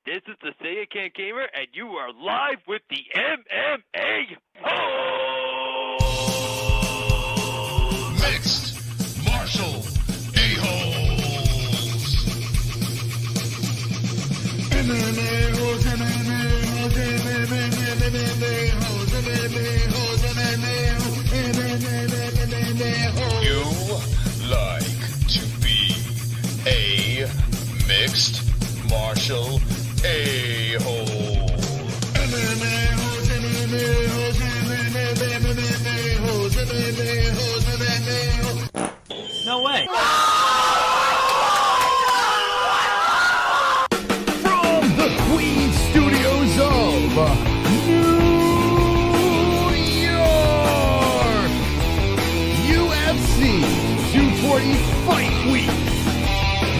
This is the Say It Can't Gamer, and you are live with the MMA-HOLES! Mixed Martial A-Holes! MMA-HOLES, MMA-HOLES, MMA-HOLES, MMA-HOLES, MMA-HOLES. You like to be a mixed martial a-hole. MMA-HOLES, MMA-HOLES, MMA-HOLES, MMA-HOLES, MMA-HOLES. No way! From the Queen Studios of New York, UFC 240 Fight Week,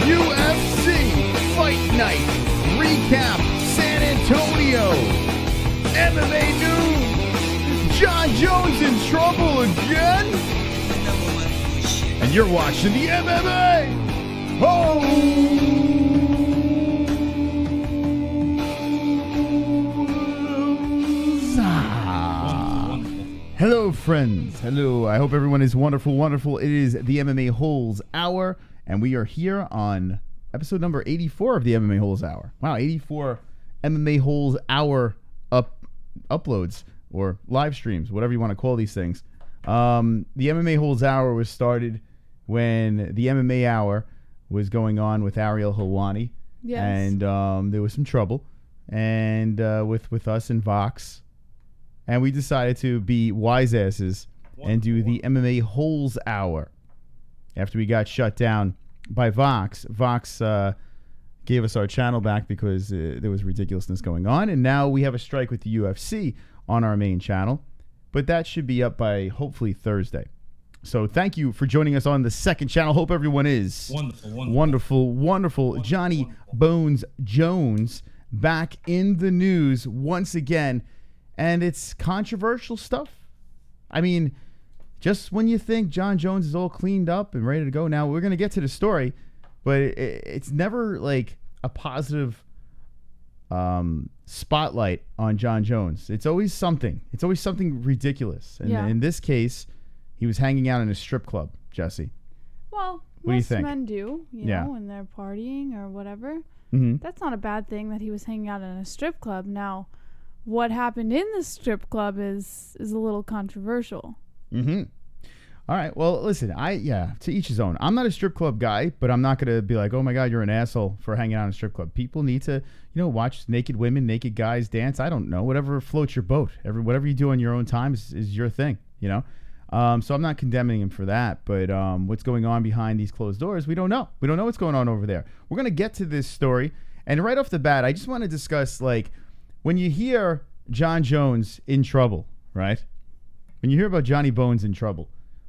UFC Fight Night Recap San Antonio, MMA News, Jon Jones in trouble again, and you're watching the MMA-HOLES. Hello, friends. Hello. I hope everyone is wonderful. It is the MMA-HOLES Hour, and we are here on episode number 84 of the MMA-HOLES Hour. Wow, 84 MMA-HOLES Hour uploads or live streams, whatever you want to call these things. The MMA-HOLES Hour was started when the MMA Hour was going on with Ariel Helwani. Yes. And there was some trouble and with us and Vox. And we decided to be wise asses and do the MMA-HOLES Hour after we got shut down by Vox. Vox gave us our channel back because there was ridiculousness going on, and now we have a strike with the UFC on our main channel, but that should be up by hopefully Thursday. So thank you for joining us on the second channel. Hope everyone is wonderful. Johnny Bones Jones back in the news once again, and it's controversial stuff. I mean, just when you think Jon Jones is all cleaned up and ready to go, now we're going to get to the story, but it's never like a positive spotlight on Jon Jones. It's always something. It's always something ridiculous. And in this case, he was hanging out in a strip club, Jesse. Well, what do you think? men do, you know, when they're partying or whatever. Mm-hmm. That's not a bad thing that he was hanging out in a strip club. Now, what happened in the strip club is a little controversial. Mm-hmm. All right. Well, listen, to each his own. I'm not a strip club guy, but I'm not going to be like, oh my God, you're an asshole for hanging out in a strip club. People need to, watch naked women, naked guys dance. I don't know. Whatever floats your boat. Whatever you do on your own time is your thing, So I'm not condemning him for that. But what's going on behind these closed doors, we don't know. We don't know what's going on over there. We're going to get to this story. And right off the bat, I just want to discuss, when you hear Jon Jones in trouble, right? When you hear about Johnny Bones in trouble,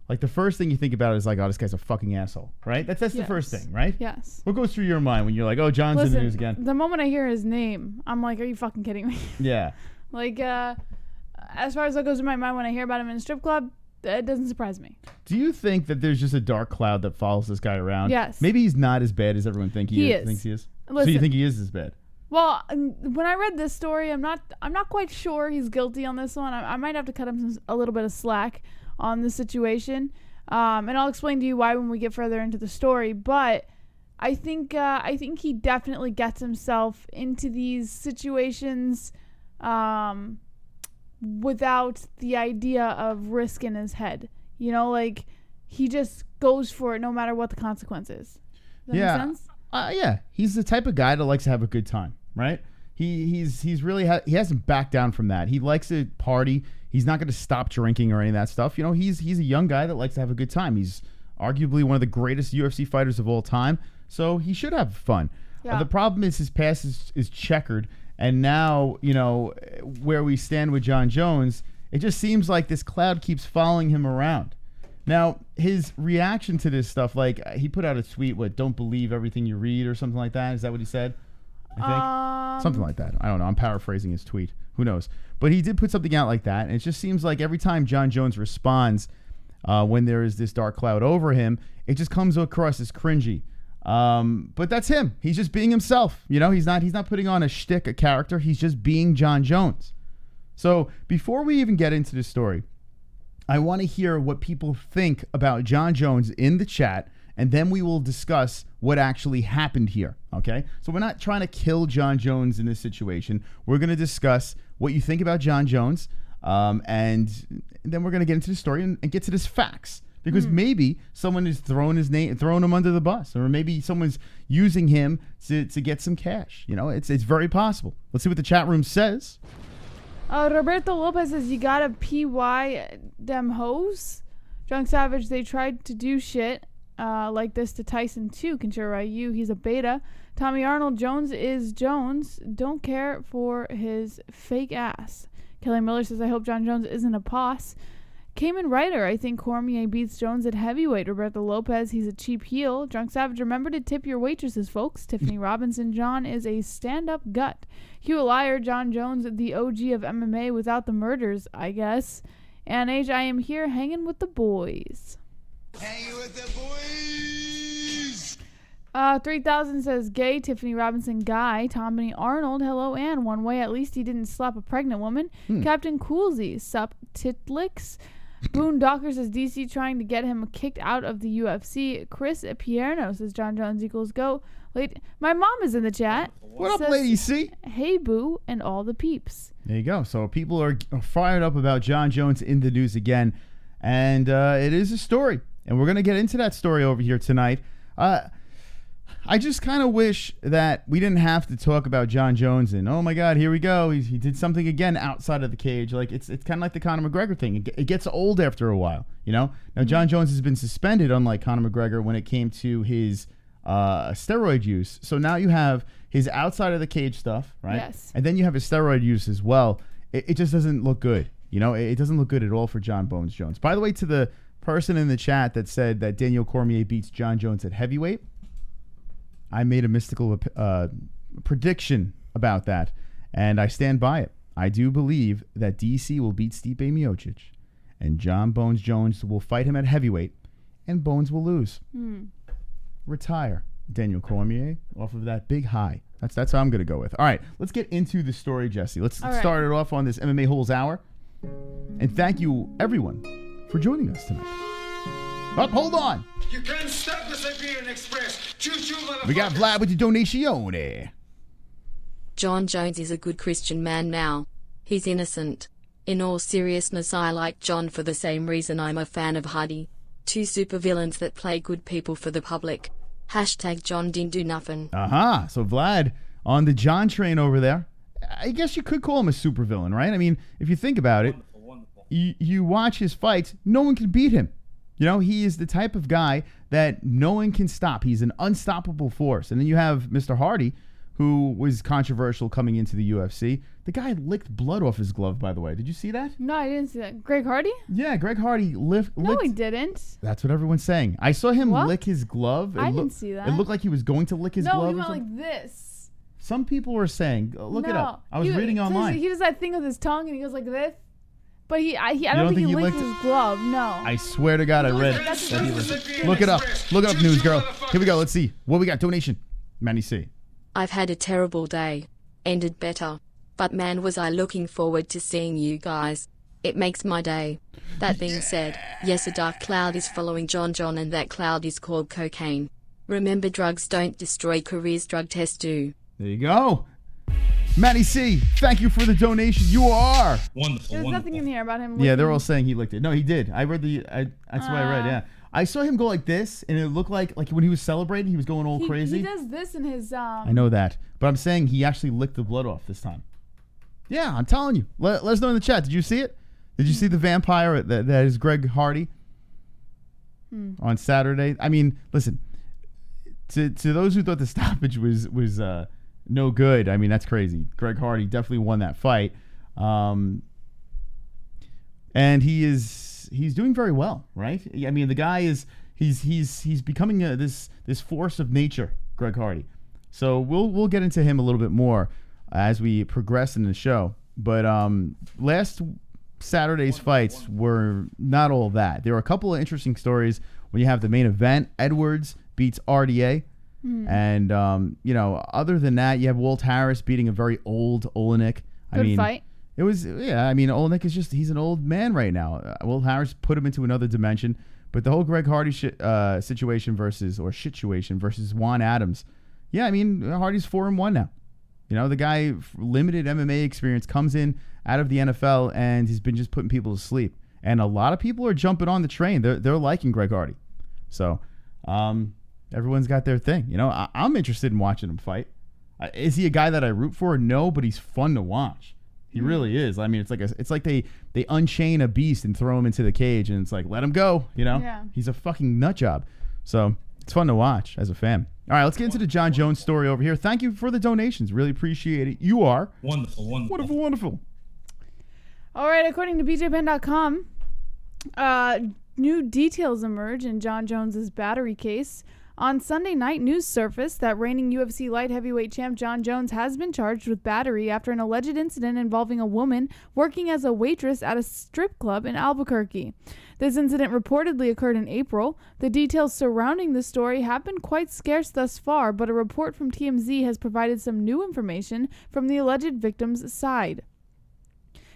the first thing you think about is this guy's a fucking asshole, right? That's the first thing, right? Yes. What goes through your mind when you're like, oh, John's in the news again? The moment I hear his name, I'm like, are you fucking kidding me? Yeah. As far as what goes in my mind when I hear about him in a strip club, it doesn't surprise me. Do you think that there's just a dark cloud that follows this guy around? Yes. Maybe he's not as bad as everyone thinks he is. Listen, so you think he is as bad? Well, when I read this story, I'm not quite sure he's guilty on this one. I might have to cut him a little bit of slack on the situation, and I'll explain to you why when we get further into the story. But I think he definitely gets himself into these situations without the idea of risk in his head. He just goes for it no matter what the consequence is. Does that make sense? Yeah, he's the type of guy that likes to have a good time, right? He's really he hasn't backed down from that. He likes to party. He's not going to stop drinking or any of that stuff. He's a young guy that likes to have a good time. He's arguably one of the greatest UFC fighters of all time, so he should have fun. Yeah. The problem is his past is checkered, and now where we stand with Jon Jones, it just seems like this cloud keeps following him around. Now, his reaction to this stuff, he put out a tweet, don't believe everything you read or something like that. Is that what he said? I think. Something like that. I don't know. I'm paraphrasing his tweet. Who knows? But he did put something out like that, and it just seems like every time Jon Jones responds when there is this dark cloud over him, it just comes across as cringy. But that's him. He's just being himself. You know, he's not putting on a shtick, a character. He's just being Jon Jones. So before we even get into the story, I want to hear what people think about Jon Jones in the chat, and then we will discuss what actually happened here, okay? So we're not trying to kill Jon Jones in this situation. We're going to discuss what you think about Jon Jones, and then we're going to get into the story and get to this facts. Because maybe someone is throwing him under the bus, or maybe someone's using him to get some cash. You know, it's very possible. Let's see what the chat room says. Roberto Lopez says, you gotta PY them hoes. Drunk Savage, they tried to do shit like this to Tyson too. Consider you, he's a beta. Tommy Arnold, Jones is Jones. Don't care for his fake ass. Kelly Miller says, I hope Jon Jones isn't a boss. Cayman Ryder, I think Cormier beats Jones at heavyweight. Roberto Lopez, he's a cheap heel. Drunk Savage, remember to tip your waitresses, folks. Tiffany Robinson, John is a stand-up gut. Hugh Liar, Jon Jones, the OG of MMA without the murders, I guess. And Age, I am here hanging with the boys. Hanging with the boys. 3000 says gay. Tiffany Robinson, guy. Tommy Arnold, hello, and one way at least he didn't slap a pregnant woman. Captain Coolsey, sup titlix. Boone Docker says DC trying to get him kicked out of the UFC. Chris Pierno says Jon Jones equals go. Wait, my mom is in the chat. What up, Lady C? Hey, boo, and all the peeps. There you go. So people are fired up about Jon Jones in the news again, and it is a story, and we're going to get into that story over here tonight. I just kind of wish that we didn't have to talk about Jon Jones and, oh my God, here we go. He did something again outside of the cage. Like it's kind of like the Conor McGregor thing. It gets old after a while, you know? Now, Jon Jones has been suspended, unlike Conor McGregor, when it came to his steroid use. So now you have his outside of the cage stuff, right? Yes. And then you have his steroid use as well. It just doesn't look good. You know, it doesn't look good at all for Jon Bones Jones. By the way, to the person in the chat that said that Daniel Cormier beats Jon Jones at heavyweight, I made a mystical prediction about that, and I stand by it. I do believe that DC will beat Stipe Miocic, and Jon Bones Jones will fight him at heavyweight, and Bones will lose. Retire Daniel Cormier off of that big high. That's how I'm going to go with. All right, let's get into the story, Jesse. Let's start it off on this MMA-HOLES Hour, and thank you, everyone, for joining us tonight. Oh, hold on. You can't stop the Siberian Express. Choo-choo, motherfucker. We got Vlad with the donation. Jon Jones is a good Christian man now. He's innocent. In all seriousness, I like Jon for the same reason I'm a fan of Hardy. Two supervillains that play good people for the public. Hashtag Jon didn't do nothing. So Vlad on the Jon train over there. I guess you could call him a supervillain, right? I mean, if you think about it, you watch his fights, no one can beat him. You know, he is the type of guy that no one can stop. He's an unstoppable force. And then you have Mr. Hardy, who was controversial coming into the UFC. The guy licked blood off his glove, by the way. Did you see that? No, I didn't see that. Greg Hardy? Yeah, Greg Hardy licked. No, he didn't. That's what everyone's saying. I saw him lick his glove. I didn't see that. It looked like he was going to lick his glove. No, he or went something. like this. Some people were saying, look it up. I was reading online. He does that thing with his tongue and he goes like this. But I don't think he licked his glove. No. I swear to God, I read that he licked. Look it up. Look it up, news girl. Here we go. Let's see. What we got? Donation. Manny C. I've had a terrible day. Ended better. But man, was I looking forward to seeing you guys. It makes my day. That being said, yes, a dark cloud is following Jon, and that cloud is called cocaine. Remember, drugs don't destroy careers, drug tests do. There you go. Matty C, thank you for the donation. You are wonderful. There's nothing in here about him licking. Yeah, they're all saying he licked it. No, he did. I read that's what I read, yeah. I saw him go like this, and it looked like when he was celebrating, he was going all crazy. He does this in his I know that. But I'm saying he actually licked the blood off this time. Yeah, I'm telling you. Let us know in the chat. Did you see it? Did you see the vampire that is Greg Hardy on Saturday? I mean, listen, to those who thought the stoppage was no good, I mean, that's crazy. Greg Hardy definitely won that fight. And he's doing very well, right? I mean, the guy he's becoming this force of nature, Greg Hardy. So we'll get into him a little bit more as we progress in the show. But last Saturday's fights were not all that. There were a couple of interesting stories when you have the main event. Edwards beats RDA. And, other than that, you have Walt Harris beating a very old Olenek. Good fight. It was, Olenek is he's an old man right now. Walt Harris put him into another dimension. But the whole Greg Hardy situation versus Juan Adams. Yeah, Hardy's 4-1 now. The guy, limited MMA experience, comes in out of the NFL and he's been just putting people to sleep. And a lot of people are jumping on the train. They're liking Greg Hardy. So, everyone's got their thing. I'm interested in watching him fight. Is he a guy that I root for? No, but he's fun to watch. He really is. It's like they unchain a beast and throw him into the cage, and it's like, let him go. Yeah. He's a fucking nut job. So it's fun to watch as a fan. All right, let's get into the Jon Jones story over here. Thank you for the donations. Really appreciate it. You are wonderful. All right, according to BJPen.com, new details emerge in Jon Jones's battery case. On Sunday night, news surfaced that reigning UFC light heavyweight champ Jon Jones has been charged with battery after an alleged incident involving a woman working as a waitress at a strip club in Albuquerque. This incident reportedly occurred in April. The details surrounding the story have been quite scarce thus far, but a report from TMZ has provided some new information from the alleged victim's side.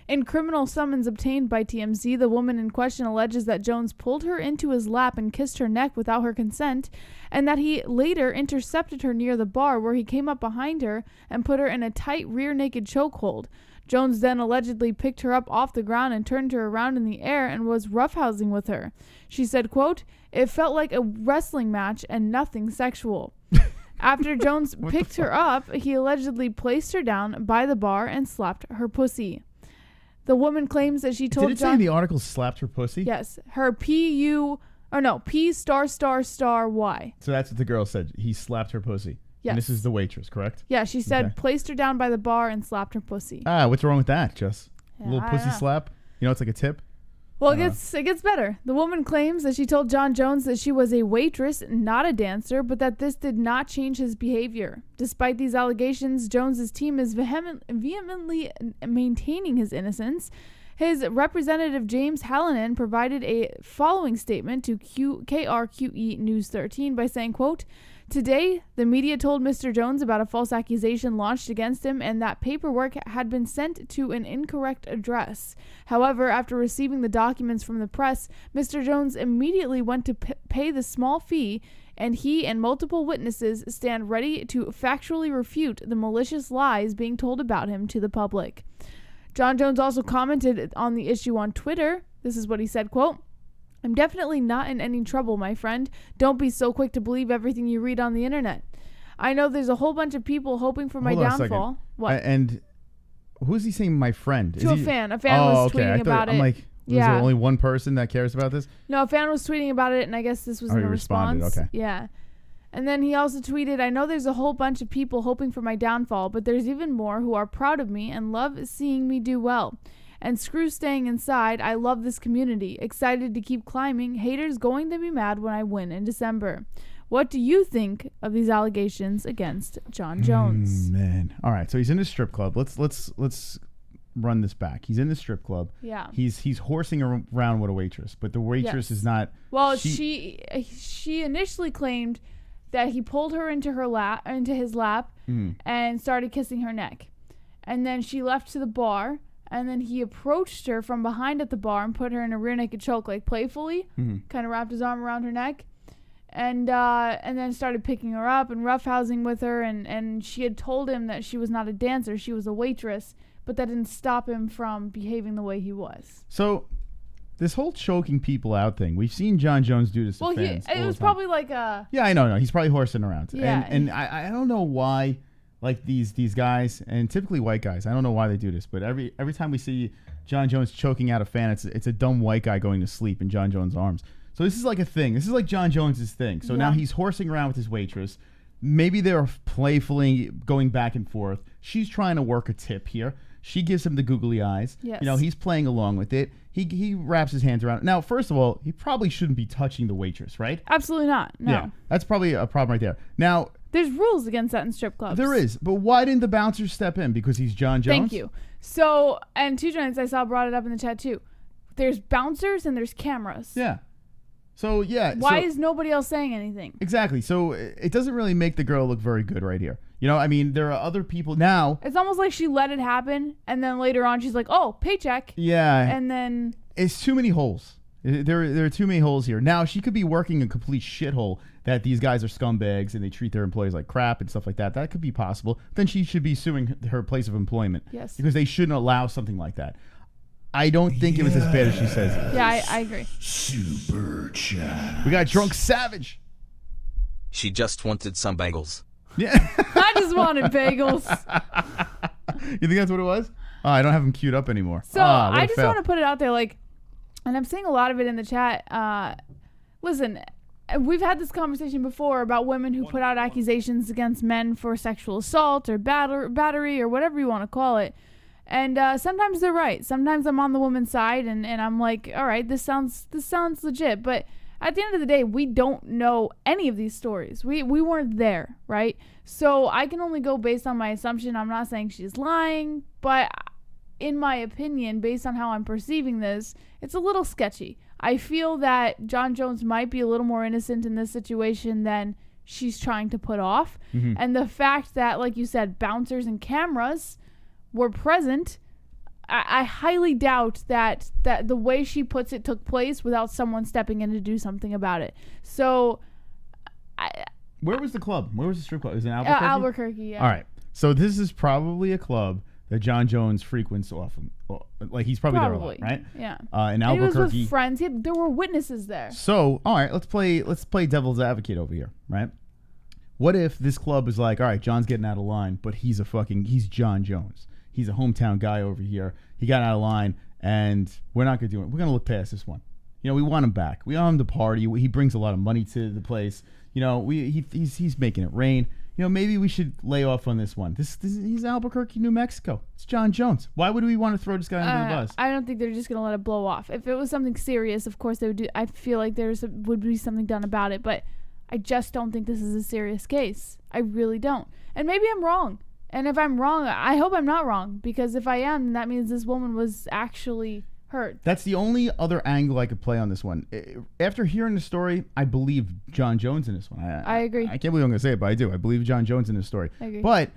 In criminal summons obtained by TMZ, the woman in question alleges that Jones pulled her into his lap and kissed her neck without her consent, and that he later intercepted her near the bar, where he came up behind her and put her in a tight rear-naked chokehold. Jones then allegedly picked her up off the ground and turned her around in the air and was roughhousing with her. She said, quote, "It felt like a wrestling match and nothing sexual." After Jones picked her up, he allegedly placed her down by the bar and slapped her pussy. The woman claims that she told Did it say in the article slapped her pussy? Yes. Her P-Y. So that's what the girl said. He slapped her pussy. Yes. And this is the waitress, correct? Yeah, she said Okay. placed her down by the bar and slapped her pussy. What's wrong with that, Jess? Yeah, A little I pussy don't know. slap? It's like a tip? Well, it gets better. The woman claims that she told Jon Jones that she was a waitress, not a dancer, but that this did not change his behavior. Despite these allegations, Jones's team is vehemently maintaining his innocence. His representative James Hallinan provided a following statement to KRQE News 13 by saying, quote, "Today, the media told Mr. Jones about a false accusation launched against him and that paperwork had been sent to an incorrect address. However, after receiving the documents from the press, Mr. Jones immediately went to pay the small fee, and he and multiple witnesses stand ready to factually refute the malicious lies being told about him to the public." Jon Jones also commented on the issue on Twitter. This is what he said, quote, "I'm definitely not in any trouble, my friend. Don't be so quick to believe everything you read on the internet. I know there's a whole bunch of people hoping for my downfall." What? And who's he saying, my friend? To a fan. A fan was tweeting about it. I'm like, was there only one person that cares about this? No, a fan was tweeting about it, and I guess this was in a response. Responded, okay. Yeah. And then he also tweeted, "I know there's a whole bunch of people hoping for my downfall, but there's even more who are proud of me and love seeing me do well. And screw staying inside, I love this community. Excited to keep climbing. Haters going to be mad when I win in December." What do you think of these allegations against Jon Jones? Man. All right, so he's in a strip club. Let's run this back. He's in the strip club. Yeah. He's horsing around with a waitress, but the waitress is not. Well, she initially claimed that he pulled her into his lap and started kissing her neck. And then she left to the bar, and then he approached her from behind at the bar and put her in a rear naked choke, like playfully, kind of wrapped his arm around her neck, and then started picking her up and roughhousing with her, and she had told him that she was not a dancer, she was a waitress, but that didn't stop him from behaving the way he was. So this whole choking people out thing, we've seen Jon Jones do this to fans. It was probably like a... Yeah, I know. No, he's probably horsing around. Yeah. And I don't know why, like, these guys, and typically white guys, I don't know why they do this, but every time we see Jon Jones choking out a fan, it's a dumb white guy going to sleep in Jon Jones' arms. So this is like a thing. This is like Jon Jones' thing. So now he's horsing around with his waitress. Maybe they're playfully going back and forth. She's trying to work a tip here. She gives him the googly eyes. Yes. He's playing along with it. He wraps his hands around it. Now, first of all, he probably shouldn't be touching the waitress, right? Absolutely not. No. Yeah, that's probably a problem right there. Now, there's rules against that in strip clubs. there is, but why didn't the bouncer step in? Because he's Jon Jones? Thank you. So, and Two Giants I saw brought it up in the chat too. There's bouncers and there's cameras. Yeah. So yeah. Why is nobody else saying anything? Exactly. So it doesn't really make the girl look very good right here. You know, I mean, there are other people now. It's almost like she let it happen, and then later on she's like, "Oh, paycheck." Yeah. And then it's too many holes. There are too many holes here. Now she could be working a complete shithole that these guys are scumbags and they treat their employees like crap and stuff like that. That could be possible. Then she should be suing her place of employment. Yes. Because they shouldn't allow something like that. I don't think it was as bad as she says. Yeah, I agree. Super chat. We got Drunk Savage. She just wanted some bagels. Yeah. I just wanted bagels. You think that's what it was? Oh, I don't have them queued up anymore. So I just want to put it out there, like, and I'm seeing a lot of it in the chat. Listen, we've had this conversation before about women who put out accusations against men for sexual assault or battery or whatever you want to call it. And sometimes they're right. Sometimes I'm on the woman's side and I'm like, all right, this sounds legit. But at the end of the day, we don't know any of these stories. We weren't there, right? So I can only go based on my assumption. I'm not saying she's lying, but in my opinion, based on how I'm perceiving this, it's a little sketchy. I feel that Jon Jones might be a little more innocent in this situation than she's trying to put off. Mm-hmm. And the fact that, like you said, bouncers and cameras were present, I highly doubt that the way she puts it took place without someone stepping in to do something about it. So, where was the club? Where was the strip club? It was in Albuquerque? Albuquerque, yeah. All right. So this is probably a club that Jon Jones frequents often. Like, he's probably there a lot, right? Yeah. In And Albuquerque. he was with friends. There were witnesses there. So, all right, let's play devil's advocate over here, right? What if this club is like, all right, John's getting out of line, but he's Jon Jones. He's a hometown guy over here. He got out of line, and we're not going to do it. We're going to look past this one. You know, we want him back. We want him to party. He brings a lot of money to the place. You know, he's making it rain. You know, maybe we should lay off on this one. He's Albuquerque, New Mexico. It's Jon Jones. Why would we want to throw this guy under the bus? I don't think they're just going to let it blow off. If it was something serious, of course they would do. I feel like would be something done about it, but I just don't think this is a serious case. I really don't. And maybe I'm wrong. And if I'm wrong, I hope I'm not wrong, because if I am, that means this woman was actually hurt. That's the only other angle I could play on this one. After hearing the story, I believe Jon Jones in this one. I agree. I can't believe I'm going to say it, but I do. I believe Jon Jones in this story. I agree. But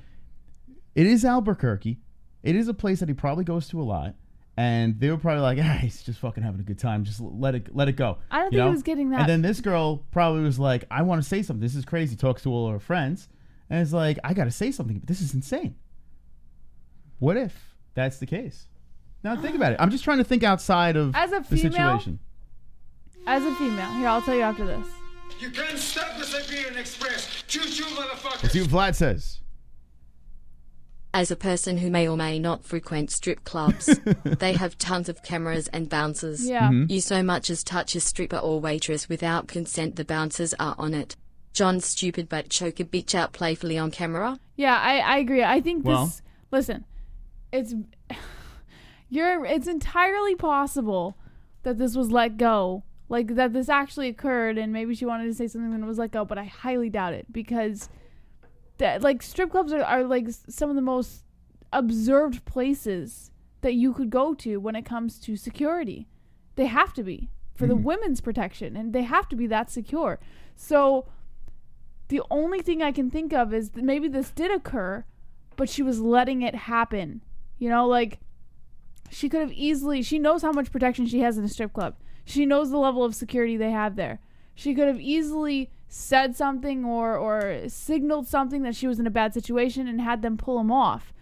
it is Albuquerque. It is a place that he probably goes to a lot. And they were probably like, he's just fucking having a good time. Just let it go. I don't think he was getting that. And then this girl probably was like, I want to say something. This is crazy. Talks to all her friends. And it's like, I got to say something, but this is insane. What if that's the case? Now think about it. I'm just trying to think outside of the situation. As a female, here, I'll tell you after this. You can't stop the Siberian Express. Choo-choo, motherfucker. Let's see what Vlad says. As a person who may or may not frequent strip clubs, they have tons of cameras and bouncers. Yeah. Mm-hmm. You so much as touch a stripper or waitress without consent, the bouncers are on it. John's stupid but choke a bitch out playfully on camera. Yeah, I agree. I think this. Listen, it's entirely possible that this was let go, like that this actually occurred, and maybe she wanted to say something and it was let go. But I highly doubt it, because like strip clubs are like some of the most observed places that you could go to when it comes to security. They have to be for the women's protection, and they have to be that secure. So the only thing I can think of is that maybe this did occur, but she was letting it happen. You know, like she could have easily, she knows how much protection she has in a strip club. She knows the level of security they have there. She could have easily said something or signaled something that she was in a bad situation and had them pull him off,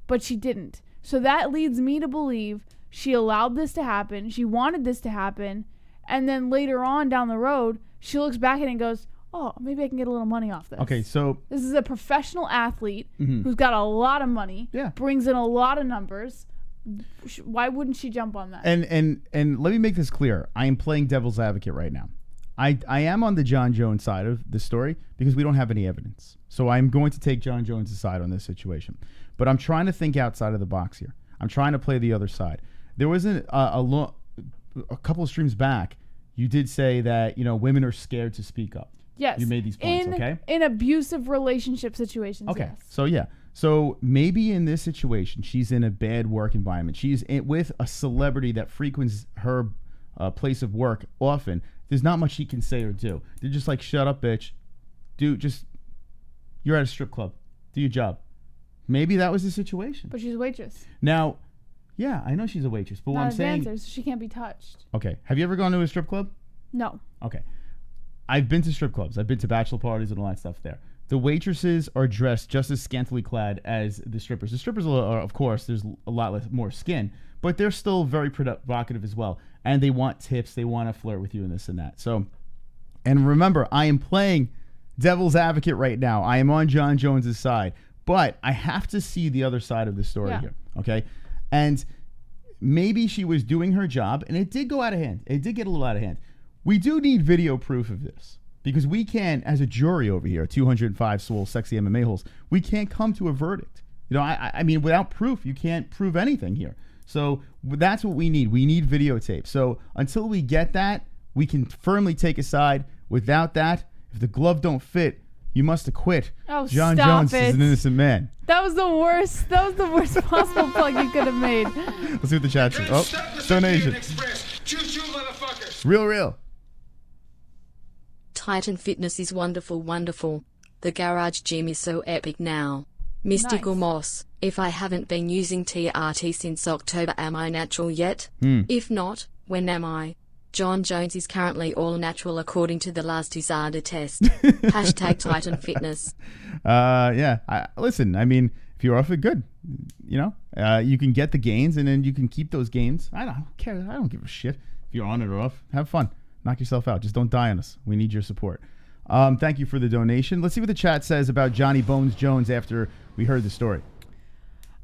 but she didn't. So that leads me to believe she allowed this to happen. She wanted this to happen. And then later on down the road, she looks back at it and goes, oh, maybe I can get a little money off this. Okay, so this is a professional athlete who's got a lot of money, brings in a lot of numbers. Why wouldn't she jump on that? And let me make this clear. I am playing devil's advocate right now. I am on the Jon Jones side of the story because we don't have any evidence. So I'm going to take Jon Jones' side on this situation. But I'm trying to think outside of the box here. I'm trying to play the other side. There was a couple of streams back, you did say that, women are scared to speak up. Yes. You made these points, okay? In abusive relationship situations, okay. Yes. So, yeah. So maybe in this situation, she's in a bad work environment. She's with a celebrity that frequents her place of work often, there's not much he can say or do. They're just like, shut up, bitch. Dude, you're at a strip club. Do your job. Maybe that was the situation. But she's a waitress. Now, yeah, I know she's a waitress, but what I'm saying... Not a dancer, so she can't be touched. Okay. Have you ever gone to a strip club? No. Okay. I've been to strip clubs. I've been to bachelor parties and all that stuff there. The waitresses are dressed just as scantily clad as the strippers. The strippers are, of course, there's a lot more skin, but they're still very provocative as well. And they want tips. They want to flirt with you and this and that. So, and remember, I am playing devil's advocate right now. I am on Jon Jones' side, but I have to see the other side of the story here. Okay. And maybe she was doing her job and it did go out of hand. It did get a little out of hand. We do need video proof of this because we can't, as a jury over here, 205 Swole Sexy MMA Holes, we can't come to a verdict. You know, I mean, without proof, you can't prove anything here. So that's what we need. We need videotape. So until we get that, we can firmly take a side. Without that, if the glove don't fit, you must acquit. Oh, Jon stop Jones it. is an innocent man. That was the worst. That was the worst possible plug you could have made. Let's see what the chat says. Oh, donation. Choo-choo, motherfuckers. Real. Titan Fitness is wonderful, wonderful. The garage gym is so epic now. Mystical Nice. Moss, if I haven't been using TRT since October, am I natural yet? If not, when am I? Jon Jones is currently all natural according to the last USADA test. Hashtag Titan Fitness. Yeah. Listen, I mean, if you're off it, good. You know, you can get the gains and then you can keep those gains. I don't care. I don't give a shit if you're on it or off. Have fun. Knock yourself out. Just don't die on us. We need your support. Thank you for the donation. Let's see what the chat says about Johnny Bones Jones after we heard the story.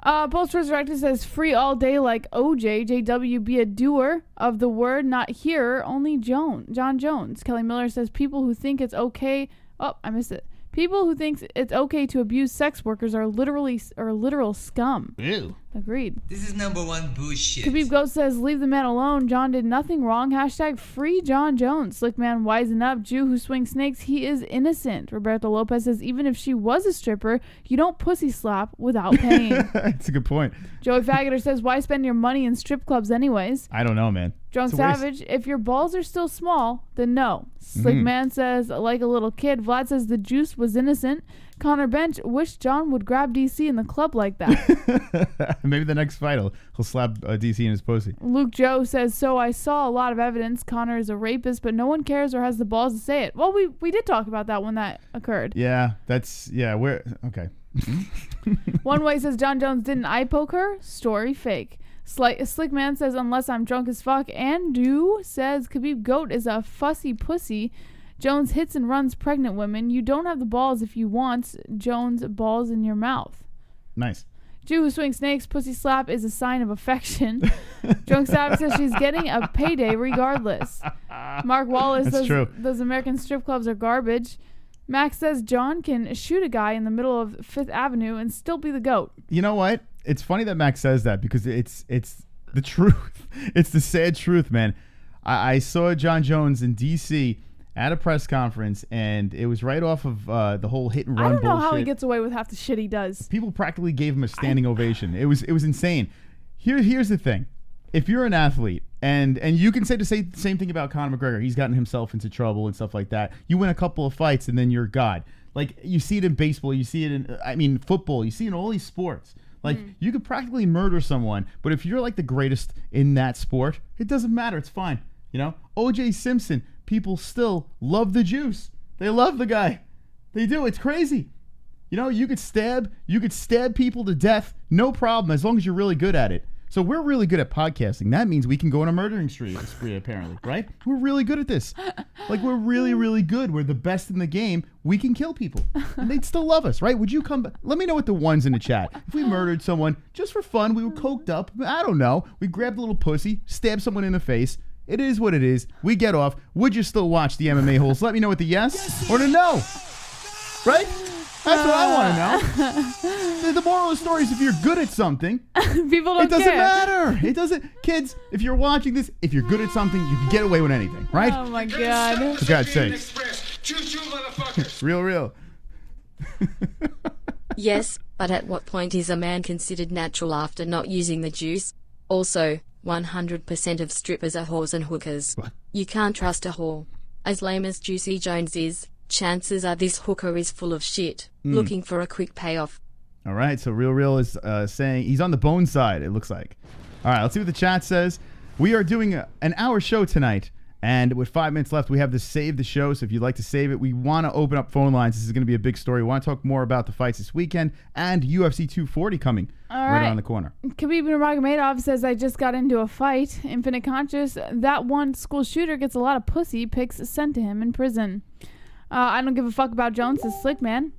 Pulse Resurrected says, free all day like OJ. JW, be a doer of the word, not hearer, only Jon Jones. Kelly Miller says, people who think it's okay. Oh, I missed it. People who think it's okay to abuse sex workers are literal scum. Ew. Agreed. This is number one bullshit. Khabib Goat says, leave the man alone. Jon did nothing wrong. Hashtag free Jon Jones. Slick man, wisen up. Jew who swings snakes, he is innocent. Roberto Lopez says, even if she was a stripper, you don't pussy slap without paying. That's a good point. Joey Faggoter says, why spend your money in strip clubs anyways? I don't know, man. Drunk It's a waste. Savage, if your balls are still small, then no. Slick man says, like a little kid. Vlad says, the juice was innocent. Connor Bench, wish Jon would grab DC in the club like that. Maybe the next fight he'll slap DC in his pussy. Luke Joe says, so I saw a lot of evidence Connor is a rapist, but no one cares or has the balls to say it. Well, we did talk about that when that occurred. Yeah, okay. One way says, Jon Jones didn't eye poke her. Story fake. Slick man says, unless I'm drunk as fuck. Andrew says, Khabib Goat is a fussy pussy. Jones hits and runs pregnant women. You don't have the balls if you want Jones balls in your mouth. Nice. Jew who swings snakes, pussy slap is a sign of affection. Drunk Savage says she's getting a payday regardless. Mark Wallace That's says true. those American strip clubs are garbage. Max says Jon can shoot a guy in the middle of 5th Avenue and still be the GOAT. You know what? It's funny that Max says that because it's the truth. It's the sad truth, man. I saw Jon Jones in D.C. at a press conference, and it was right off of the whole hit and run I don't know bullshit. how he gets away with half the shit he does. People practically gave him a standing ovation. It was insane. Here's the thing. If you're an athlete, and you can say the same thing about Conor McGregor, he's gotten himself into trouble and stuff like that. You win a couple of fights, and then you're God. Like, you see it in baseball, you see it in football, you see it in all these sports. Like, you could practically murder someone, but if you're like the greatest in that sport, it doesn't matter. It's fine. You know, O.J. Simpson, people still love the juice. They love the guy. They do. It's crazy. You know, you could stab people to death, no problem, as long as you're really good at it. So we're really good at podcasting. That means we can go on a murdering spree apparently, right? We're really good at this. Like, we're really, really good. We're the best in the game. We can kill people. And they'd still love us, right? Would you come back? Let me know what the ones in the chat. If we murdered someone just for fun, we were coked up, I don't know. We grabbed a little pussy, stabbed someone in the face. It is what it is. We get off. Would you still watch the MMA holes? Let me know with the yes or the no. Right? That's what I want to know. The moral of the story is if you're good at something, People don't it doesn't care. matter. It doesn't. Kids, if you're watching this, if you're good at something, you can get away with anything, right? Oh my god. For God's sakes. Choo-choo, motherfuckers. Real. Yes, but at what point is a man considered natural after not using the juice? Also, 100% of strippers are whores and hookers. What? You can't trust a whore. As lame as Juicy Jones is, chances are this hooker is full of shit, looking for a quick payoff. All right, so Real is saying he's on the bone side, it looks like. All right, let's see what the chat says. We are doing an hour show tonight, and with 5 minutes left, we have to save the show. So if you'd like to save it, we want to open up phone lines. This is going to be a big story. We want to talk more about the fights this weekend and UFC 240 coming right around the corner. Khabib Nurmagomedov says, I just got into a fight. Infinite Conscious, that one school shooter gets a lot of pussy pics sent to him in prison. I don't give a fuck about Jones, this slick man.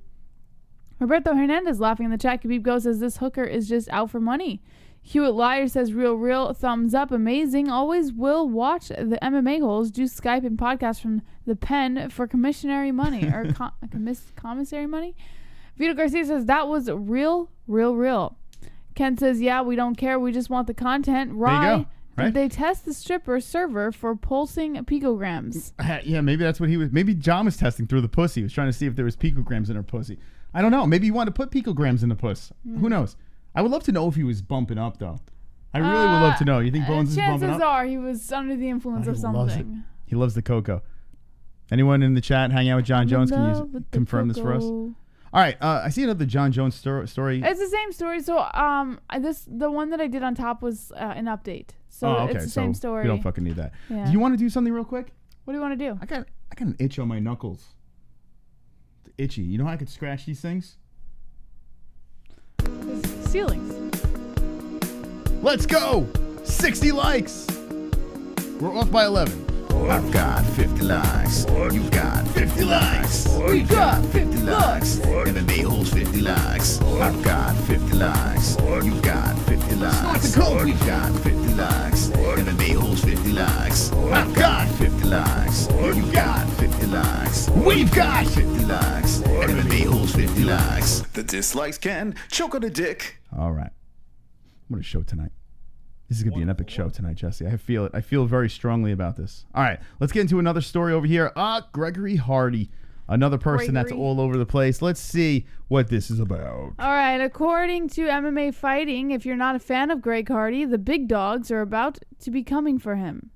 Roberto Hernandez laughing in the chat. Khabib goes, says this hooker is just out for money. Hewitt Liar says, real, thumbs up, amazing. Always will watch the MMA holes, do Skype and podcast from the pen for commissary money, or commissary money. Vito Garcia says, that was real. Ken says, yeah, we don't care. We just want the content. Rye, there you go. Right? Did they test the stripper server for pulsing picograms? Yeah, maybe that's what he was. Maybe John was testing through the pussy. He was trying to see if there was picograms in her pussy. I don't know. Maybe he wanted to put picograms in the puss. Who knows? I would love to know if he was bumping up, though. I really would love to know. You think Bones is bumping up? Chances are he was under the influence of something. He loves the cocoa. Anyone in the chat hang out with Jon Jones? Can you confirm this for us? All right. I see another Jon Jones story. It's the same story. So the one that I did on top was an update. So it's the same story. You don't fucking need that. Yeah. Do you want to do something real quick? What do you want to do? I got an itch on my knuckles. It's itchy. You know how I could scratch these things? Ceilings. Let's go! 60 likes! We're off by 11. I've got 50 likes. You've got 50 likes. We've got 50 likes. MMA holds 50 likes. I've got 50 likes. You've got 50 likes. We've got 50 likes. MMA holds 50 likes. I've got 50 likes. You've got 50 likes. We've got 50 likes. MMA holds 50 likes. The dislikes can choke on a dick. All right. What a show tonight. This is going to be an epic show tonight, Jesse. I feel it. I feel very strongly about this. All right. Let's get into another story over here. Gregory Hardy. Another person that's all over the place. Let's see what this is about. All right. According to MMA Fighting, if you're not a fan of Greg Hardy, the big dogs are about to be coming for him.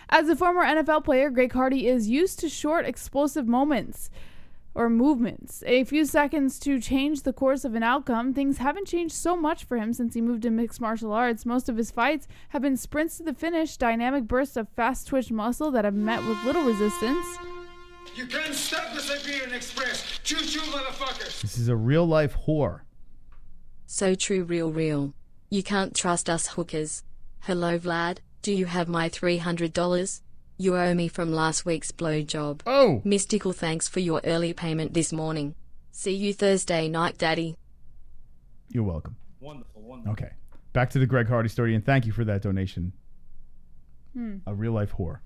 As a former NFL player, Greg Hardy is used to short, explosive moments or movements. A few seconds to change the course of an outcome. Things haven't changed so much for him since he moved to mixed martial arts. Most of his fights have been sprints to the finish, dynamic bursts of fast twitch muscle that have met with little resistance. You can't stop the Siberian Express. Choo-choo, motherfuckers. This is a real-life whore. So true, real. You can't trust us hookers. Hello, Vlad. Do you have my $300? You owe me from last week's blowjob. Oh! Mystical thanks for your early payment this morning. See you Thursday night, Daddy. You're welcome. Wonderful. Okay. Back to the Greg Hardy story, and thank you for that donation. A real-life whore.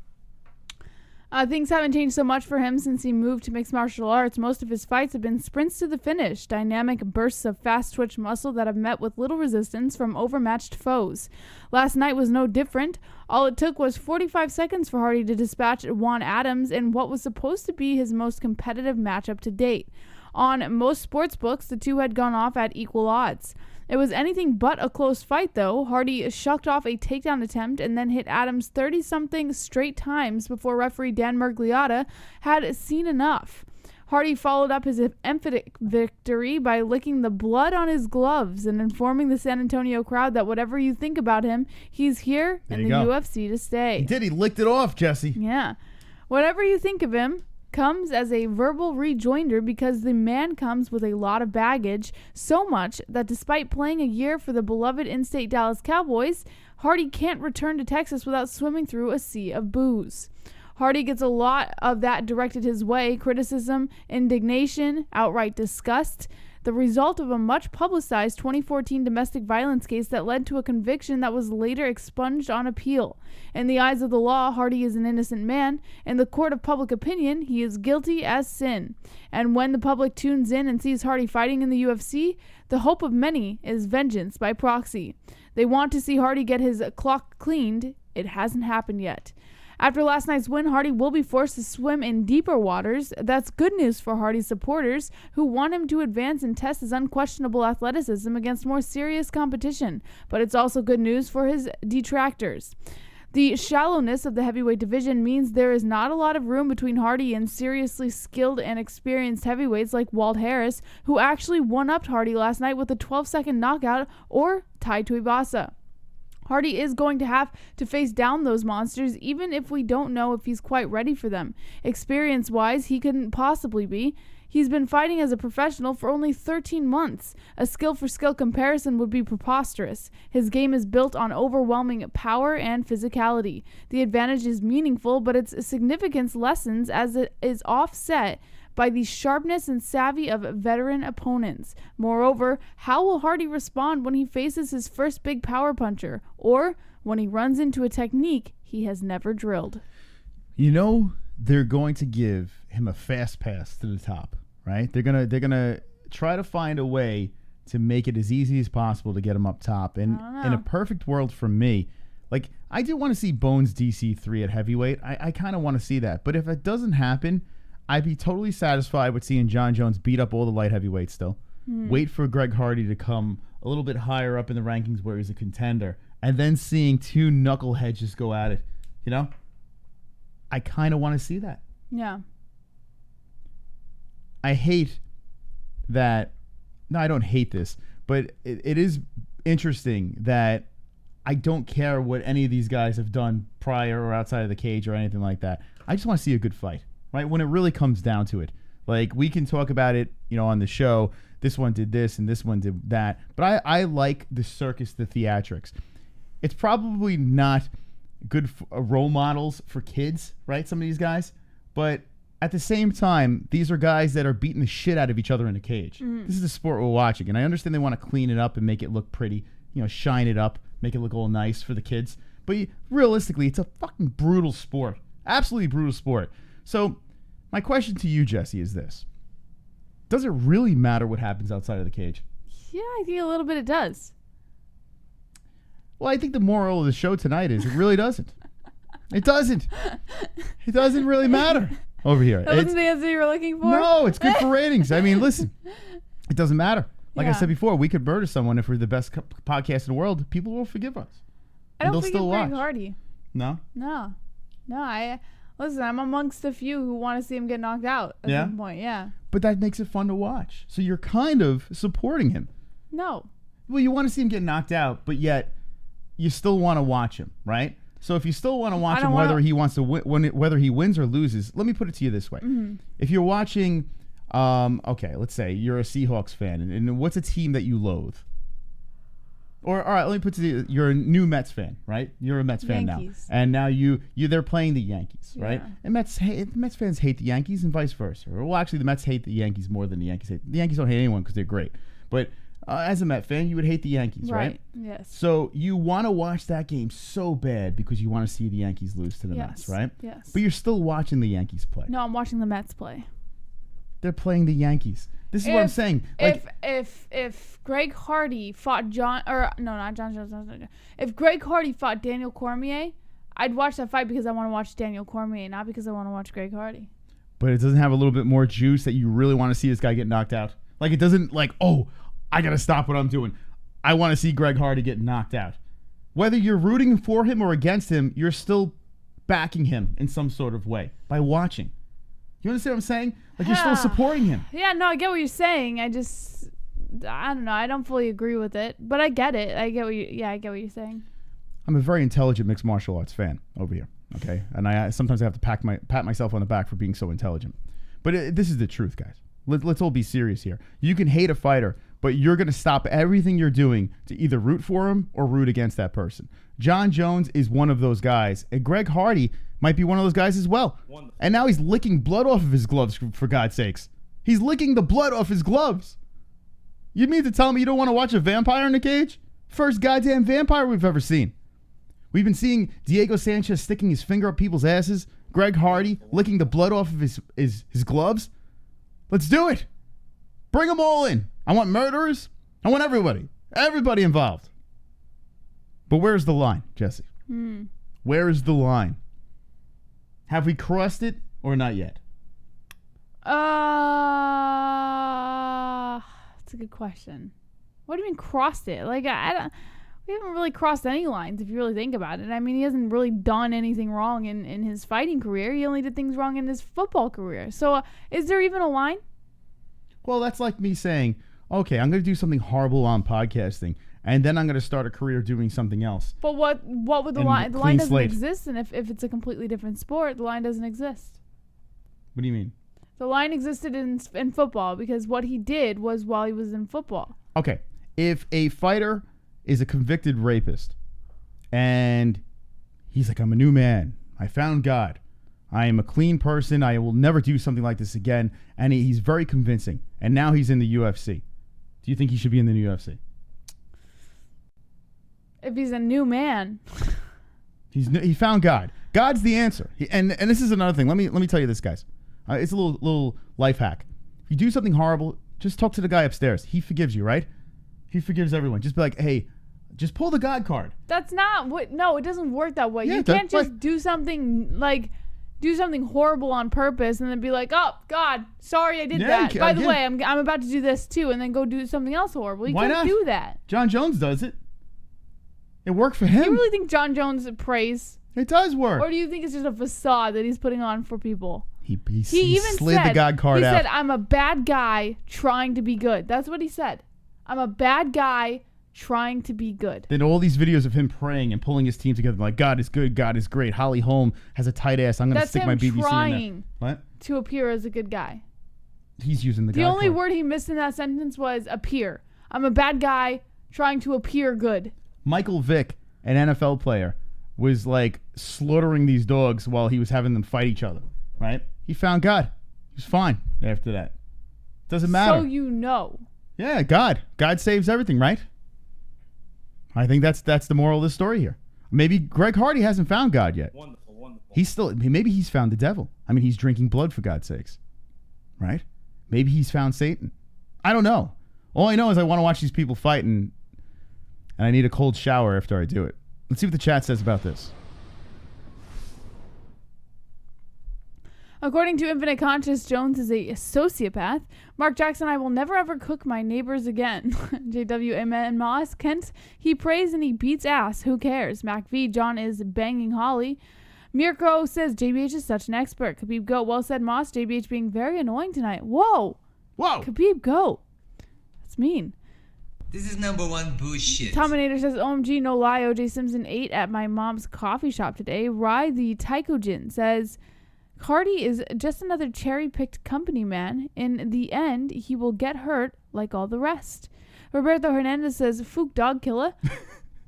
Things haven't changed so much for him since he moved to mixed martial arts. Most of his fights have been sprints to the finish, dynamic bursts of fast twitch muscle that have met with little resistance from overmatched foes. Last night was no different. All it took was 45 seconds for Hardy to dispatch Juan Adams in what was supposed to be his most competitive matchup to date. On most sports books, the two had gone off at equal odds. It was anything but a close fight, though. Hardy shucked off a takedown attempt and then hit Adams 30-something straight times before referee Dan Murgliata had seen enough. Hardy followed up his emphatic victory by licking the blood on his gloves and informing the San Antonio crowd that whatever you think about him, he's here in the UFC to stay. He did. He licked it off, Jesse. Yeah. Whatever you think of him comes as a verbal rejoinder because the man comes with a lot of baggage, so much that despite playing a year for the beloved in-state Dallas Cowboys, Hardy can't return to Texas without swimming through a sea of booze. Hardy gets a lot of that directed his way: criticism, indignation, outright disgust, the result of a much publicized 2014 domestic violence case that led to a conviction that was later expunged on appeal. In the eyes of the law, Hardy is an innocent man. In the court of public opinion, he is guilty as sin. And when the public tunes in and sees Hardy fighting in the UFC, the hope of many is vengeance by proxy. They want to see Hardy get his clock cleaned. It hasn't happened yet. After last night's win, Hardy will be forced to swim in deeper waters. That's good news for Hardy's supporters, who want him to advance and test his unquestionable athleticism against more serious competition. But it's also good news for his detractors. The shallowness of the heavyweight division means there is not a lot of room between Hardy and seriously skilled and experienced heavyweights like Walt Harris, who actually one-upped Hardy last night with a 12-second knockout, or Tai Tuivasa. Hardy is going to have to face down those monsters, even if we don't know if he's quite ready for them. Experience-wise, he couldn't possibly be. He's been fighting as a professional for only 13 months. A skill-for-skill comparison would be preposterous. His game is built on overwhelming power and physicality. The advantage is meaningful, but its significance lessens as it is offset by the sharpness and savvy of veteran opponents. Moreover, how will Hardy respond when he faces his first big power puncher, or when he runs into a technique he has never drilled? You know, they're going to give him a fast pass to the top, right? They're gonna try to find a way to make it as easy as possible to get him up top. And in a perfect world for me, like, I do want to see Bones DC3 at heavyweight. I kind of want to see that. But if it doesn't happen, I'd be totally satisfied with seeing Jon Jones beat up all the light heavyweights still. Wait for Greg Hardy to come a little bit higher up in the rankings where he's a contender, and then seeing two knuckleheads just go at it. You know? I kind of want to see that. Yeah. I hate that. No, I don't hate this, but it is interesting that I don't care what any of these guys have done prior or outside of the cage or anything like that. I just want to see a good fight, right? When it really comes down to it. Like, we can talk about it, you know, on the show. This one did this and this one did that. But I like the circus, the theatrics. It's probably not good role models for kids, right? Some of these guys. But at the same time, these are guys that are beating the shit out of each other in a cage. This is the sport we're watching. And I understand they want to clean it up and make it look pretty, you know, shine it up, make it look all nice for the kids. But realistically, it's a fucking brutal sport. Absolutely brutal sport. So my question to you, Jesse, is this. Does it really matter what happens outside of the cage? Yeah, I think a little bit it does. Well, I think the moral of the show tonight is it really doesn't. It doesn't. It doesn't really matter over here. That wasn't the answer you were looking for? No, it's good for ratings. I mean, listen, it doesn't matter. Like I said before, we could murder someone if we're the best podcast in the world. People will forgive us. I don't forgive Greg Hardy. No? No. Listen, I'm amongst the few who want to see him get knocked out at some point. Yeah. But that makes it fun to watch. So you're kind of supporting him. No. Well, you want to see him get knocked out, but yet you still want to watch him, right? So if you still want to watch him, whether he wants to whether he wins or loses, let me put it to you this way: if you're watching, okay, let's say you're a Seahawks fan, and what's a team that you loathe? Or all right, let me put it to you: you're a new Mets fan, right? You're a Mets fan now, and now they're playing the Yankees, right? And Mets fans hate the Yankees, and vice versa. Well, actually, the Mets hate the Yankees more than the Yankees hate. The Yankees don't hate anyone because they're great, but as a Met fan, you would hate the Yankees, right? Yes. So you want to watch that game so bad because you want to see the Yankees lose to the Mets, right? Yes. But you're still watching the Yankees play. No, I'm watching the Mets play. They're playing the Yankees. This is what I'm saying. Like, if Greg Hardy fought if Greg Hardy fought Daniel Cormier, I'd watch that fight because I want to watch Daniel Cormier, not because I want to watch Greg Hardy. But it doesn't have a little bit more juice that you really want to see this guy get knocked out. Like, it doesn't like, oh, I got to stop what I'm doing. I want to see Greg Hardy get knocked out. Whether you're rooting for him or against him, you're still backing him in some sort of way by watching. You understand what I'm saying? Like, you're still supporting him. Yeah, no, I get what you're saying. I don't know. I don't fully agree with it, but I get it. I get what you're saying. I'm a very intelligent mixed martial arts fan over here, okay? And I sometimes I have to pat myself on the back for being so intelligent. But this is the truth, guys. Let's all be serious here. You can hate a fighter, but you're going to stop everything you're doing to either root for him or root against that person. Jon Jones is one of those guys, and Greg Hardy might be one of those guys as well. And now he's licking blood off of his gloves, for God's sakes. He's licking the blood off his gloves. You mean to tell me you don't want to watch a vampire in the cage? First goddamn vampire we've ever seen. We've been seeing Diego Sanchez sticking his finger up people's asses, Greg Hardy licking the blood off of his gloves. Let's do it. Bring them all in. I want murderers. I want everybody. Everybody involved. But where's the line, Jesse? Where is the line? Have we crossed it or not yet? That's a good question. What do you mean crossed it? Like, we haven't really crossed any lines if you really think about it. I mean, he hasn't really done anything wrong in his fighting career. He only did things wrong in his football career. So is there even a line? Well, that's like me saying, okay, I'm going to do something horrible on podcasting, and then I'm going to start a career doing something else. But what would the line? The line doesn't exist, and if it's a completely different sport, the line doesn't exist. What do you mean? The line existed in football because what he did was while he was in football. Okay, if a fighter is a convicted rapist, and he's like, I'm a new man. I found God. I am a clean person. I will never do something like this again. And he's very convincing. And now he's in the UFC. Do you think he should be in the UFC? If he's a new man. He found God. God's the answer. And this is another thing. Let me tell you this, guys. It's a little life hack. If you do something horrible, just talk to the guy upstairs. He forgives you, right? He forgives everyone. Just be like, hey, just pull the God card. That's not what. No, it doesn't work that way. Yeah, you can't just do something horrible on purpose and then be like, oh, God, sorry I did that. By the way, I'm about to do this too, and then go do something else horrible. You can't do that. Jon Jones does it. It worked for him. Do you really think Jon Jones prays? It does work. Or do you think it's just a facade that he's putting on for people? He even slid the God card out. He said, I'm a bad guy trying to be good. That's what he said. I'm a bad guy trying to be good. Then all these videos of him praying and pulling his team together, like, God is good, God is great. Holly Holm has a tight ass. I'm going to stick my BBC in there. That's him trying what? to appear as a good guy. He's using the God card. The only card. word he missed in that sentence was appear. I'm a bad guy trying to appear good. Michael Vick, an NFL player, was like slaughtering these dogs while he was having them fight each other, right? He found God. He was fine after that. Doesn't matter. So you know. Yeah, God. God saves everything, right? I think that's the moral of the story here. Maybe Greg Hardy hasn't found God yet. Wonderful. Maybe he's found the devil. I mean, he's drinking blood, for God's sakes. Right? Maybe he's found Satan. I don't know. All I know is I want to watch these people fight, and I need a cold shower after I do it. Let's see what the chat says about this. According to Infinite Conscious, Jones is a sociopath. Mark Jackson, I will never ever cook my neighbors again. JW, Amen, Moss. Kent, he prays and he beats ass. Who cares? Mac V, John is banging Holly. Mirko says, JBH is such an expert. Khabib Goat, well said, Moss. JBH being very annoying tonight. Whoa. Khabib Goat. That's mean. This is number one bullshit. Tominator says, OMG, no lie. OJ Simpson ate at my mom's coffee shop today. Rye the Taikojin says, Cardi is just another cherry-picked company man. In the end, he will get hurt like all the rest. Roberto Hernandez says, Fook dog killer.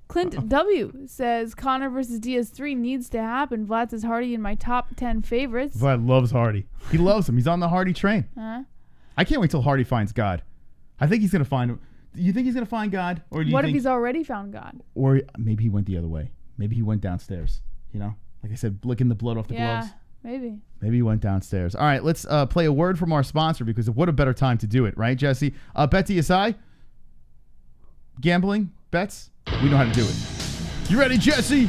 Clint W says, Conor versus DS3 needs to happen. Vlad says, Hardy in my top 10 favorites. Vlad loves Hardy. He loves him. He's on the Hardy train. I can't wait till Hardy finds God. I think he's going to find him. Do you think he's going to find God? Or do you What if he's already found God? Or maybe he went the other way. Maybe he went downstairs. You know? Like I said, licking the blood off the gloves. Maybe he went downstairs. All right, let's play a word from our sponsor, because what a better time to do it, right, Jesse? BetDSI, gambling, bets, we know how to do it. You ready, Jesse?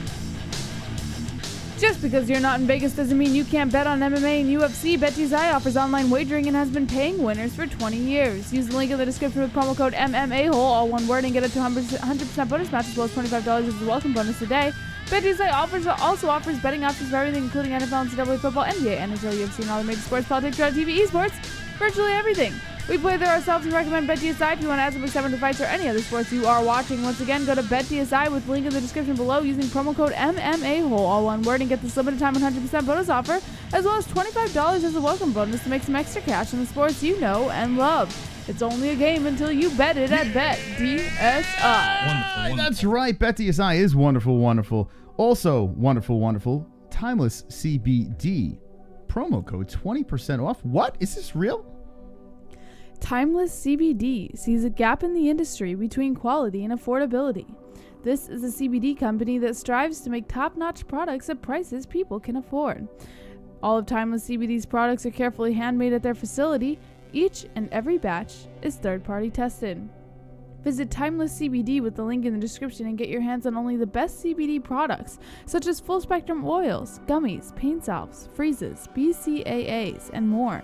Just because you're not in Vegas doesn't mean you can't bet on MMA and UFC. BetDSI offers online wagering and has been paying winners for 20 years. Use the link in the description with promo code MMA-HOLE, all one word, and get up to 100% bonus match as well as $25 as a welcome bonus today. BetDSI also offers betting options for everything, including NFL, NCAA football, NBA, NHL, UFC, and all the major sports, politics, TV, esports, virtually everything. We play there ourselves and recommend BetDSI if you want to add some excitement to fights or any other sports you are watching. Once again, go to BetDSI with the link in the description below using promo code MMA-HOLE, all one word, and get this limited time 100% bonus offer, as well as $25 as a welcome bonus to make some extra cash in the sports you know and love. It's only a game until you bet it at BetDSI. Wonderful. That's right. BetDSI is wonderful. Also wonderful. Timeless CBD. Promo code 20% off. What? Is this real? Timeless CBD sees a gap in the industry between quality and affordability. This is a CBD company that strives to make top-notch products at prices people can afford. All of Timeless CBD's products are carefully handmade at their facility. Each and every batch is third-party tested. Visit Timeless CBD with the link in the description and get your hands on only the best CBD products, such as full spectrum oils, gummies, pain salves, freezes, BCAAs, and more.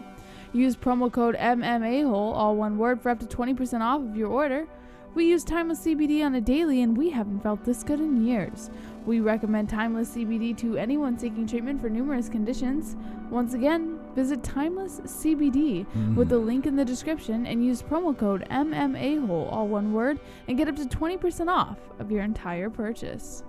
Use promo code MMA-HOLE, all one word, for up to 20% off of your order. We use Timeless CBD on a daily and we haven't felt this good in years. We recommend Timeless CBD to anyone seeking treatment for numerous conditions. Once again, visit Timeless CBD with the link in the description and use promo code MMA-HOLE, all one word, and get up to 20% off of your entire purchase.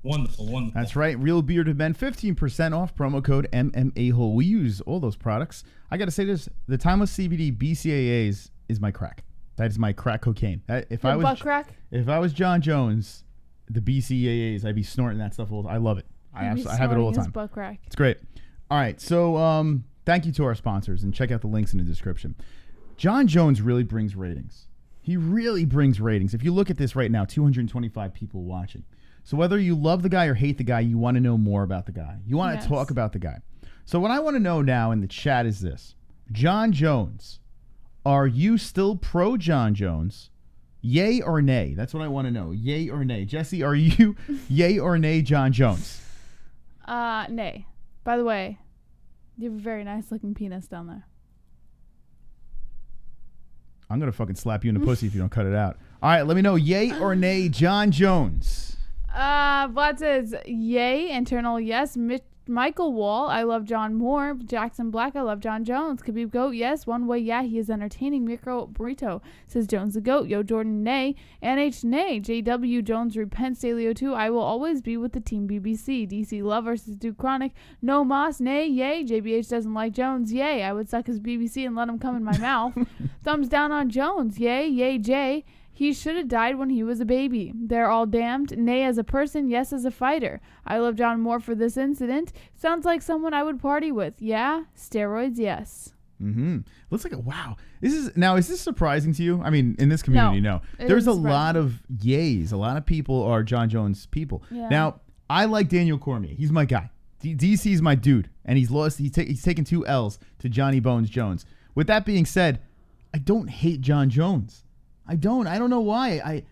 Wonderful. That's right. Real Bearded Men, 15% off, promo code MMA-HOLE. We use all those products. I got to say this, the Timeless CBD BCAAs is my crack. That is my crack cocaine. If I was Jon Jones, the BCAAs, I'd be snorting that stuff all. I love it. I have it all the time. Butt crack. It's great. All right, so thank you to our sponsors, and check out the links in the description. Jon Jones really brings ratings. He really brings ratings. If you look at this right now, 225 people watching. So whether you love the guy or hate the guy, you want to know more about the guy. You want to talk about the guy. So what I want to know now in the chat is this. Jon Jones, are you still pro Jon Jones? Yay or nay? That's what I want to know. Yay or nay? Jesse, are you yay or nay Jon Jones? Nay. By the way, you have a very nice looking penis down there. I'm going to fucking slap you in the pussy if you don't cut it out. All right, let me know yay or nay Jon Jones. Vlad says yay, internal yes. Michael Wall, I love John Moore. Jackson Black, I love Jon Jones. Khabib Goat, yes. One Way, yeah, he is entertaining. Micro Burrito says Jones the Goat. Yo Jordan, nay. NH, nay. JW Jones repents. Stalio 2, I will always be with the team BBC. DC Love versus Duke Chronic. No Moss, nay, yay. JBH doesn't like Jones, yay. I would suck his BBC and let him come in my mouth. Thumbs down on Jones, yay. Yay, Jay. He should have died when he was a baby. They're all damned. Nay as a person, yes as a fighter. I love John Moore for this incident. Sounds like someone I would party with. Yeah? Steroids, yes. Looks like wow. Is this surprising to you? I mean, in this community, no. There's a lot of yays. A lot of people are Jon Jones people. Yeah. Now, I like Daniel Cormier. He's my guy. DC's my dude. And he's lost. He's taken 2 L's to Johnny Bones Jones. With that being said, I don't hate Jon Jones. I don't know why.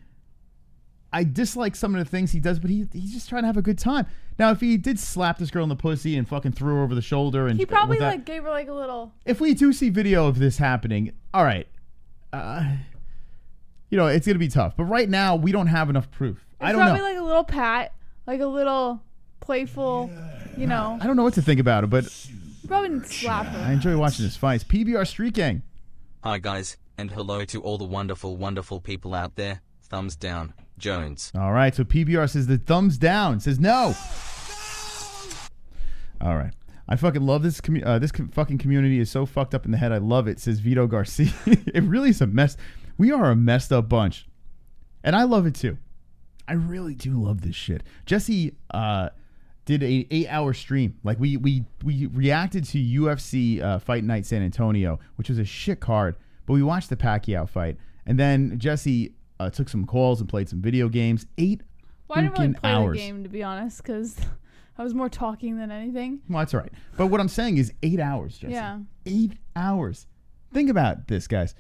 I dislike some of the things he does, but he's just trying to have a good time. Now, if he did slap this girl in the pussy and fucking threw her over the shoulder, and he probably gave her a little. If we do see video of this happening, all right, it's gonna be tough. But right now, we don't have enough proof. I don't know. Probably a little pat, a little playful, I don't know what to think about it, but you probably didn't slap her. I enjoy watching this fight. PBR Street Gang. Hi guys, and hello to all the wonderful people out there. Thumbs down, Jones. All right, so PBR says the thumbs down. Says no. All right. I fucking love this. Fucking community is so fucked up in the head. I love it, says Vito Garcia. It really is a mess. We are a messed up bunch. And I love it too. I really do love this shit. Jesse did a 8-hour stream. Like we reacted to UFC Fight Night San Antonio, which was a shit card. But we watched the Pacquiao fight. And then Jesse took some calls and played some video games. 8 I didn't really play hours. the game, to be honest, because I was more talking than anything. Well, that's all right. But what I'm saying is 8 hours, Jesse. Yeah. 8 hours. Think about this, guys.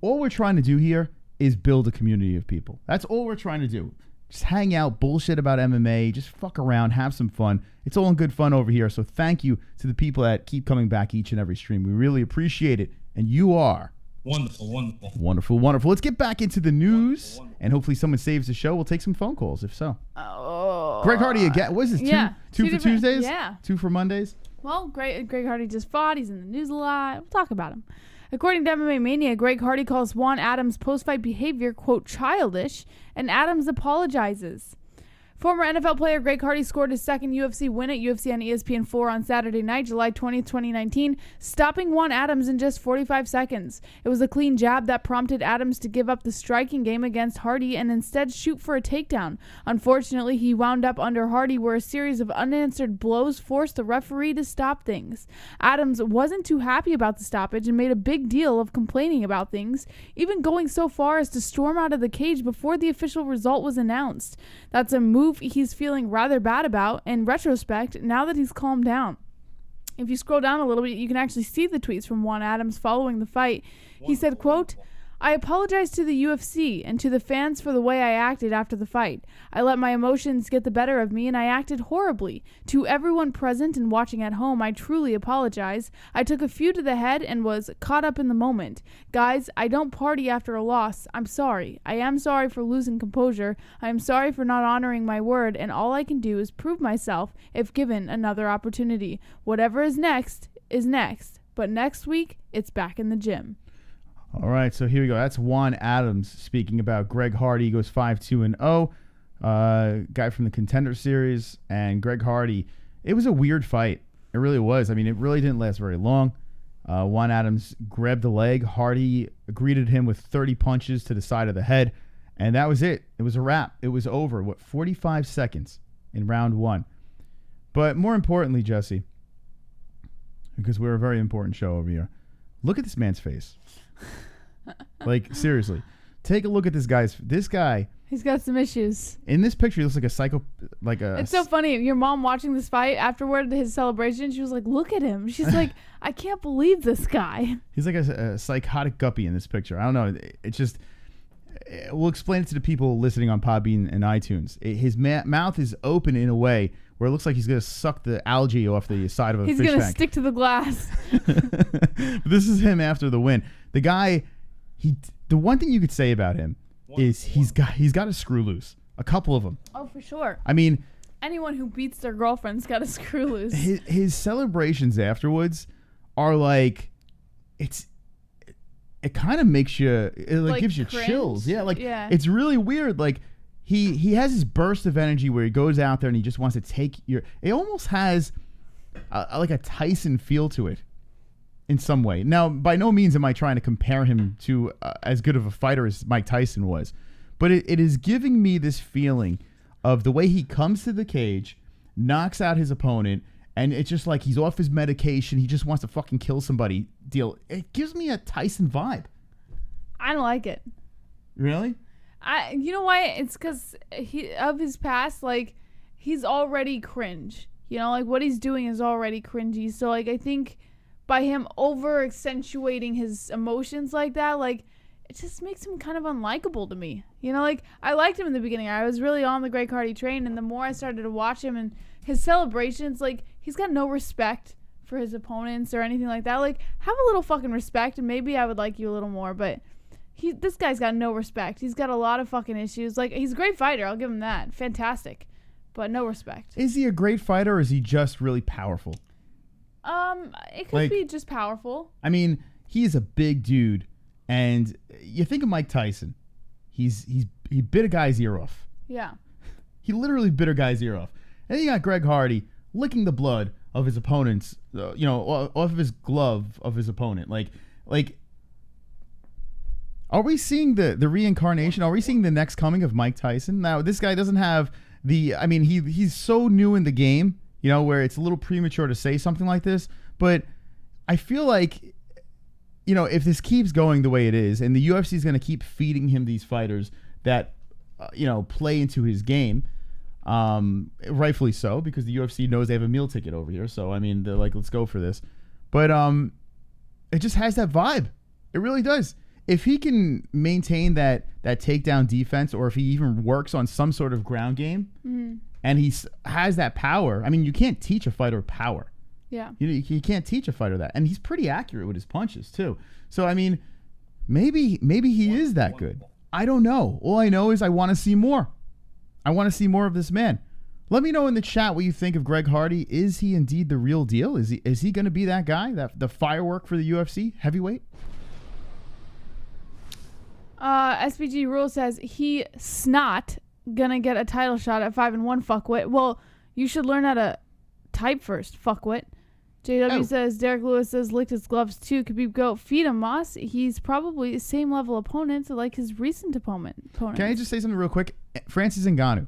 All we're trying to do here is build a community of people. That's all we're trying to do. Just hang out, bullshit about MMA, just fuck around, have some fun. It's all in good fun over here. So thank you to the people that keep coming back each and every stream. We really appreciate it. And you are wonderful. Let's get back into the news, and hopefully someone saves the show. We'll take some phone calls if so. Oh, Greg Hardy again. What is this? Yeah, two for Tuesdays? Yeah. 2 for Mondays? Well, Greg Hardy just fought. He's in the news a lot. We'll talk about him. According to MMA Mania, Greg Hardy calls Juan Adams' post-fight behavior, quote, childish, and Adams apologizes. Former NFL player Greg Hardy scored his second UFC win at UFC on ESPN4 on Saturday night, July 20th, 2019, stopping Juan Adams in just 45 seconds. It was a clean jab that prompted Adams to give up the striking game against Hardy and instead shoot for a takedown. Unfortunately, he wound up under Hardy, where a series of unanswered blows forced the referee to stop things. Adams wasn't too happy about the stoppage and made a big deal of complaining about things, even going so far as to storm out of the cage before the official result was announced. That's a move he's feeling rather bad about in retrospect now that he's calmed down. If you scroll down a little bit, you can actually see the tweets from Juan Adams following the fight. He said, quote, I apologize to the UFC and to the fans for the way I acted after the fight. I let my emotions get the better of me and I acted horribly. To everyone present and watching at home, I truly apologize. I took a few to the head and was caught up in the moment. Guys, I don't party after a loss. I'm sorry. I am sorry for losing composure. I am sorry for not honoring my word, and all I can do is prove myself if given another opportunity. Whatever is next, but next week, it's back in the gym. All right, so here we go. That's Juan Adams speaking about Greg Hardy. He goes 5-2-0. Guy from the Contender Series. And Greg Hardy, it was a weird fight. It really was. I mean, it really didn't last very long. Juan Adams grabbed the leg. Hardy greeted him with 30 punches to the side of the head. And that was it. It was a wrap. It was over. 45 seconds in round one. But more importantly, Jesse, because we're a very important show over here, look at this man's face. Like, seriously, take a look at this guy. He's got some issues. In this picture, he looks like a psycho. It's so funny. Your mom watching this fight afterward, his celebration, she was like, "Look at him." She's like, "I can't believe this guy." He's like a psychotic guppy in this picture. I don't know. It's just. We'll explain it to the people listening on Podbean and iTunes. His mouth is open in a way where it looks like he's going to suck the algae off the side of a fish tank. He's going to stick to the glass. This is him after the win. The guy, the one thing you could say about him is he's got a screw loose. A couple of them. Oh, for sure. I mean, anyone who beats their girlfriend's got a screw loose. His celebrations afterwards are like, it kind of makes you, it gives you cringe? chills. Yeah, it's really weird. Like, he has this burst of energy where he goes out there and he just wants to take it almost has like a Tyson feel to it in some way. Now, by no means am I trying to compare him to as good of a fighter as Mike Tyson was, but it is giving me this feeling of the way he comes to the cage, knocks out his opponent, and it's just like he's off his medication. He just wants to fucking kill somebody. Deal. It gives me a Tyson vibe. I don't like it. Really? You know why? It's because of his past. Like, he's already cringe. You know, like what he's doing is already cringy. So, like, I think by him over accentuating his emotions like that, like, it just makes him kind of unlikable to me. You know, like, I liked him in the beginning. I was really on the Greg Hardy train, and the more I started to watch him and his celebrations, like, he's got no respect for his opponents or anything like that. Like, have a little fucking respect, and maybe I would like you a little more, but this guy's got no respect. He's got a lot of fucking issues. Like, he's a great fighter. I'll give him that. Fantastic. But no respect. Is he a great fighter, or is he just really powerful? It could be just powerful. I mean, he is a big dude, and you think of Mike Tyson. He bit a guy's ear off. Yeah. He literally bit a guy's ear off. And then you got Greg Hardy licking the blood of his opponent's, off of his glove of his opponent. Like, are we seeing the reincarnation? Are we seeing the next coming of Mike Tyson? Now, this guy doesn't have he's so new in the game, where it's a little premature to say something like this. But I feel like, if this keeps going the way it is, and the UFC is going to keep feeding him these fighters that, play into his game, rightfully so, because the UFC knows they have a meal ticket over here. So, I mean, they're like, let's go for this. But it just has that vibe. It really does. If he can maintain that takedown defense, or if he even works on some sort of ground game, and he has that power, I mean, you can't teach a fighter power. Yeah. You can't teach a fighter that. And he's pretty accurate with his punches, too. So, I mean, maybe he is that good. I don't know. All I know is I want to see more. I want to see more of this man. Let me know in the chat what you think of Greg Hardy. Is he indeed the real deal? Is he going to be that guy, the firework for the UFC heavyweight? SPG Rule says he snot gonna get a title shot at 5-1, fuckwit. Well, you should learn how to type first, fuckwit. JW says Derek Lewis says licked his gloves too. Khabib goat, feed him, Moss. He's probably the same level opponent like his recent opponent. Can I just say something real quick? Francis Ngannou.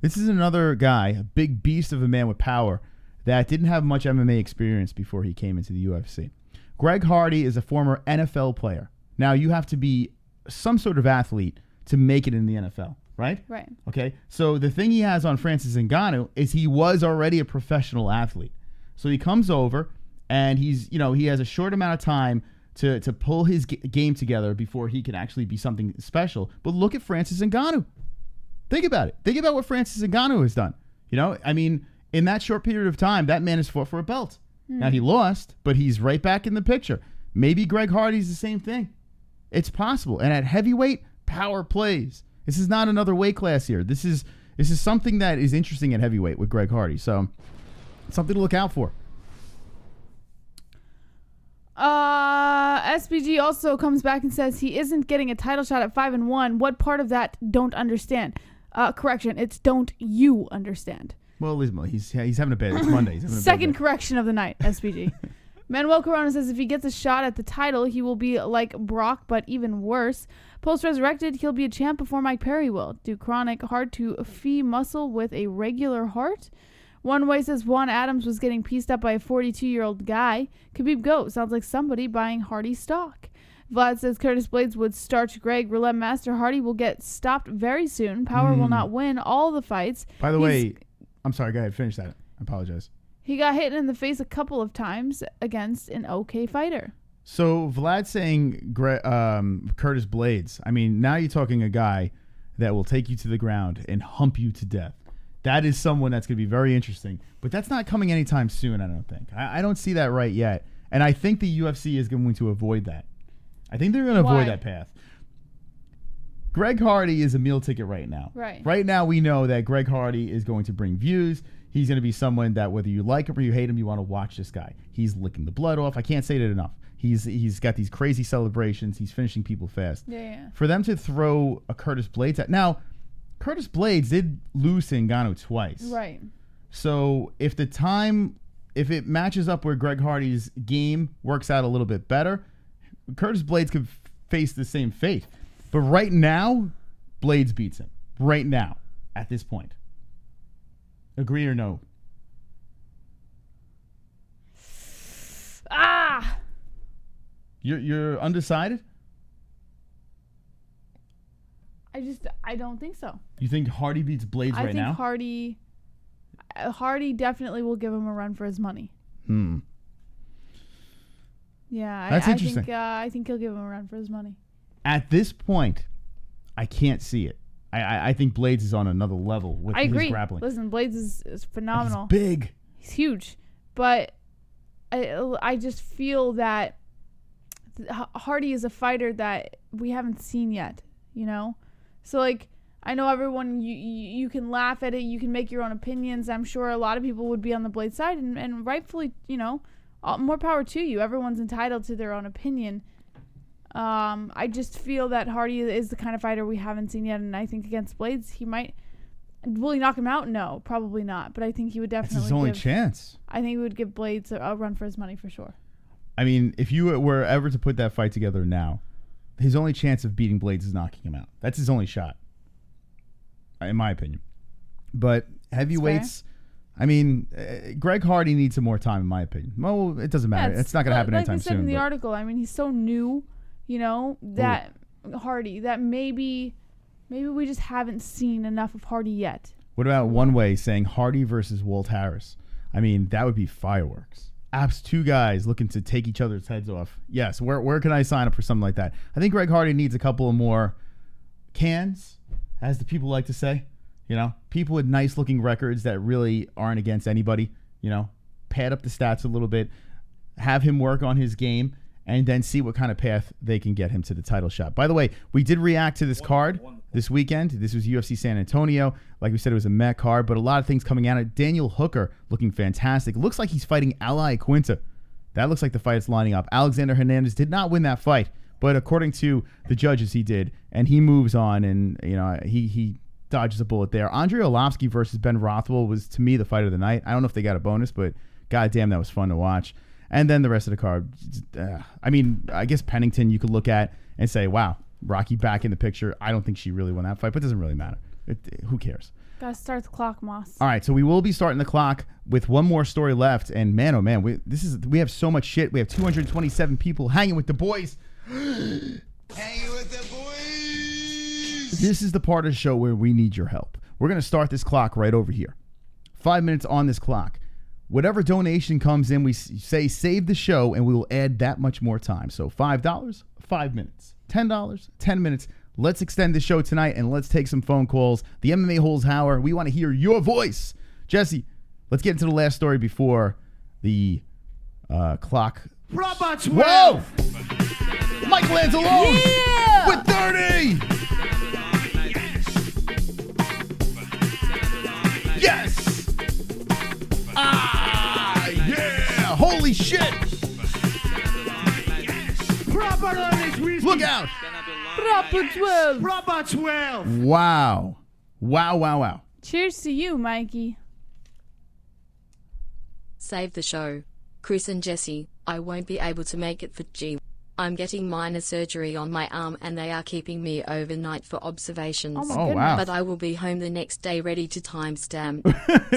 This is another guy, a big beast of a man with power that didn't have much MMA experience before he came into the UFC. Greg Hardy is a former NFL player. Now, you have to be some sort of athlete to make it in the NFL, right? Right. Okay. So the thing he has on Francis Ngannou is he was already a professional athlete. So he comes over and he has a short amount of time to pull his game together before he can actually be something special. But look at Francis Ngannou. Think about it. Think about what Francis Ngannou has done. You know, I mean, in that short period of time, that man has fought for a belt. Now, he lost, but he's right back in the picture. Maybe Greg Hardy's the same thing. It's possible. And at heavyweight, power plays. This is not another weight class here. This is something that is interesting at heavyweight with Greg Hardy. So, something to look out for. SBG also comes back and says he isn't getting a title shot at 5-1. What part of that don't understand? Correction, it's don't you understand. Well, he's having a bad. It's Monday. He's having a Second bad day. correction of the night, SBG. Manuel Corona says if he gets a shot at the title, he will be like Brock, but even worse. Post-resurrected, he'll be a champ before Mike Perry will. Do chronic hard to fee muscle with a regular heart? One way says Juan Adams was getting pieced up by a 42-year-old guy. Khabib Goat sounds like somebody buying Hardy stock. Vlad says Curtis Blades would starch Greg. Roulette Master Hardy will get stopped very soon. Power will not win all the fights. By the way, I'm sorry. Go ahead. Finish that. I apologize. He got hit in the face a couple of times against an okay fighter. So Vlad saying Curtis Blades. I mean, now you're talking a guy that will take you to the ground and hump you to death. That is someone that's going to be very interesting. But that's not coming anytime soon, I don't think. I don't see that right yet. And I think the UFC is going to avoid that. I think they're going to avoid that path. Greg Hardy is a meal ticket right now. Right. Right now we know that Greg Hardy is going to bring views. He's going to be someone that whether you like him or you hate him, you want to watch this guy. He's licking the blood off. I can't say that enough. He's got these crazy celebrations. He's finishing people fast. Yeah. For them to throw a Curtis Blades at... Now, Curtis Blades did lose to Ngannou twice. Right. So if it matches up where Greg Hardy's game works out a little bit better, Curtis Blades could face the same fate. But right now, Blades beats him. Right now, at this point. Agree or no? You're undecided? I don't think so. You think Hardy beats Blades right now? I think Hardy definitely will give him a run for his money. Yeah, that's interesting. I think he'll give him a run for his money. At this point, I can't see it. I think Blades is on another level with his grappling. Listen, Blades is phenomenal. He's big. He's huge. But I just feel that Hardy is a fighter that we haven't seen yet, you know? So, like, I know everyone, you can laugh at it, you can make your own opinions. I'm sure a lot of people would be on the Blade side, and rightfully, you know, more power to you. Everyone's entitled to their own opinion. I just feel that Hardy is the kind of fighter we haven't seen yet, and I think against Blades, he might... Will he knock him out? No, probably not. But I think he would definitely... That's his only chance. I think he would give Blades a run for his money for sure. I mean, if you were ever to put that fight together now, his only chance of beating Blades is knocking him out. That's his only shot, in my opinion. But heavyweights... I mean, Greg Hardy needs some more time, in my opinion. Well, it doesn't matter. It's not going to happen anytime soon. Like we said in the article, I mean, he's so new, you know, that Hardy, that maybe we just haven't seen enough of Hardy yet. What about one way saying Hardy versus Walt Harris? I mean, that would be fireworks. Two guys looking to take each other's heads off. Yes, where can I sign up for something like that? I think Greg Hardy needs a couple of more cans, as the people like to say. You know, people with nice-looking records that really aren't against anybody, you know, pad up the stats a little bit, have him work on his game, and then see what kind of path they can get him to the title shot. By the way, we did react to this card this weekend. This was UFC San Antonio. Like we said, it was a Met card, but a lot of things coming out of it. Daniel Hooker looking fantastic. Looks like he's fighting Iaquinta. That looks like the fight is lining up. Alexander Hernandez did not win that fight, but according to the judges, he did, and he moves on, and, you know, he dodges a bullet there. Andrei Arlovsky versus Ben Rothwell was, to me, the fight of the night. I don't know if they got a bonus, but goddamn, that was fun to watch. And then the rest of the card, I mean, I guess Pennington you could look at and say, wow, Rocky back in the picture. I don't think she really won that fight, but it doesn't really matter. Who cares? Gotta start the clock, Moss. All right, so we will be starting the clock with one more story left. And man, oh man, we have so much shit. We have 227 people hanging with the boys. Hanging with the boys. This is the part of the show where we need your help. We're going to start this clock right over here. 5 minutes on this clock. Whatever donation comes in, we say save the show, and we will add that much more time. So $5, 5 minutes. $10, 10 minutes. Let's extend the show tonight, and let's take some phone calls. The MMA Holes Hour. We want to hear your voice. Jesse, let's get into the last story before the clock. Robots Whoa! Michael Anzalone with 30! Yes! Yeah! Holy shit! Look out! Proper 12. Robot 12. Wow. Wow. Cheers to you, Mikey. Save the show. Chris and Jesse, I won't be able to make it for G. I'm getting minor surgery on my arm and they are keeping me overnight for observations. Oh, my Oh, goodness. wow. But I will be home the next day ready to timestamp.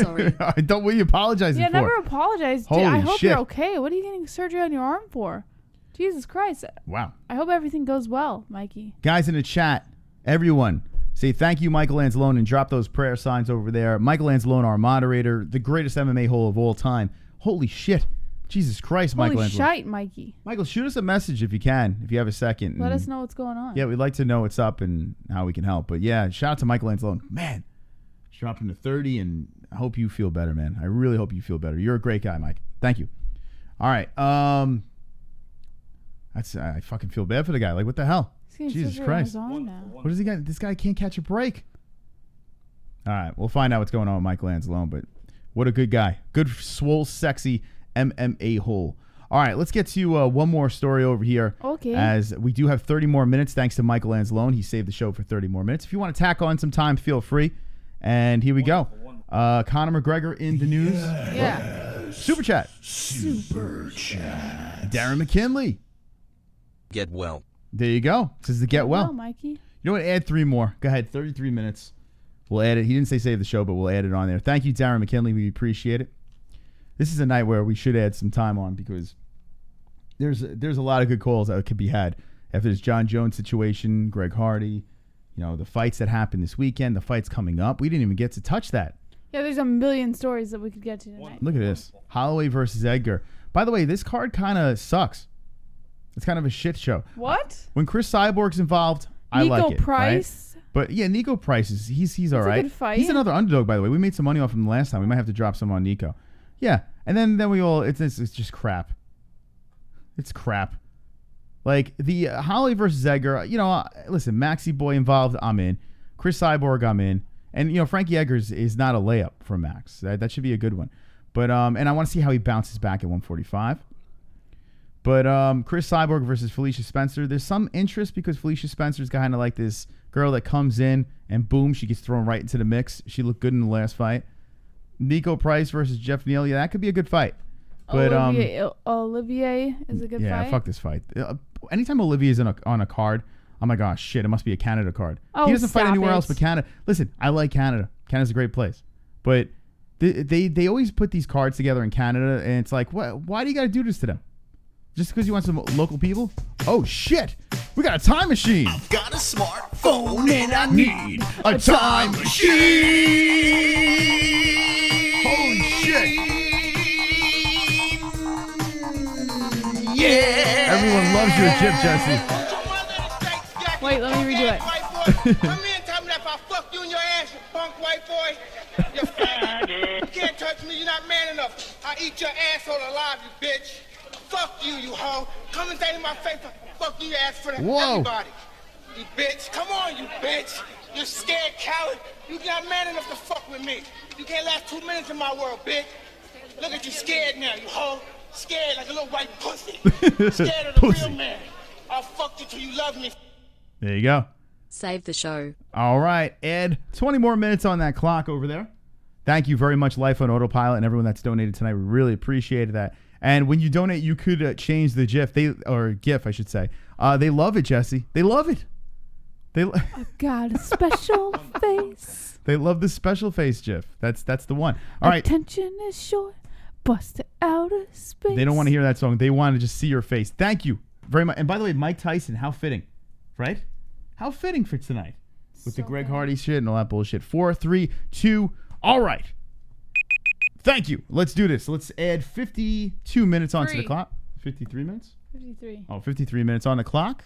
Sorry. Don't what are you apologizing Yeah, for? never apologize. Holy I hope shit. you're okay. What are you getting surgery on your arm for? Jesus Christ. Wow. I hope everything goes well, Mikey. Guys in the chat, everyone, say thank you, Michael Anzalone, and drop those prayer signs over there. Michael Anzalone, our moderator, the greatest MMA hole of all time. Holy shit. Jesus Christ, Michael Holy Anzalone. shite, Mikey. Michael, shoot us a message if you can, if you have a second. Let And us know what's going on. Yeah, we'd like to know what's up and how we can help. But yeah, shout out to Michael Anzalone. Man, dropping to 30, and I hope you feel better, man. I really hope you feel better. You're a great guy, Mike. Thank you. All right. I fucking feel bad for the guy. Like, what the hell? He's getting Jesus surgery on his Christ. arm now. What does he got? This guy can't catch a break. All right, we'll find out what's going on with Michael Anzalone, but what a good guy. Good, swole, sexy MMA hole. All right, let's get to one more story over here. Okay. As we do have 30 more minutes, thanks to Michael Anzalone. He saved the show for 30 more minutes. If you want to tack on some time, feel free. And here we go. Conor McGregor in the news. Yeah. Super chat. Darren McKinley. Get well. There you go. Says to get well. Mikey. You know what? Add 3 more. Go ahead. 33 minutes. We'll add it. He didn't say save the show, but we'll add it on there. Thank you, Darren McKinley. We appreciate it. This is a night where we should add some time on because there's a lot of good calls that could be had after this Jon Jones situation, Greg Hardy, the fights that happened this weekend, the fights coming up. We didn't even get to touch that. Yeah, there's a million stories that we could get to tonight. Look at this. Holloway versus Edgar. By the way, this card kind of sucks. It's kind of a shit show. What? When Chris Cyborg's involved, I Nico like it. Price. Right? But yeah, Nico Price he's all a right. good fight. He's another underdog, by the way. We made some money off him last time. We might have to drop some on Nico. Yeah, and then we all it's just crap. It's crap. Like the Holloway versus Edgar. Listen, Maxi Boy involved. I'm in. Chris Cyborg, I'm in. And Frankie Edgar's is not a layup for Max. That should be a good one. But and I want to see how he bounces back at 145. But Chris Cyborg versus Felicia Spencer. There's some interest because Felicia Spencer's kind of like this girl that comes in and boom, she gets thrown right into the mix. She looked good in the last fight. Nico Price versus Jeff Neal. Yeah, that could be a good fight. But Olivier is a good fight. Yeah, fuck this fight. Anytime Olivier's on a card, I'm like, oh shit, it must be a Canada card. Oh, he doesn't fight stop anywhere it. else but Canada. Listen, I like Canada. Canada's a great place. But they always put these cards together in Canada, and it's like, what? Why do you got to do this to them? Just because you want some local people? Oh shit! We got a time machine. Got a smartphone and I need a time machine. Holy shit! Yeah. Everyone loves your chip, Jesse. Wait, let me redo it. Come in and tell me that if I fuck you in your ass, you punk white boy. You can't touch me, you're not man enough. I eat your asshole alive, you bitch. Fuck you, you hoe. Come and say in my face, fuck you, ass for everybody. You bitch, come on, you bitch. You're scared, coward. You're not man enough to fuck with me. You can't last 2 minutes in my world, bitch. Look at you scared now, you hoe. Scared like a little white pussy. Scared of the real man. I'll fuck you till you love me. There you go. Save the show. All right, Ed. 20 more minutes on that clock over there. Thank you very much, Life on Autopilot, and everyone that's donated tonight. We really appreciated that. And when you donate, you could change the GIF, GIF, I should say. They love it, Jesse. They love it. I've got a special face. They love the special face GIF. That's the one. All right. Attention is short. Bust it out of space. They don't want to hear that song. They want to just see your face. Thank you very much. And by the way, Mike Tyson, how fitting, right? How fitting for tonight with the Greg Hardy shit and all that bullshit. 4, 3, 2. All right. Thank you. Let's do this. Let's add 52 minutes onto the Three. clock. 53 minutes? 53. Oh, 53 minutes on the clock.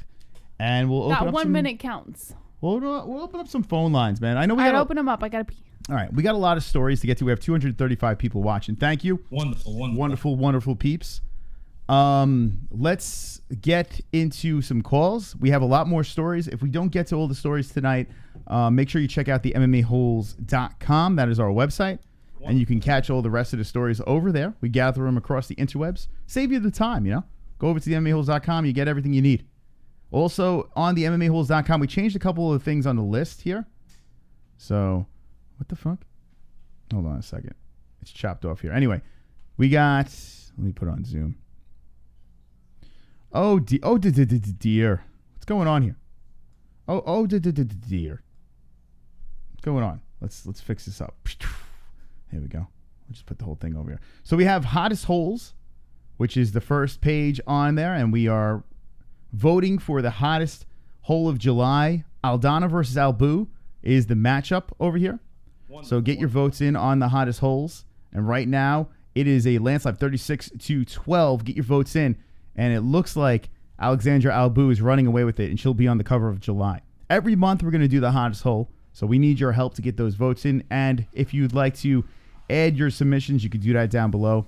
And we'll open That up 1 some, minute counts. We'll open up some phone lines, man. I know we I got gotta open them up. I gotta pee. All right, we got a lot of stories to get to. We have 235 people watching. Thank you. Wonderful peeps. Let's get into some calls. We have a lot more stories. If we don't get to all the stories tonight, make sure you check out the MMA-HOLES.com. That is our website. And you can catch all the rest of the stories over there. We gather them across the interwebs. Save you the time, you know. Go over to the MMA-HOLES.com. You get everything you need. Also, on the MMA-HOLES.com, we changed a couple of things on the list here. So, what the fuck? Hold on a second. It's chopped off here. Anyway, we got... Let me put on Zoom. Dear. What's going on here? Dear. What's going on? Let's fix this up. Here we go. We'll just put the whole thing over here. So we have Hottest Holes, which is the first page on there, and we are voting for the hottest hole of July. Aldana versus Albu is the matchup over here. So get your votes in on the hottest holes. And right now, it is a landslide 36-12. Get your votes in. And it looks like Alexandra Albu is running away with it, and she'll be on the cover of July. Every month, we're going to do the hottest hole. So we need your help to get those votes in. And if you'd like to add your submissions, you can do that down below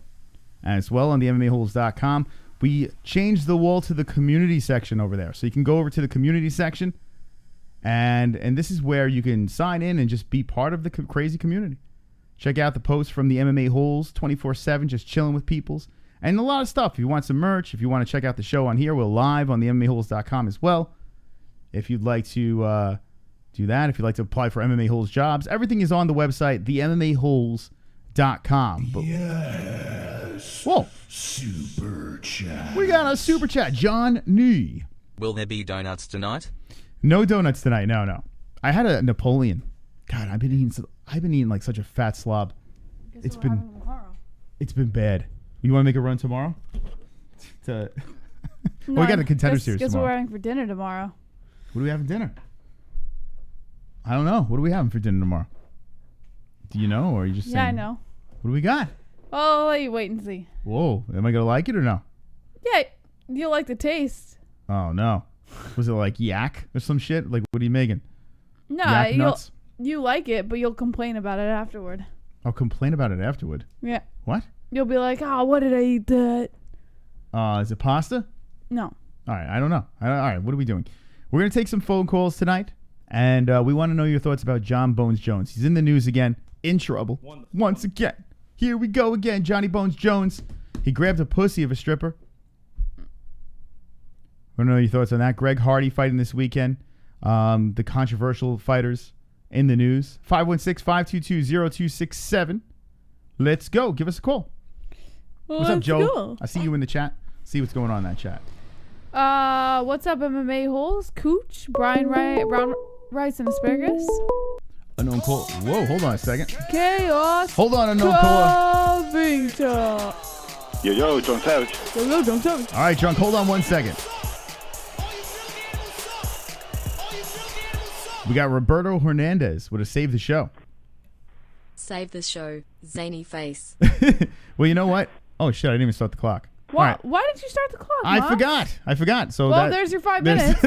as well on the MMAHoles.com. We changed the wall to the community section over there. So you can go over to the community section, and this is where you can sign in and just be part of the crazy community. Check out the posts from the MMA Holes 24/7, just chilling with peoples. And a lot of stuff. If you want some merch, if you want to check out the show on here, we're live on the MMAHoles.com as well. If you'd like to do that, if you'd like to apply for MMA Holes jobs, everything is on the website, the MMAHoles.com. Yes. Whoa. Super chat. We got a super chat. John Nee. Will there be donuts tonight? No donuts tonight. No. I had a Napoleon. God, I've been eating like such a fat slob. It's been bad. You want to make a run tomorrow? We got the Contender Series Guess tomorrow. we're having for dinner tomorrow. What do we have for dinner? I don't know. What are we having for dinner tomorrow? Do you know, or are you just saying? Yeah, I know. What do we got? I'll let you wait and see. Whoa. Am I going to like it or no? Yeah, you'll like the taste. Oh, no. Was it like yak or some shit? Like, what are you making? No, Yak nuts? you like it, but you'll complain about it afterward. I'll complain about it afterward. Yeah. What? You'll be like, oh, what did I eat that? Is it pasta? No. All right. I don't know. All right. What are we doing? We're going to take some phone calls tonight, and we want to know your thoughts about Jon Bones Jones. He's in the news again, in trouble. Once again. Here we go again. Johnny Bones Jones. He grabbed a pussy of a stripper. Want to know your thoughts on that? Greg Hardy fighting this weekend. The controversial fighters in the news. 516-522-0267. Let's go. Give us a call. What's up, Joe? Go. I see you in the chat. See what's going on in that chat. What's up, MMA Holes? Cooch, Brown rice and asparagus. Unknown call. Whoa, hold on a second. Chaos. Hold on, unknown caller. Covington. Yo, Jon Savage. Yo, Jon Savage. All right, Drunk, hold on 1 second. We got Roberto Hernandez with a Save the Show. Save the show, zany face. Well, you know what? Oh, shit, I didn't even start the clock. Why, All right. why did you start the clock, I Mom? forgot. So well, there's your 5 minutes.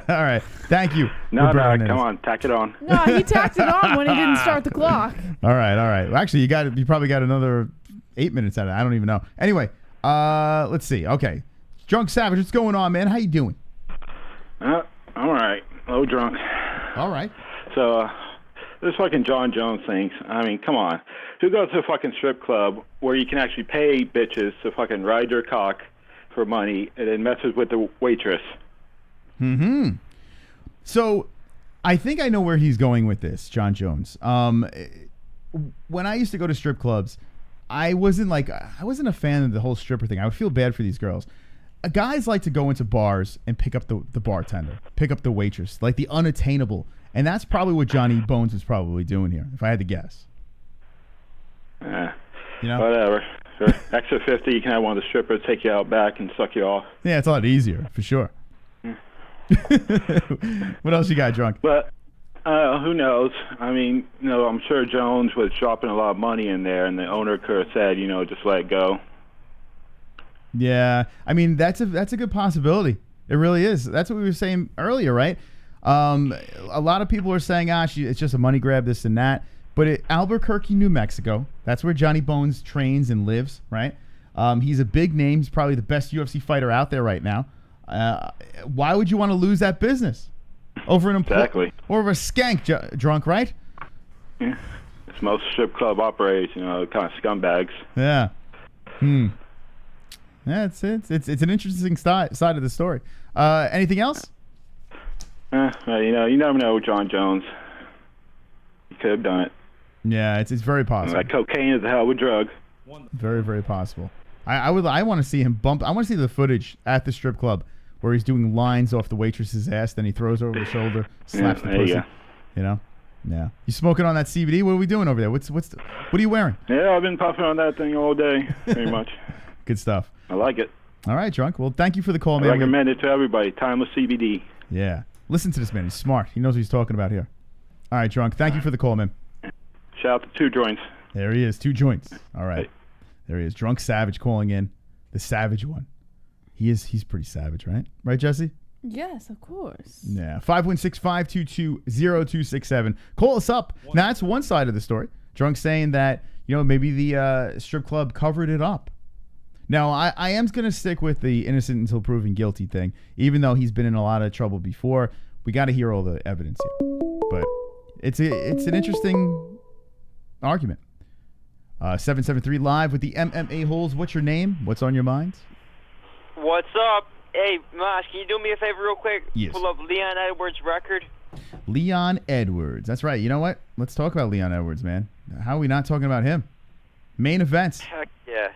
All right. Thank you. No, Roberto Hernandez. come on, tack it on. No, he tacked it on when he didn't start the clock. All right. Well, actually, you probably got another 8 minutes out of it. I don't even know. Anyway, let's see. Okay. Drunk Savage, what's going on, man? How you doing? I'm all right. A little drunk. All right. So, this fucking Jon Jones thing. I mean, come on. Who goes to a fucking strip club where you can actually pay bitches to fucking ride your cock for money and then messes with the waitress? Mm-hmm. So, I think I know where he's going with this, Jon Jones. When I used to go to strip clubs, I wasn't a fan of the whole stripper thing. I would feel bad for these girls. Guys like to go into bars and pick up the bartender, pick up the waitress, like the unattainable. And that's probably what Johnny Bones is probably doing here, if I had to guess. You know? Whatever. For extra 50, you can have one of the strippers take you out back and suck you off. Yeah, it's a lot easier, for sure. What else you got, Drunk? But, Who knows? I mean, I'm sure Jones was dropping a lot of money in there, and the owner could have said, just let it go. Yeah, I mean that's a good possibility. It really is. That's what we were saying earlier, right? A lot of people are saying, it's just a money grab, this and that. But Albuquerque, New Mexico, that's where Johnny Bones trains and lives, right? He's a big name. He's probably the best UFC fighter out there right now. Why would you want to lose that business over an Exactly. over a skank drunk, right? Yeah. It's most strip club operators, kind of scumbags. Yeah. Yeah, it's an interesting side of the story. Anything else? You never know with Jon Jones. He could have done it. Yeah, it's very possible. Like cocaine is a hell of a drug. Very, very possible. I want to see him bump. I want to see the footage at the strip club where he's doing lines off the waitress's ass, then he throws over the shoulder, slaps the pussy. Yeah. You smoking on that CBD? What are we doing over there? What are you wearing? Yeah, I've been puffing on that thing all day, pretty much. Good stuff. I like it. All right, Drunk. Well, thank you for the call, man. I recommend it to everybody. Timeless CBD. Yeah. Listen to this man. He's smart. He knows what he's talking about here. All right, Drunk. Thank you for the call, man. Shout out to 2 joints. There he is. 2 joints. All right. There he is. Drunk Savage calling in. The savage one. He's pretty savage, right? Right, Jesse? Yes, of course. Yeah. 516-522-0267. Call us up. Now, that's one side of the story. Drunk saying that, maybe the strip club covered it up. Now, I am going to stick with the innocent until proven guilty thing, even though he's been in a lot of trouble before. We got to hear all the evidence here. But it's an interesting argument. 773 live with the MMA Holes. What's your name? What's on your mind? What's up? Hey, Mosh, can you do me a favor real quick? Yes. Pull up Leon Edwards' record. Leon Edwards. That's right. You know what? Let's talk about Leon Edwards, man. How are we not talking about him? Main events. Heck yeah.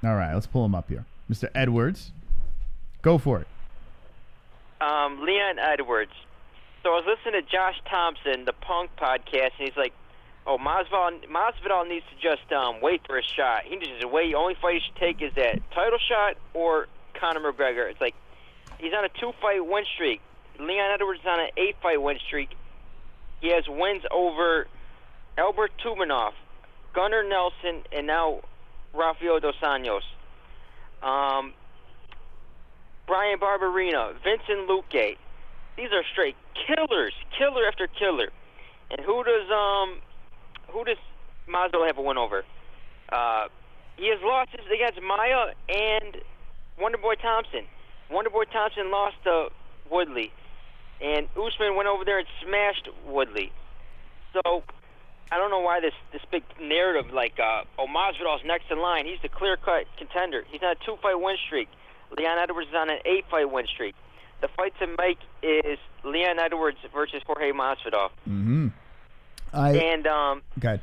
All right, let's pull him up here. Mr. Edwards, go for it. Leon Edwards. So I was listening to Josh Thompson, the Punk podcast, and he's like, Masvidal needs to just wait for a shot. He needs to wait. Only fight he should take is that title shot or Conor McGregor. It's like he's on a 2-fight win streak. Leon Edwards is on an 8-fight win streak. He has wins over Albert Tumanov, Gunnar Nelson, and now Rafael Dos Anjos. Brian Barberina, Vincent Luque. These are straight killers, killer after killer. And who does Masvidal have a win over? He has losses against Maya and Wonderboy Thompson. Wonderboy Thompson lost to Woodley, and Usman went over there and smashed Woodley. So I don't know why this big narrative like, Masvidal's next in line. He's the clear-cut contender. He's on a 2-fight win streak. Leon Edwards is on an 8-fight win streak. The fight to make is Leon Edwards versus Jorge Masvidal. Mm-hmm. Okay.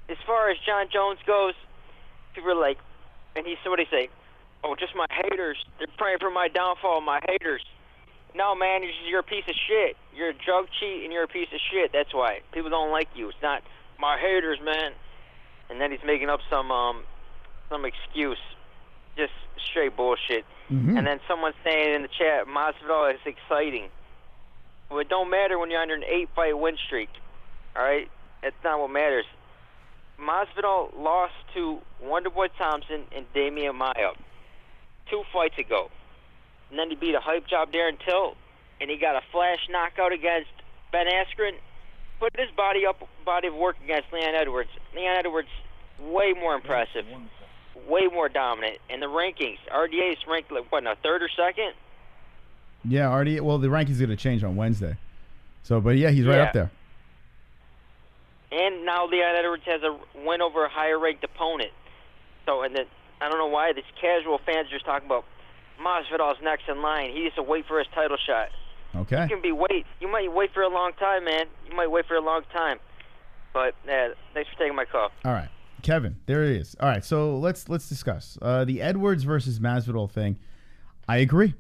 As far as Jon Jones goes, people are like, and somebody say, "Oh, just my haters. They're praying for my downfall, my haters." No, man, you're a piece of shit. You're a drug cheat and you're a piece of shit. That's why people don't like you. It's not my haters, man. And then he's making up some excuse, just straight bullshit. Mm-hmm. And then someone's saying in the chat, Masvidal is exciting. Well, it don't matter when you're under an 8-fight win streak. All right, that's not what matters. Masvidal lost to Wonderboy Thompson and Damian Maia 2 fights ago. And then he beat a hype job Darren Till, and he got a flash knockout against Ben Askren. Put his body of work against Leon Edwards. Leon Edwards, way more impressive, way more dominant. In the rankings, RDA is ranked like what, in a 3rd or 2nd? Yeah, RDA. Well, the rankings going to change on Wednesday. So, but yeah, he's right up there. And now Leon Edwards has a win over a higher-ranked opponent. So, and then I don't know why these casual fans are just talking about Masvidal's next in line. He needs to wait for his title shot. Okay. You might wait for a long time, man. You might wait for a long time. But thanks for taking my call. All right, Kevin, there it is. All right, so let's discuss the Edwards versus Masvidal thing. I agree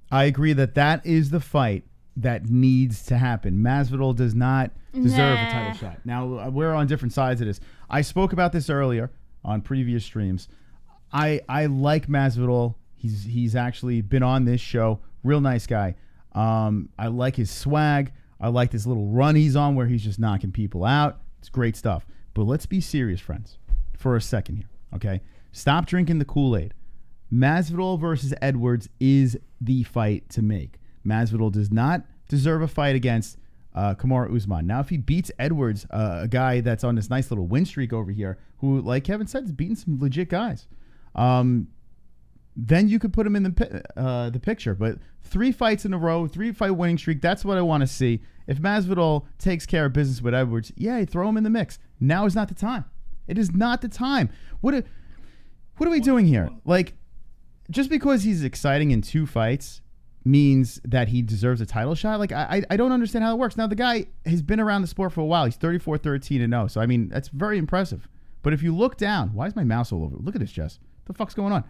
that is the fight that needs to happen. Masvidal does not deserve a title shot. Now, we're on different sides of this. I spoke about this earlier on previous streams. I like Masvidal. He's actually been on this show. Real nice guy. I like his swag. I like this little run he's on where he's just knocking people out. It's great stuff. But let's be serious, friends, for a second here, okay? Stop drinking the Kool-Aid. Masvidal versus Edwards is the fight to make. Masvidal does not deserve a fight against Kamaru Usman. Now, if he beats Edwards, a guy that's on this nice little win streak over here, who, like Kevin said, is beating some legit guys, then you could put him in the picture. But 3 fights in a row, 3-fight winning streak, that's what I want to see. If Masvidal takes care of business with Edwards, yeah, throw him in the mix. Now is not the time. It is not the time. What are we doing here? Like, just because he's exciting in 2 fights means that he deserves a title shot? Like, I don't understand how it works. Now, the guy has been around the sport for a while. He's 34-13-0. So, I mean, that's very impressive. But if you look down, why is my mouse all over? Look at this, Jess. What the fuck's going on?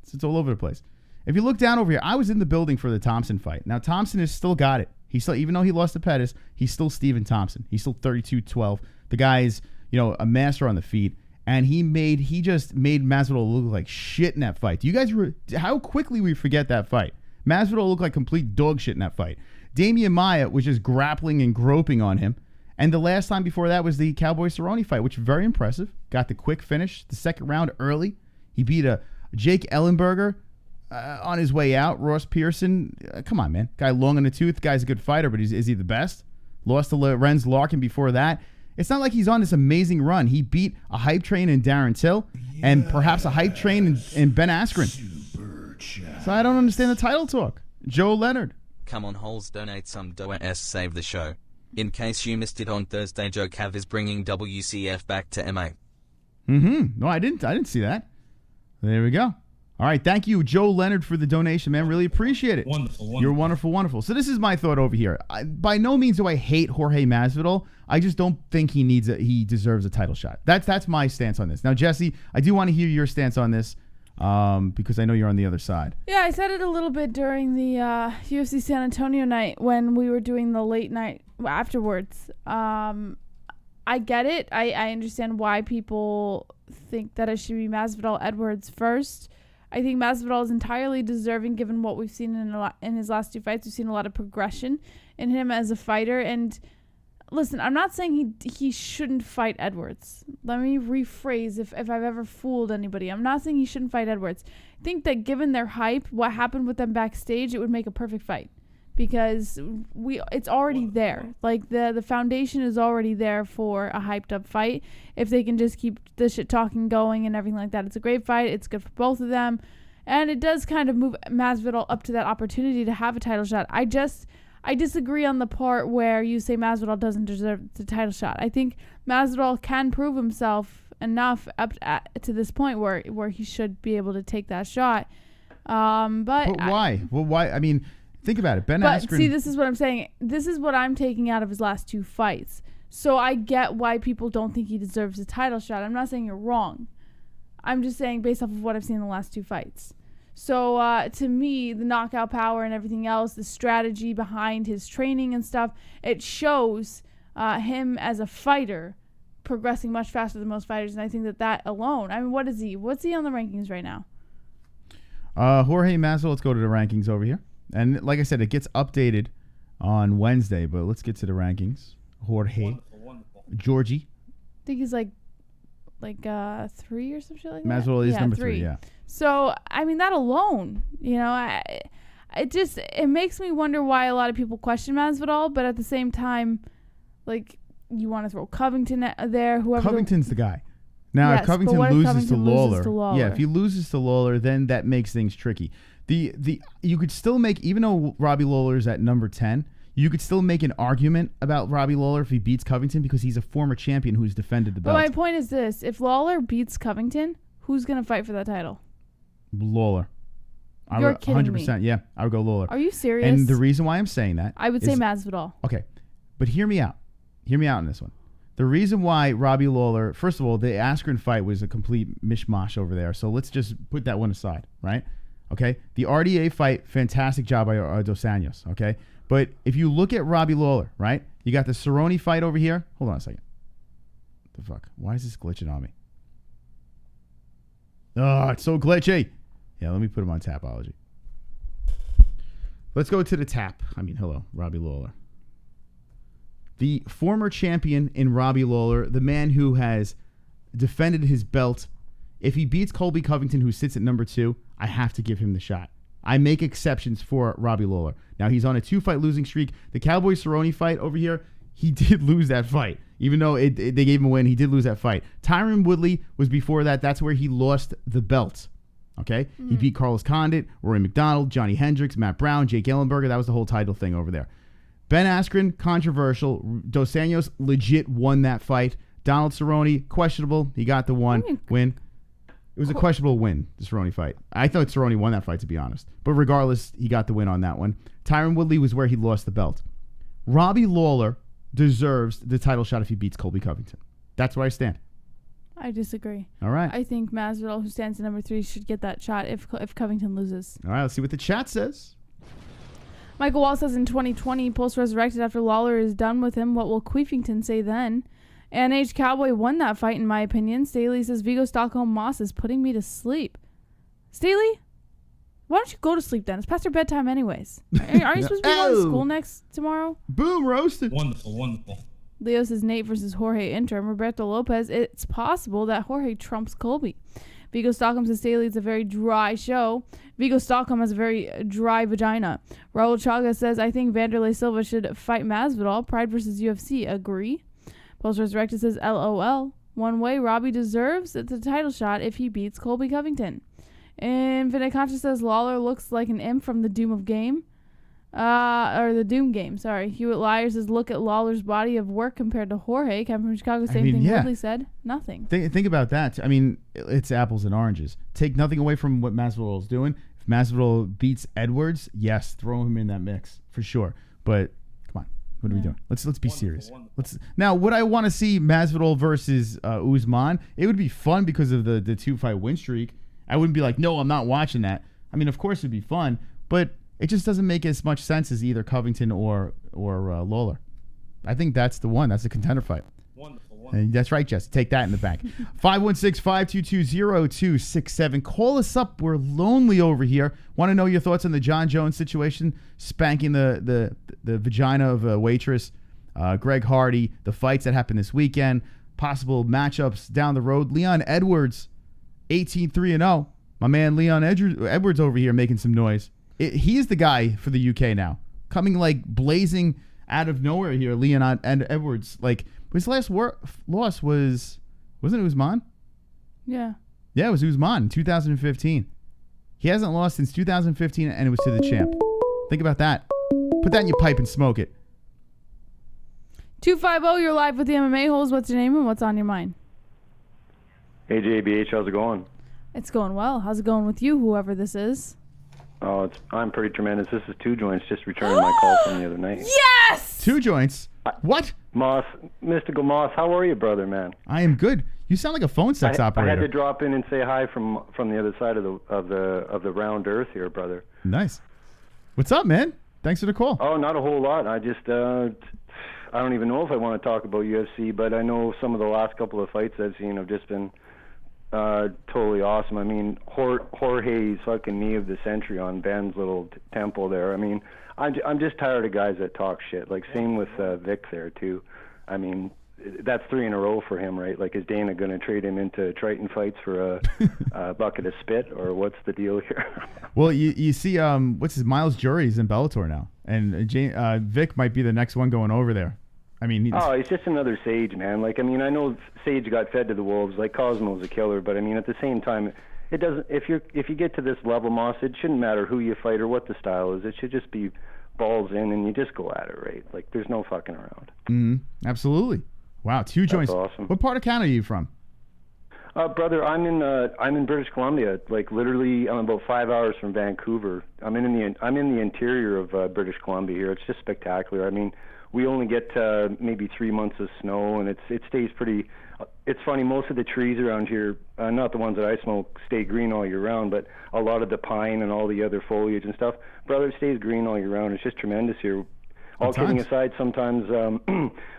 It's all over the place. If you look down over here, I was in the building for the Thompson fight. Now, Thompson has still got it. He's still, even though he lost to Pettis, he's still Stephen Thompson. He's still 32-12. The guy is, a master on the feet. And he just made Masvidal look like shit in that fight. Do you guys, how quickly we forget that fight? Masvidal looked like complete dog shit in that fight. Damian Maia was just grappling and groping on him. And the last time before that was the Cowboy Cerrone fight, which was very impressive. Got the quick finish, the second round early. He beat a Jake Ellenberger on his way out. Ross Pearson, come on, man. Guy long in the tooth. Guy's a good fighter, but is he the best? Lost to Lorenz Larkin before that. It's not like he's on this amazing run. He beat a hype train in Darren Till and perhaps a hype train in Ben Askren. So I don't understand the title talk. Joe Leonard. Come on, Holes, donate some dough s save the show. In case you missed it on Thursday, Joe Cav is bringing WCF back to MA. No, I didn't see that. There we go. All right, thank you, Joe Leonard, for the donation, man. Really appreciate it. Wonderful. You're wonderful. So this is my thought over here. By no means do I hate Jorge Masvidal. I just don't think he deserves a title shot. That's my stance on this. Now, Jesse, I do want to hear your stance on this because I know you're on the other side. Yeah, I said it a little bit during the UFC San Antonio night when we were doing the late night afterwards. I get it. I understand why people think that it should be Masvidal Edwards first. I think Masvidal is entirely deserving given what we've seen in his last 2 fights. We've seen a lot of progression in him as a fighter. And listen, I'm not saying he shouldn't fight Edwards. Let me rephrase if I've ever fooled anybody. I'm not saying he shouldn't fight Edwards. I think that given their hype, what happened with them backstage, it would make a perfect fight. Because it's already there. Like, the foundation is already there for a hyped up fight. If they can just keep the shit talking going and everything like that, it's a great fight. It's good for both of them. And it does kind of move Masvidal up to that opportunity to have a title shot. I disagree on the part where you say Masvidal doesn't deserve the title shot. I think Masvidal can prove himself enough up to this point where he should be able to take that shot. But why? Why? I mean, think about it. Ben Askren. But see, this is what I'm saying. This is what I'm taking out of his last 2 fights. So I get why people don't think he deserves a title shot. I'm not saying you're wrong. I'm just saying based off of what I've seen in the last 2 fights. So to me, the knockout power and everything else, the strategy behind his training and stuff, it shows him as a fighter progressing much faster than most fighters. And I think that alone, I mean, what is he? What's he on the rankings right now? Jorge Masvidal, let's go to the rankings over here. And like I said, it gets updated on Wednesday, but let's get to the rankings. Jorge. Wonderful. Georgie. I think he's like 3 or some shit like that. Masvidal is number 3, yeah. So, I mean, that alone, it makes me wonder why a lot of people question Masvidal, but at the same time, like, you want to throw Covington there, whoever. Covington's the guy. Now, if Covington loses to Lawler, yeah, if he loses to Lawler, then that makes things tricky. You could still make, even though Robbie Lawler's at number 10, you could still make an argument about Robbie Lawler if he beats Covington because he's a former champion who's defended the belt. But my point is this: if Lawler beats Covington, who's gonna fight for that title? Lawler. You're kidding 100%. me. Yeah, I would go Lawler. Are you serious? And the reason why I'm saying that, I would say Masvidal. Okay, but hear me out. Hear me out on this one. The reason why Robbie Lawler, first of all, the Askren fight was a complete mishmash over there. So let's just put that one aside, right? Okay, the RDA fight, fantastic job by Dos Anjos, okay? But if you look at Robbie Lawler, right, you got the Cerrone fight over here. Hold on a second. What the fuck? Why is this glitching on me? Oh, it's so glitchy. Yeah, let me put him on Tapology. Let's go to the tap. Hello, Robbie Lawler. the former champion in Robbie Lawler, the man who has defended his belt. If he beats Colby Covington, who sits at number 2, I have to give him the shot. I make exceptions for Robbie Lawler. Now, he's on a 2-fight losing streak. The Cowboy Cerrone fight over here, he did lose that fight. Even though they gave him a win, he did lose that fight. Tyron Woodley was before that. That's where he lost the belt. Okay? He beat Carlos Condit, Rory McDonald, Johnny Hendricks, Matt Brown, Jake Ellenberger. That was the whole title thing over there. Ben Askren, controversial. Dos Anjos legit won that fight. Donald Cerrone, questionable. He got the win. It was a questionable win, the Cerrone fight. I thought Cerrone won that fight, to be honest. But regardless, he got the win on that one. Tyron Woodley was where he lost the belt. Robbie Lawler deserves the title shot if he beats Colby Covington. That's where I stand. I disagree. All right. I think Masvidal, who stands at number 3, should get that shot if Covington loses. All right, let's see what the chat says. Michael Wall says in 2020, Pulse resurrected after Lawler is done with him. What will Queefington say then? And H. Cowboy won that fight, in my opinion. Staley says, Vigo Stockholm Moss is putting me to sleep. Staley, why don't you go to sleep then? It's past your bedtime anyways. Aren't you supposed to be going to school tomorrow? Boom, roasted. Wonderful. Leo says Nate versus Jorge interim. Roberto Lopez, it's possible that Jorge trumps Colby. Vigo Stockholm says Staley, it's a very dry show. Vigo Stockholm has a very dry vagina. Raul Chaga says, I think Vanderlei Silva should fight Masvidal. Pride versus UFC. Agree. Pulse Resurrected says, LOL. One way Robbie deserves it's a title shot if he beats Colby Covington. Infinite Conscious says Lawler looks like an imp from the Doom game. Sorry. Hewitt Lyers says, look at Lawler's body of work compared to Jorge. Kevin from Chicago, same thing Woodley said. Nothing. Think about that. I mean, it's apples and oranges. Take nothing away from what Masvidal is doing. If Masvidal beats Edwards, yes, throw him in that mix for sure. But come on, what are we doing? Let's be serious. Now, would I want to see Masvidal versus Usman? It would be fun because of the 2-fight win streak. I wouldn't be like, no, I'm not watching that. I mean, of course it'd be fun, but it just doesn't make as much sense as either Covington or Lawler. I think that's the one. That's the contender fight. Wonderful. And that's right, Jesse. Take that in the bank. 516-522-0267. Call us up. We're lonely over here. Want to know your thoughts on the Jon Jones situation, spanking the vagina of a waitress, Greg Hardy, the fights that happened this weekend, possible matchups down the road. Leon Edwards, 18-3-0. My man Leon Edwards over here making some noise. He is the guy for the UK now. Coming like blazing out of nowhere here, Leon and Edwards. Like, his last loss wasn't it Usman? Yeah. Yeah, it was Usman in 2015. He hasn't lost since 2015, and it was to the champ. Think about that. Put that in your pipe and smoke it. 250, you're live with the MMA Holes. What's your name and what's on your mind? Hey, JBH, how's it going? It's going well. How's it going with you, whoever this is? Oh, I'm pretty tremendous. This is Two Joints, just returning my call from the other night. Yes! Two Joints? What? Moss, Mystical Moss, how are you, brother, man? I am good. You sound like a phone sex operator. I had to drop in and say hi from the other side of the round earth here, brother. Nice. What's up, man? Thanks for the call. Oh, not a whole lot. I just I don't even know if I want to talk about UFC, but I know some of the last couple of fights I've seen have just been totally awesome. I mean, Jorge's fucking knee of the century on Ben's little temple there. I mean, I'm just tired of guys that talk shit. Like, same with Vic there, too. I mean, that's 3 in a row for him, right? Like, is Dana going to trade him into Triton fights for a bucket of spit, or what's the deal here? Well, you see, what's his Miles Jury's in Bellator now, and Vic might be the next one going over there. I mean, he's just another Sage, man. Like, I mean, I know Sage got fed to the wolves. Like, Cosmo's a killer, but I mean, at the same time, it doesn't. If you get to this level, Moss, it shouldn't matter who you fight or what the style is. It should just be balls in, and you just go at it, right? Like, there's no fucking around. Absolutely. Wow, Two Joints. That's awesome. What part of Canada are you from? Brother, I'm in British Columbia. Like, literally, I'm about 5 hours from Vancouver. I'm in the interior of British Columbia here. It's just spectacular. I mean, we only get maybe 3 months of snow, and it stays pretty. It's funny, most of the trees around here, not the ones that I smoke, stay green all year round, but a lot of the pine and all the other foliage and stuff, brother, it stays green all year round. It's just tremendous here. All kidding aside, sometimes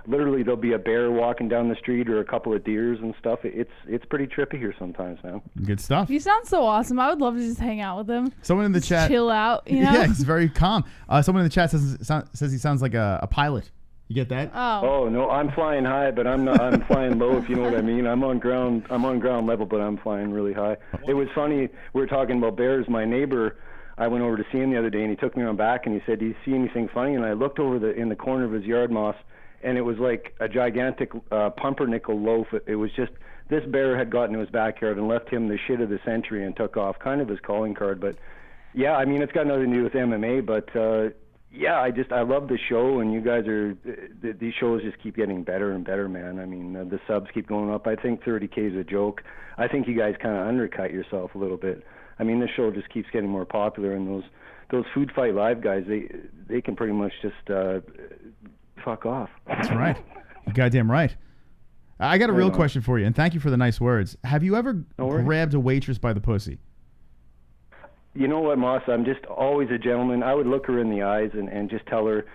literally there'll be a bear walking down the street or a couple of deers and stuff. It's pretty trippy here sometimes, man. Good stuff. You sound so awesome. I would love to just hang out with him. Someone in the chat, chill out. You know? Yeah, he's very calm. Someone in the chat says he sounds like a pilot. You get that? Oh no, I'm flying high, but I'm not. I'm flying low, if you know what I mean. I'm on ground level, but I'm flying really high. It was funny. We were talking about bears. My neighbor, I went over to see him the other day, and he took me on back, and he said, "Do you see anything funny?" And I looked over in the corner of his yard, Moss, and it was like a gigantic pumpernickel loaf. It was just this bear had gotten to his backyard and left him the shit of the century and took off. Kind of his calling card, but yeah, I mean, it's got nothing to do with MMA, but. Yeah, I love the show, and you guys these shows just keep getting better and better, man. I mean, the subs keep going up. I think 30K is a joke. I think you guys kind of undercut yourself a little bit. I mean, the show just keeps getting more popular, and those Food Fight Live guys, they can pretty much just fuck off. That's right. You're goddamn right. I got a real question for you, and thank you for the nice words. Have you ever grabbed a waitress by the pussy? You know what, Moss? I'm just always a gentleman. I would look her in the eyes and just tell her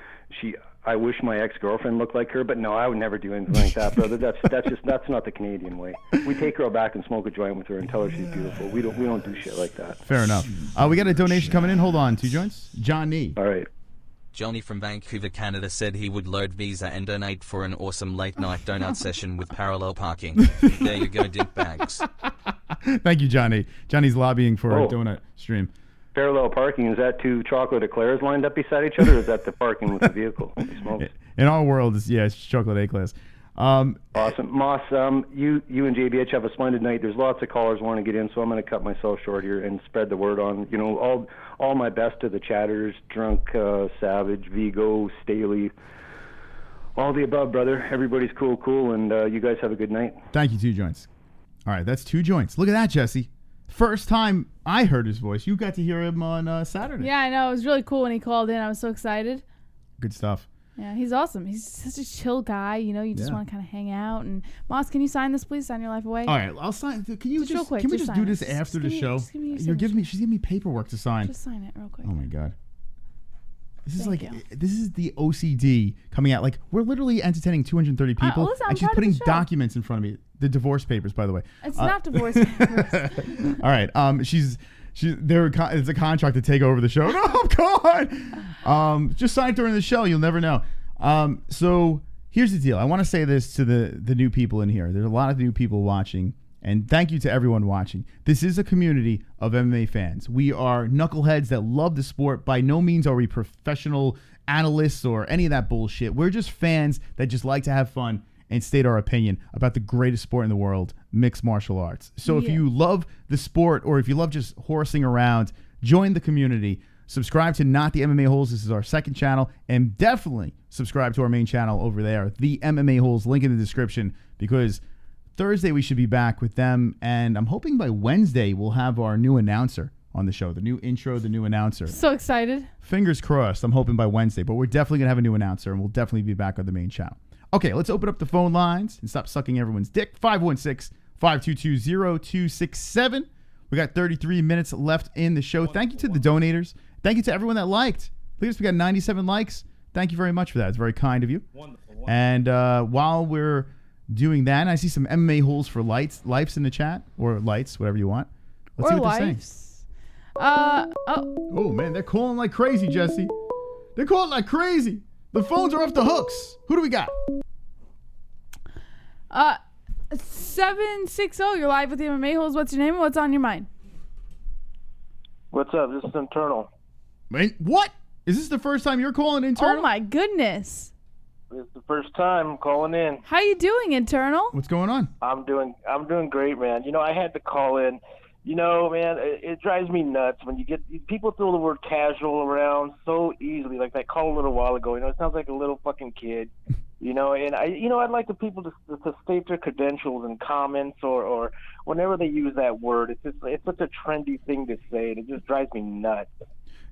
I wish my ex-girlfriend looked like her, but no, I would never do anything like that, brother. That's not the Canadian way. We take her back and smoke a joint with her and tell her she's beautiful. We don't do shit like that. Fair enough. We got a donation coming in. Hold on, 2 joints. Johnny. All right. Johnny from Vancouver, Canada said he would load Visa and donate for an awesome late-night donut session with parallel parking. There you go, dick bags. Thank you, Johnny. Johnny's lobbying for a donut stream. Parallel parking, is that 2 chocolate eclairs lined up beside each other, or is that the parking with the vehicle? In our world, it's chocolate eclairs. Awesome. Moss, you and JBH have a splendid night. There's lots of callers want to get in, so I'm going to cut myself short here and spread the word on, all my best to the chatters, Drunk, Savage, Vigo, Staley, all the above, brother. Everybody's cool, and you guys have a good night. Thank you, 2 joints. All right, that's 2 joints. Look at that, Jesse. First time I heard his voice. You got to hear him on Saturday. Yeah, I know. It was really cool when he called in. I was so excited. Good stuff. Yeah, he's awesome. He's such a chill guy. You just want to kind of hang out. And Moss, can you sign this, please? Sign your life away. All right, I'll sign. Can we just do this after the show? She's giving me paperwork to sign. Just sign it real quick. Oh my God. This is the OCD coming out. Like, we're literally entertaining 230 people, listen, and she's putting documents in front of me. The divorce papers, by the way. It's not divorce papers. All right. It's a contract to take over the show. No, God. Just sign it during the show. You'll never know. So here's the deal. I want to say this to the new people in here. There's a lot of new people watching. And thank you to everyone watching. This is a community of MMA fans. We are knuckleheads that love the sport. By no means are we professional analysts or any of that bullshit. We're just fans that just like to have fun and state our opinion about the greatest sport in the world, mixed martial arts. So if you love the sport, or if you love just horsing around, join the community. Subscribe to Not the MMA Holes. This is our second channel. And definitely subscribe to our main channel over there, the MMA Holes. Link in the description, because Thursday we should be back with them. And I'm hoping by Wednesday we'll have our new announcer on the show. The new intro, the new announcer. So excited. Fingers crossed. I'm hoping by Wednesday. But we're definitely going to have a new announcer, and we'll definitely be back on the main channel. Okay, let's open up the phone lines and stop sucking everyone's dick. 516-522-0267. We got 33 minutes left in the show. Thank you to the donators. Thank you to everyone that liked. Look at us, we got 97 likes. Thank you very much for that. It's very kind of you. Wonderful. And while we're doing that, I see some MMA holes for lights in the chat, or lights, whatever you want. Let's see what they're saying. Oh, man, they're calling like crazy, Jesse. They're calling like crazy. The phones are off the hooks. Who do we got? 760, you're live with the MMA Holes. What's your name and what's on your mind? What's up? This is Internal. Man, what? Is this the first time you're calling Internal? Oh my goodness. This is the first time calling in. How you doing, Internal? What's going on? I'm doing great, man. I had to call in. Man, it drives me nuts when you get people throw the word casual around so easily. Like that call a little while ago. It sounds like a little fucking kid. And I'd like the people to state their credentials in comments or whenever they use that word. It's such a trendy thing to say, and it just drives me nuts.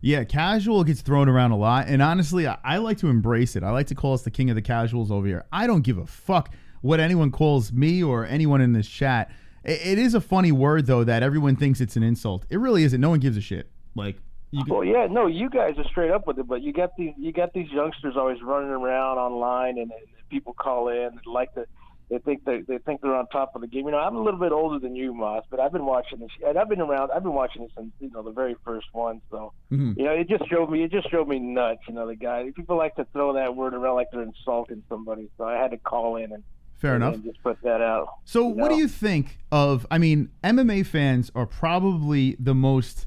Yeah, casual gets thrown around a lot, and honestly, I like to embrace it. I like to call us the king of the casuals over here. I don't give a fuck what anyone calls me or anyone in this chat. It is a funny word, though, that everyone thinks it's an insult. It really isn't. No one gives a shit. You guys are straight up with it, but you got these youngsters always running around online, and people call in and like to They think they're on top of the game. You know, I'm a little bit older than you, Moss, but I've been watching this, and I've been watching this since the very first one. So you know, it just drove me nuts. You know, the guy. People like to throw that word around like they're insulting somebody. So I had to call in and. Fair enough. And just put that out. So what do you think of, I mean, MMA fans are probably the most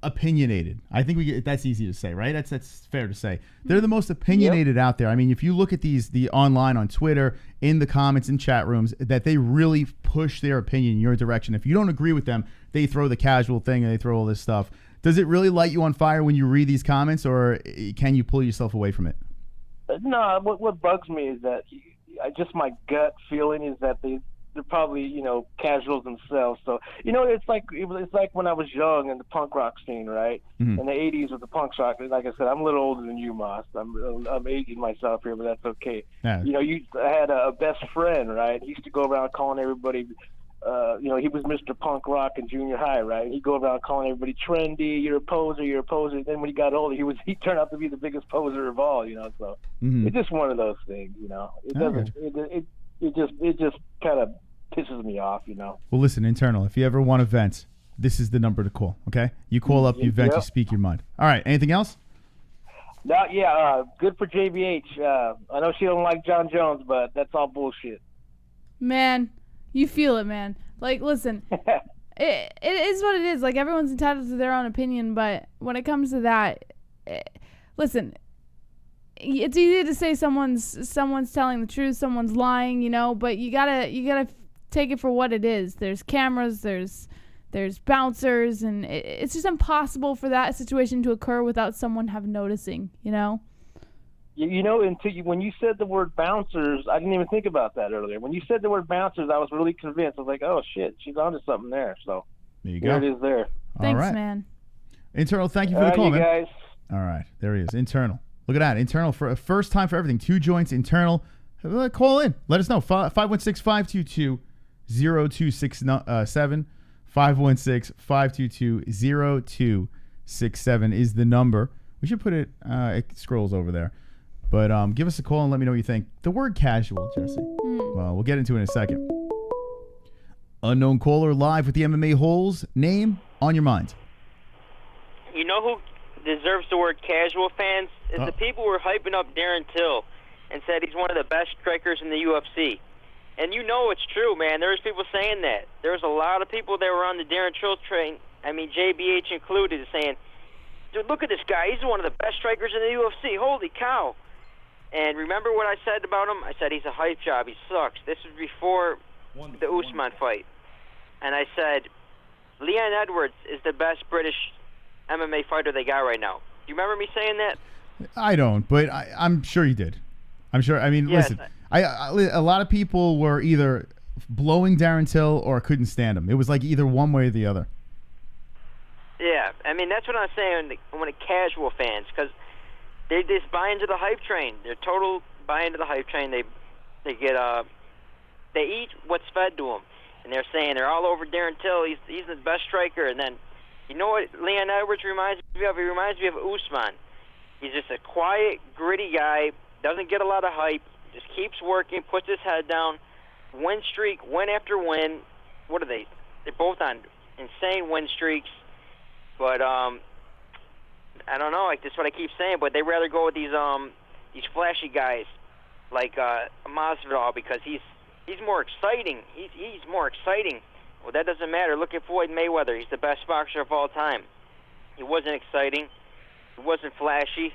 opinionated. I think that's easy to say, right? That's fair to say. They're the most opinionated out there. I mean, if you look at the online on Twitter, in the comments and chat rooms, that they really push their opinion in your direction. If you don't agree with them, they throw the casual thing and they throw all this stuff. Does it really light you on fire when you read these comments, or can you pull yourself away from it? No, what bugs me is that just my gut feeling is that they're probably, you know, casuals themselves. So, you know, it's like when I was young in the punk rock scene, right? In the 80s with the punk rock. Like I said, I'm a little older than you, Moss. I'm aging myself here, but that's okay. Yeah. You know, I had a best friend, right? He used to go around calling everybody, you know, he was Mr. Punk Rock in junior high, right? He'd go around calling everybody trendy, you're a poser, you're a poser. Then when he got older, he turned out to be the biggest poser of all, you know. So it's just one of those things, you know. It just kind of pisses me off, you know. Well, listen, Internal, if you ever want to vent, this is the number to call, okay? You call up, you vent, you speak your mind. All right, anything else? No, yeah, good for JBH. I know she don't like Jon Jones, but that's all bullshit. Man, you feel it, man. Like, listen, it is what it is. Like, everyone's entitled to their own opinion, but when it comes to that, listen, it's easy to say someone's telling the truth, someone's lying, you know, but you gotta take it for what it is. There's cameras, there's bouncers, and it's just impossible for that situation to occur without someone noticing, you know? You know, when you said the word bouncers, I didn't even think about that earlier. When you said the word bouncers, I was really convinced. I was like, oh, shit, she's onto something there. So there you go. There it is there. Thanks, right. man. Internal, thank you for the call, man. Guys. All right, there he is. Internal. Look at that. Internal for a first time for everything. 2 joints, Internal. Call in. Let us know. 516-522-0267. 516-522-0267 is the number. We should put it, it scrolls over there. But give us a call and let me know what you think. The word casual, Jesse. Well, we'll get into it in a second. Unknown caller live with the MMA Holes. Name on your mind. You know who deserves the word casual, fans? Is the people who were hyping up Darren Till and said he's one of the best strikers in the UFC. And you know it's true, man. There's people saying that. There's a lot of people that were on the Darren Till train, I mean JBH included, saying, dude, look at this guy. He's one of the best strikers in the UFC. Holy cow. And remember what I said about him? I said he's a hype job. He sucks. This was before the Usman fight. And I said, Leon Edwards is the best British MMA fighter they got right now. Do you remember me saying that? I don't, but I'm sure you did. I'm sure. I mean, Yes. listen, a lot of people were either blowing Darren Till or couldn't stand him. It was like either one way or the other. Yeah, I mean, that's what I'm saying when it casual fans, because they just buy into the hype train. They're total buy into the hype train. They eat what's fed to them, and they're saying they're all over Darren Till. He's the best striker, and then you know what Leon Edwards reminds me of? He reminds me of Usman. He's just a quiet, gritty guy. Doesn't get a lot of hype. Just keeps working, puts his head down. Win streak, win after win. What are they? They're both on insane win streaks. But I don't know. Like, that's what I keep saying. But they rather go with these flashy guys like Masvidal because he's more exciting. He's more exciting. Well, that doesn't matter. Look at Floyd Mayweather. He's the best boxer of all time. He wasn't exciting. He wasn't flashy.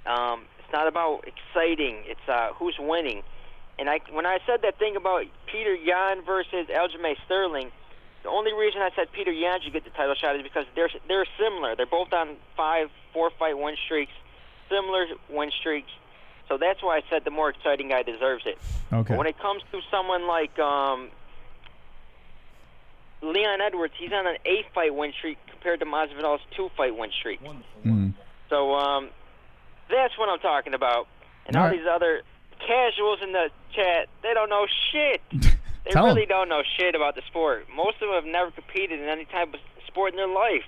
It's not about exciting. It's who's winning. And when I said that thing about Peter Yan versus Aljamain Sterling, the only reason I said Peter Yan should get the title shot is because they're similar. They're both on 4-fight win streaks, similar win streaks. So that's why I said the more exciting guy deserves it. Okay. But when it comes to someone like Leon Edwards, he's on an 8-fight win streak compared to Masvidal's 2-fight win streak. So that's what I'm talking about. And all these other casuals in the chat, they don't know shit. They really don't know shit about the sport. Most of them have never competed in any type of sport in their life.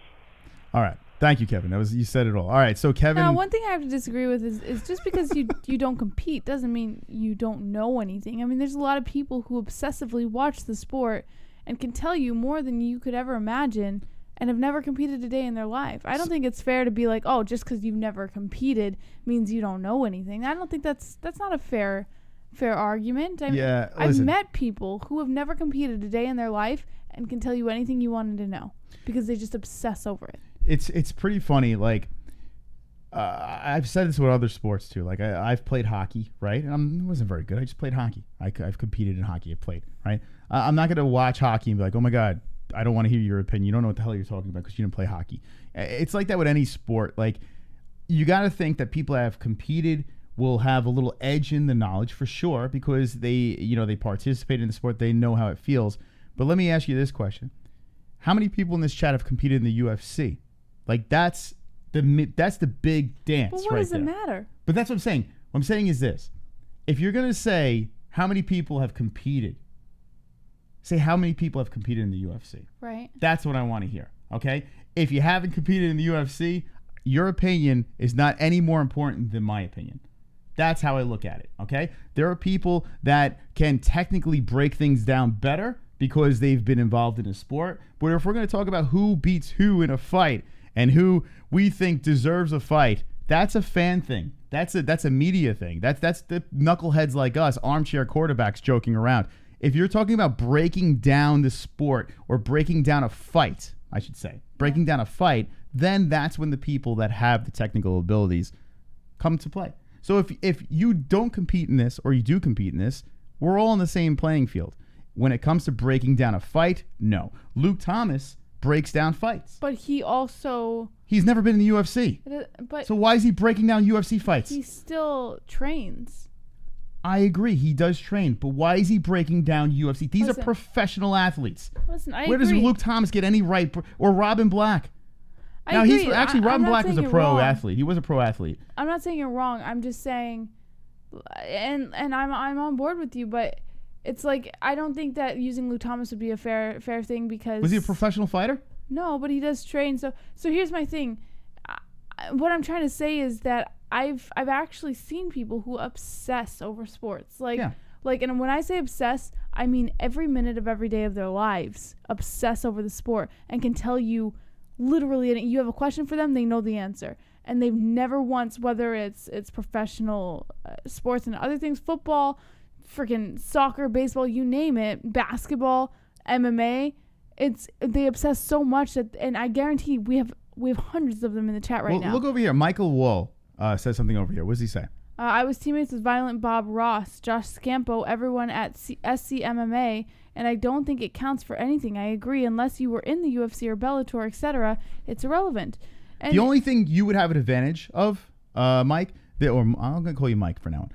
All right. Thank you, Kevin. You said it all. All right, so Kevin. Now, one thing I have to disagree with is just because you don't compete doesn't mean you don't know anything. I mean, there's a lot of people who obsessively watch the sport and can tell you more than you could ever imagine and have never competed a day in their life. I don't think it's fair to be like, oh, just because you've never competed means you don't know anything. I don't think that's not a fair argument. I've met people who have never competed a day in their life and can tell you anything you wanted to know because they just obsess over it. It's pretty funny. Like, I've said this with other sports too. Like, I've played hockey, right? And I wasn't very good. I just played hockey. I've competed in hockey. I played, right? I'm not going to watch hockey and be like, oh my God, I don't want to hear your opinion. You don't know what the hell you're talking about because you didn't play hockey. It's like that with any sport. Like, you got to think that people that have competed will have a little edge in the knowledge for sure because they participate in the sport. They know how it feels. But let me ask you this question. How many people in this chat have competed in the UFC? Like, that's the big dance. But what does it matter? But that's what I'm saying. What I'm saying is this. If you're going to say how many people have competed, say how many people have competed in the UFC. Right. That's what I want to hear, okay? If you haven't competed in the UFC, your opinion is not any more important than my opinion. That's how I look at it, okay? There are people that can technically break things down better because they've been involved in a sport. But if we're going to talk about who beats who in a fight and who we think deserves a fight, that's a fan thing. That's a media thing. That's the knuckleheads like us, armchair quarterbacks joking around. If you're talking about breaking down the sport or breaking down a fight, I should say, breaking down a fight, then that's when the people that have the technical abilities come to play. So if you don't compete in this or you do compete in this, we're all on the same playing field. When it comes to breaking down a fight, no. Luke Thomas breaks down fights. But he's never been in the UFC. So why is he breaking down UFC fights? He still trains. I agree. He does train. But why is he breaking down UFC? These are professional athletes. Where does Luke Thomas get any right? Or Robin Black? I agree. Robin Black was a pro athlete. He was a pro athlete. I'm not saying you're wrong. I'm just saying, and I'm on board with you, but it's like I don't think that using Luke Thomas would be a fair thing because was he a professional fighter? No, but he does train. So here's my thing. What I'm trying to say is that I've actually seen people who obsess over sports. And when I say obsess, I mean every minute of every day of their lives obsess over the sport and can tell you literally, you have a question for them, they know the answer. And they've never once, whether it's professional sports and other things, football, freaking soccer, baseball, you name it, basketball, MMA, they obsess so much that, and I guarantee we have hundreds of them in the chat right now. Look over here. Michael Wall says something over here. What does he say? I was teammates with Violent Bob Ross, Josh Scampo, everyone at SCMMA, and I don't think it counts for anything. I agree. Unless you were in the UFC or Bellator, etc., it's irrelevant. And the only thing you would have an advantage of, Mike, or I'm going to call you Mike for now.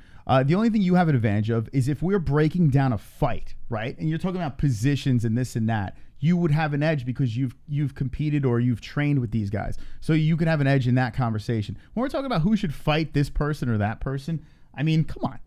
The only thing you have an advantage of is if we're breaking down a fight, right? And you're talking about positions and this and that. You would have an edge because you've competed or you've trained with these guys. So you could have an edge in that conversation. When we're talking about who should fight this person or that person, I mean, come on.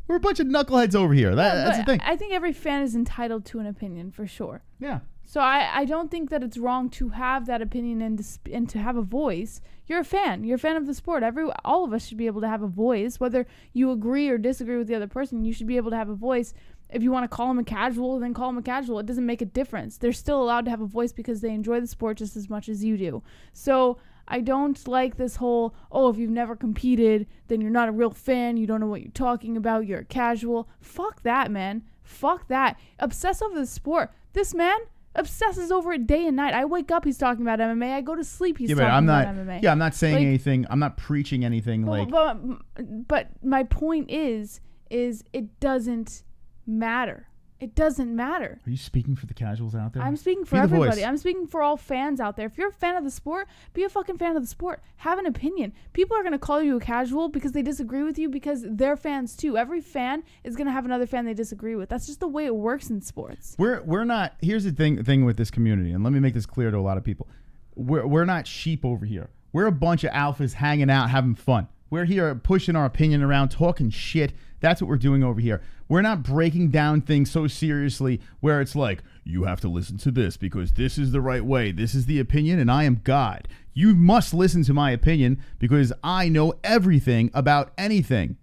We're a bunch of knuckleheads over here. That's the thing. I think every fan is entitled to an opinion for sure. Yeah. So I don't think that it's wrong to have that opinion and to have a voice. You're a fan. You're a fan of the sport. All of us should be able to have a voice. Whether you agree or disagree with the other person, you should be able to have a voice. If you want to call him a casual, then call him a casual. It doesn't make a difference. They're still allowed to have a voice because they enjoy the sport just as much as you do. So I don't like this whole, if you've never competed, then you're not a real fan. You don't know what you're talking about. You're a casual. Fuck that, man. Fuck that. Obsess over the sport. This man obsesses over it day and night. I wake up, he's talking about MMA. I go to sleep, he's talking about MMA. Yeah, I'm not saying anything. I'm not preaching anything But my point is it doesn't matter. It doesn't matter. Are you speaking for the casuals out there? I'm speaking for everybody. I'm speaking for all fans out there. If you're a fan of the sport, be a fucking fan of the sport. Have an opinion. People are going to call you a casual because they disagree with you because they're fans too. Every fan is going to have another fan they disagree with. That's just the way it works in sports. We're not. Here's the thing with this community, and let me make this clear to a lot of people. We're not sheep over here. We're a bunch of alphas hanging out, having fun. We're here pushing our opinion around, talking shit. That's what we're doing over here. We're not breaking down things so seriously where it's like, you have to listen to this because this is the right way. This is the opinion, and I am God. You must listen to my opinion because I know everything about anything.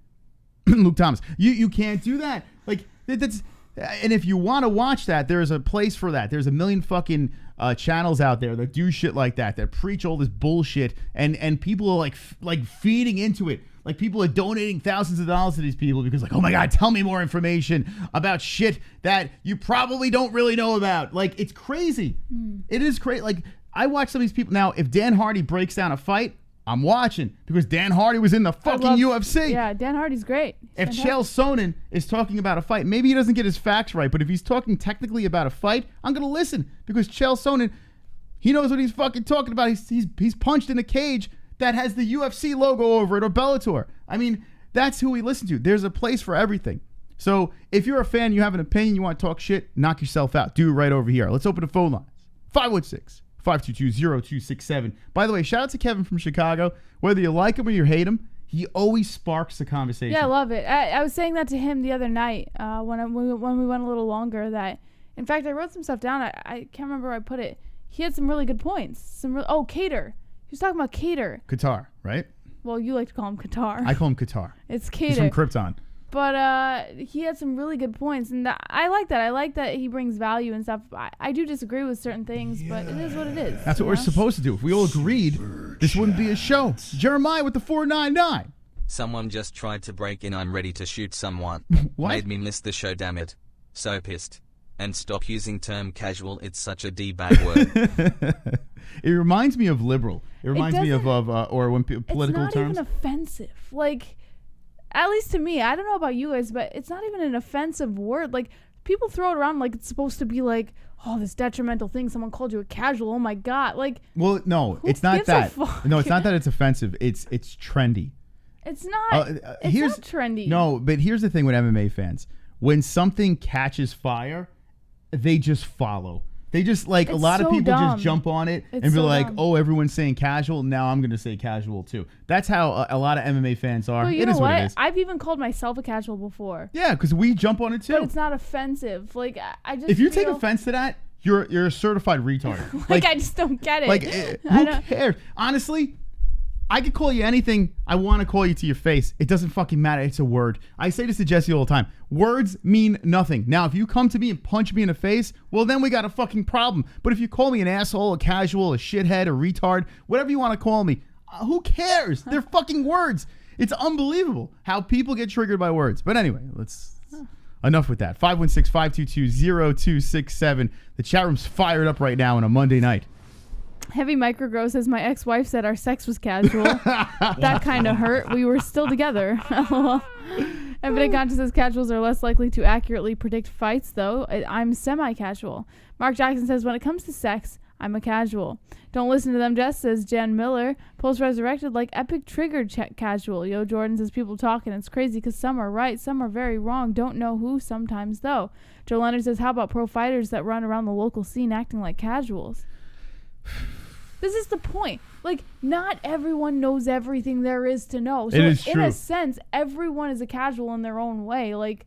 Luke Thomas, you can't do that. Like, that's... And if you want to watch that, there's a place for that. There's a million fucking channels out there that do shit like that preach all this bullshit, and people are like feeding into it. Like, people are donating thousands of dollars to these people because, like, oh my God, tell me more information about shit that you probably don't really know about. Like, it's crazy. It is crazy. Like, I watch some of these people. Now, if Dan Hardy breaks down a fight, I'm watching because Dan Hardy was in the fucking UFC. Yeah, Dan Hardy's great. If Chael Sonnen is talking about a fight, maybe he doesn't get his facts right, but if he's talking technically about a fight, I'm going to listen because Chael Sonnen, he knows what he's fucking talking about. He's punched in a cage that has the UFC logo over it or Bellator. I mean, that's who we listen to. There's a place for everything. So if you're a fan, you have an opinion, you want to talk shit, knock yourself out. Do it right over here. Let's open the phone lines. 516-522-0267. By the way, shout out to Kevin from Chicago. Whether you like him or you hate him, he always sparks the conversation. Yeah, I love it. I was saying that to him the other night when we went a little longer. That, in fact, I wrote some stuff down. I can't remember where I put it. He had some really good points. Cater. He was talking about Cater. Qatar, right? Well, you like to call him Qatar. I call him Qatar. It's Cater. He's from Krypton. But he had some really good points, and I like that. I like that he brings value and stuff. I do disagree with certain things, but it is what it is. That's what we're supposed to do. If we all agreed, this wouldn't be a show. Jeremiah with the 499. Someone just tried to break in. I'm ready to shoot someone. What? Made me miss the show, damn it. So pissed. And stop using term casual. It's such a D-bag word. It reminds me of liberal. It reminds me of or when political terms. It's not terms. even offensive. Like, at least to me, I don't know about you guys, but it's not even an offensive word. Like, people throw it around like it's supposed to be like, oh, this detrimental thing. Someone called you a casual. Oh my God. Like, well, no, it's not that. No, it's not that it's offensive. It's trendy. It's not. It's not trendy. No, but here's the thing with MMA fans: when something catches fire, they just follow. They just like a lot of people just jump on it and be like, "Oh, everyone's saying casual. Now I'm going to say casual too." That's how a lot of MMA fans are. Well, it is what it is. I've even called myself a casual before. Yeah, because we jump on it too. But it's not offensive. Like, I just. If you take offense to that, you're a certified retard. Like, I just don't get it. Like, who cares? Honestly, I could call you anything I want to call you to your face. It doesn't fucking matter. It's a word. I say this to Jesse all the time. Words mean nothing. Now, if you come to me and punch me in the face, well, then we got a fucking problem. But if you call me an asshole, a casual, a shithead, a retard, whatever you want to call me, who cares? They're fucking words. It's unbelievable how people get triggered by words. But anyway, enough with that. 516-522-0267. The chat room's fired up right now on a Monday night. Heavy Microgrow says, my ex-wife said our sex was casual. That kind of hurt. We were still together. Evident Conscious says casuals are less likely to accurately predict fights, though. I'm semi-casual. Mark Jackson says, when it comes to sex, I'm a casual. Don't listen to them, Jess, says Jan Miller. Post Resurrected, like epic triggered casual. Yo Jordan says, people talking. It's crazy because some are right, some are very wrong. Don't know who sometimes, though. Joe Leonard says, how about pro fighters that run around the local scene acting like casuals? This is the point. Like, not everyone knows everything there is to know. So, in a sense, everyone is a casual in their own way. Like,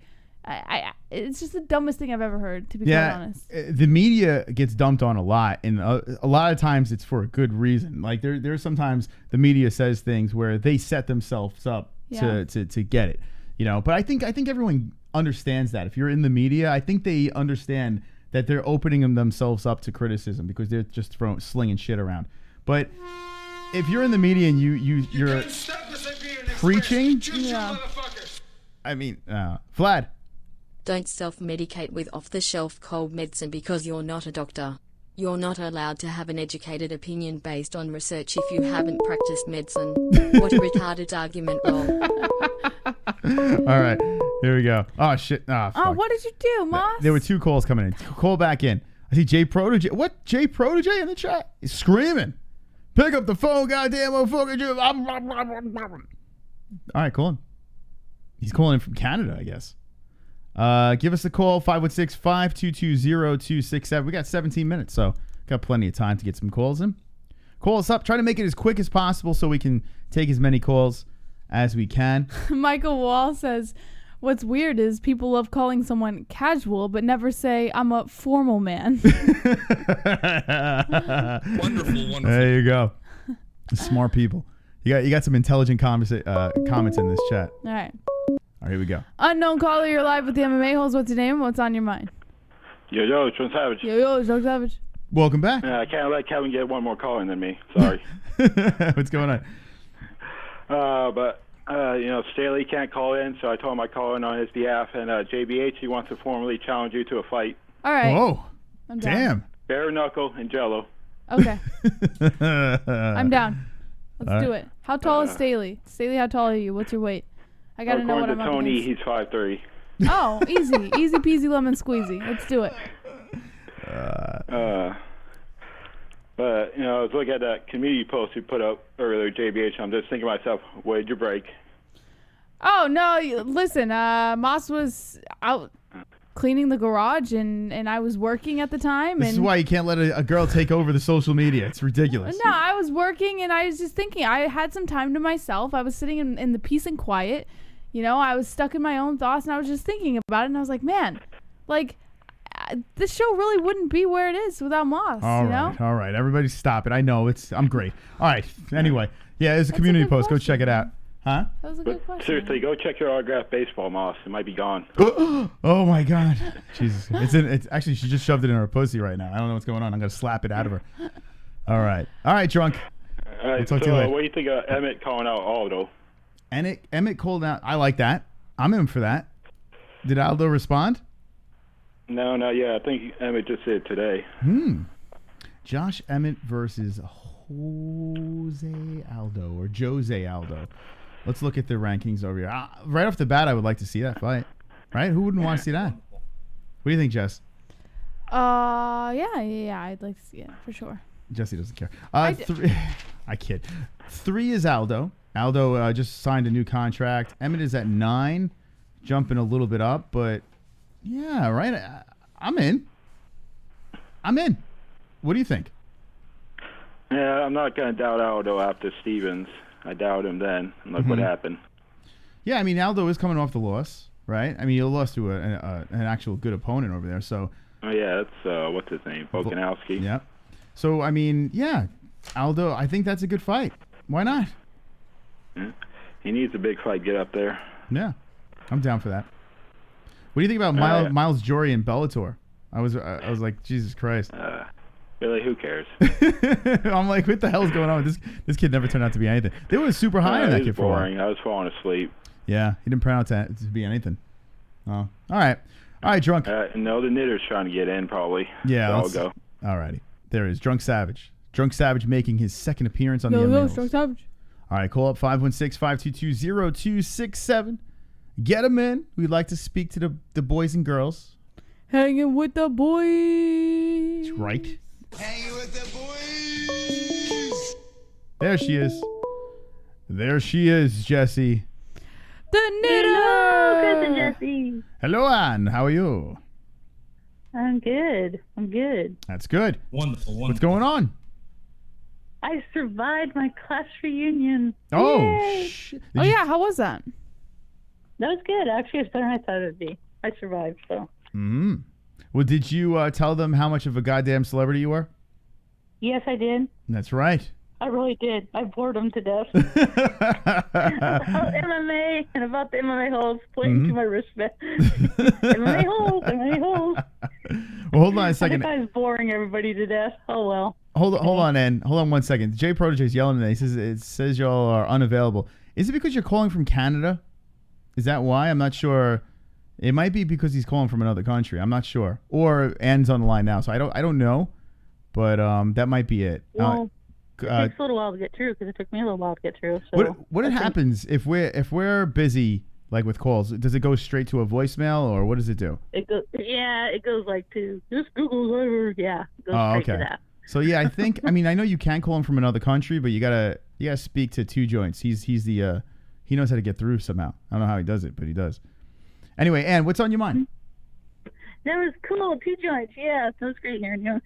it's just the dumbest thing I've ever heard, to be quite honest. The media gets dumped on a lot, and a lot of times it's for a good reason. Like, there's sometimes the media says things where they set themselves up to get it. You know, but I think everyone understands that. If you're in the media, I think they understand that they're opening themselves up to criticism because they're just slinging shit around. But if you're in the media and you're preaching, I mean, Vlad. Don't self-medicate with off-the-shelf cold medicine because you're not a doctor. You're not allowed to have an educated opinion based on research if you haven't practiced medicine. What a retarded argument, Roll. All right, here we go. Oh, shit. Oh, fuck. What did you do, Moss? There were two calls coming in. Call back in. I see Jay Protege. What? Jay Protege in the chat? He's screaming. Pick up the phone, goddamn motherfucker. All right, call him. He's calling in from Canada, I guess. Give us a call, 516-522-0267. We got 17 minutes, so got plenty of time to get some calls in. Call us up. Try to make it as quick as possible so we can take as many calls as we can. Michael Wall says, what's weird is people love calling someone casual, but never say, I'm a formal man. Wonderful. There you go. Smart people. You got some intelligent comments in this chat. All right. All right, here we go. Unknown caller, you're live with the MMA Holes. What's your name? What's on your mind? Yo, Jon Savage. Yo, Jon Savage. Welcome back. I can't let Kevin get one more call in than me. Sorry. What's going on? But Staley can't call in, so I told him I'd call in on his behalf. And JBH, he wants to formally challenge you to a fight. All right. Whoa. I'm down. Damn. Bare knuckle and jello. Okay. I'm down. Let's do it. How tall is Staley? Staley, how tall are you? What's your weight? I got to know what I'm According to up Tony, against. he's 5'3". Oh, easy. Easy peasy lemon squeezy. Let's do it. But, I was looking at that community post you put up earlier, JBH. I'm just thinking to myself, where'd you break? Oh, no. Listen, Moss was out cleaning the garage, and I was working at the time. This is why you can't let a girl take over the social media. It's ridiculous. No, I was working, and I was just thinking. I had some time to myself. I was sitting in the peace and quiet. I was stuck in my own thoughts, and I was just thinking about it, and I was like, man, this show really wouldn't be where it is without Moss, All right. Everybody stop it. I know. I'm great. All right. Anyway, yeah, there's a community post. Go check it out. Huh? That was a good question. Seriously, go check your autographed baseball, Moss. It might be gone. Oh, my God. Jesus. It's actually, she just shoved it in her pussy right now. I don't know what's going on. I'm going to slap it out of her. All right. All right, drunk. All right, We'll talk to you later. What do you think of Emmett calling out Aldo? Emmett called out. I like that. I'm in for that. Did Aldo respond? No, not yet. I think Emmett just did today. Josh Emmett versus Jose Aldo or Jose Aldo. Let's look at the rankings over here. Right off the bat, I would like to see that fight. Right? Who wouldn't want to see that? What do you think, Jess? Yeah, I'd like to see it for sure. Jesse doesn't care. Three, I kid. 3 is Aldo. Aldo just signed a new contract. Emmett is at 9, jumping a little bit up, but yeah, right. I'm in. What do you think? Yeah, I'm not going to doubt Aldo after Stevens. I doubt him then. And look what happened. Yeah, I mean, Aldo is coming off the loss, right? I mean, he lost to an actual good opponent over there. So. Oh yeah, that's what's his name, Volkanovski. Yeah. So I mean, yeah, Aldo. I think that's a good fight. Why not? Yeah. He needs a big fight. Get up there. Yeah, I'm down for that. What do you think about Miles Jory and Bellator? I was like, Jesus Christ. Really, who cares? I'm like, what the hell's going on with this kid? Never turned out to be anything. They were super high on that kid for a while. Boring. I was falling asleep. Yeah, he didn't turn out to be anything. Oh, all right, drunk. No, the knitter's trying to get in probably. Yeah, so I'll go. All righty, there is Drunk Savage. Drunk Savage making his second appearance on the MMA. Drunk Savage. All right, call up 516-522-0267. Get them in. We'd like to speak to the boys and girls. Hanging with the boys. That's right. Hanging with the boys. There she is. There she is, Jessie. The knitter. Hello, Chris and Jessie. Hello, Ann. How are you? I'm good. That's good. Wonderful. What's going on? I survived my class reunion. Oh, shit. Oh, yeah. How was that? That was good. Actually, it's better than I thought it would be. I survived, so. Well, did you tell them how much of a goddamn celebrity you were? Yes, I did. That's right. I really did. I bored them to death. About MMA and about the MMA holes, pointing to my wristband. MMA holes. Well, hold on a second. I think I was boring everybody to death. Oh, well. Hold on, Ann. Hold on 1 second. Jay Protege's yelling at me. It says y'all are unavailable. Is it because you're calling from Canada? Is that why? I'm not sure. It might be because he's calling from another country. I'm not sure. Or Ann's on the line now, so I don't know. But that might be it. Well, it takes a little while to get through because it took me a little while to get through. So what happens if we're busy, like with calls? Does it go straight to a voicemail, or what does it do? It goes like to just Google's over. Yeah, it goes straight to that. So yeah, I think I know you can call him from another country, but you gotta speak to Two Joints. He's the he knows how to get through somehow. I don't know how he does it, but he does. Anyway, Ann, what's on your mind? That was cool. Two Joints. Yeah, that was great hearing you.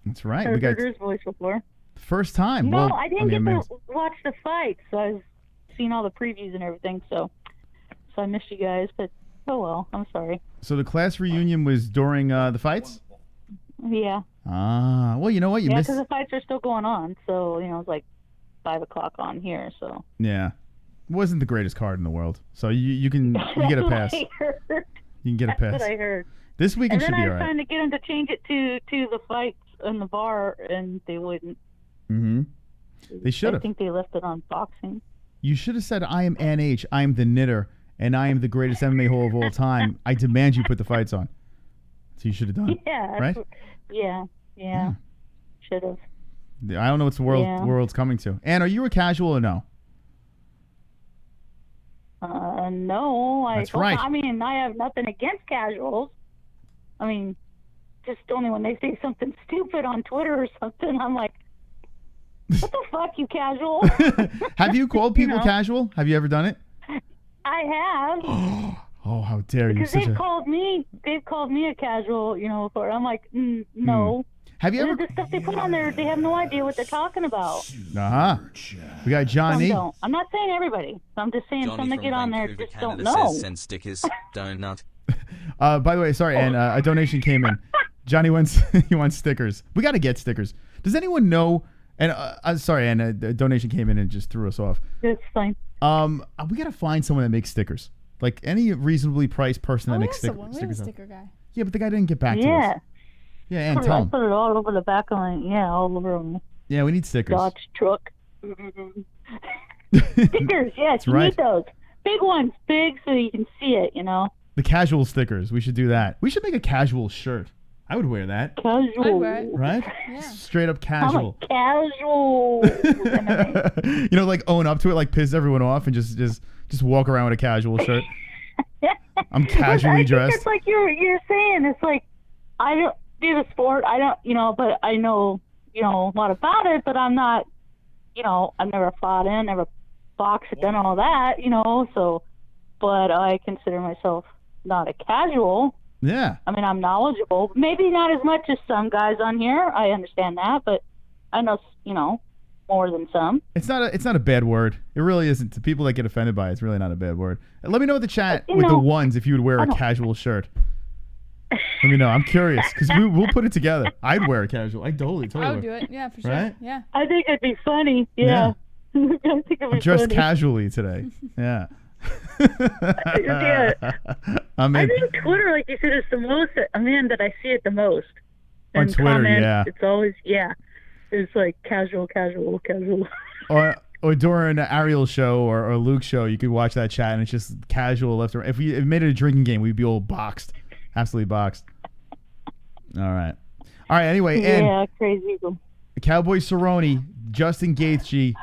That's right. I've heard his voice before. First time. No, well, I didn't get to watch the fight, so I was seen all the previews and everything, so I missed you guys. But oh well, I'm sorry. So the class reunion was during the fights? Yeah. Ah, well, you know what? You Yeah, missed. because the fights are still going on, so it's like 5 o'clock on here. So. Yeah, it wasn't the greatest card in the world, so you get a pass. That's what I heard. You can get a pass. That's what I heard. This weekend should be all And then I was right. trying to get them to change it to the fights in the bar, and they wouldn't. Mm-hmm. They should I have. think they left it on boxing. You should have said, "I am NH. I am the knitter, and I am the greatest MMA hole of all time. I demand you put the fights on." So you should have done. Yeah. Right? Yeah. Should have. I don't know what the world's coming to. Ann, are you a casual or no? No. That's right. I mean, I have nothing against casuals. I mean, just only when they say something stupid on Twitter or something, I'm like, what the fuck, you casual? Have you called people casual? Have you ever done it? I have. Oh, how dare you! Because they've called me a casual, before. I'm like, no. Have you ever? The stuff they put on there, they have no idea what they're talking about. We got Johnny. Some don't. I'm not saying everybody. I'm just saying Johnny some that from get on there Vancouver, just don't Canada know. says send stickers. Donut. By the way, sorry, Ann. A donation came in. Johnny wants he wants stickers. We got to get stickers. Does anyone know? And sorry, Ann. A donation came in and just threw us off. It's fine. We got to find someone that makes stickers. Like any reasonably priced person that makes stickers. We have a sticker guy. Yeah, but the guy didn't get back to us. Yeah, and I tell him. put it all over the back of my, all over my Yeah, we need stickers. Dodge truck. Stickers, yes, you need those. Big ones, big so you can see it, The casual stickers. We should do that. We should make a casual shirt. I would wear that. Casual. I'd wear it. Right? Yeah. Straight up casual. I'm a casual. Like own up to it, like piss everyone off and just walk around with a casual shirt. I'm casually dressed. It's like you're saying. It's like I don't do the sport. I don't, but I know, a lot about it. But I'm not, I've never fought in, never boxed, done all that, So, but I consider myself not a casual. Yeah. I mean, I'm knowledgeable. Maybe not as much as some guys on here. I understand that, but I know, more than some. It's not a bad word. It really isn't. To people that get offended by it, it's really not a bad word. Let me know in the chat with the ones if you would wear a casual shirt. Let me know. I'm curious because we'll put it together. I'd wear a casual. I totally. I would do it. Yeah, for sure. Right? Yeah. I think it'd be funny. Yeah. I think it'd be I'm dressed funny. casually today. Yeah. Yeah. I think Twitter, like you said, is the most. That I see it the most. On And Twitter, comments, yeah. It's always It's like casual. Or during Ariel's show or Luke's show, you could watch that chat and it's just casual left or right. If we made it a drinking game, we'd be all boxed, absolutely boxed. All right. Anyway, and crazy. Cowboy Cerrone, Justin Gaethje.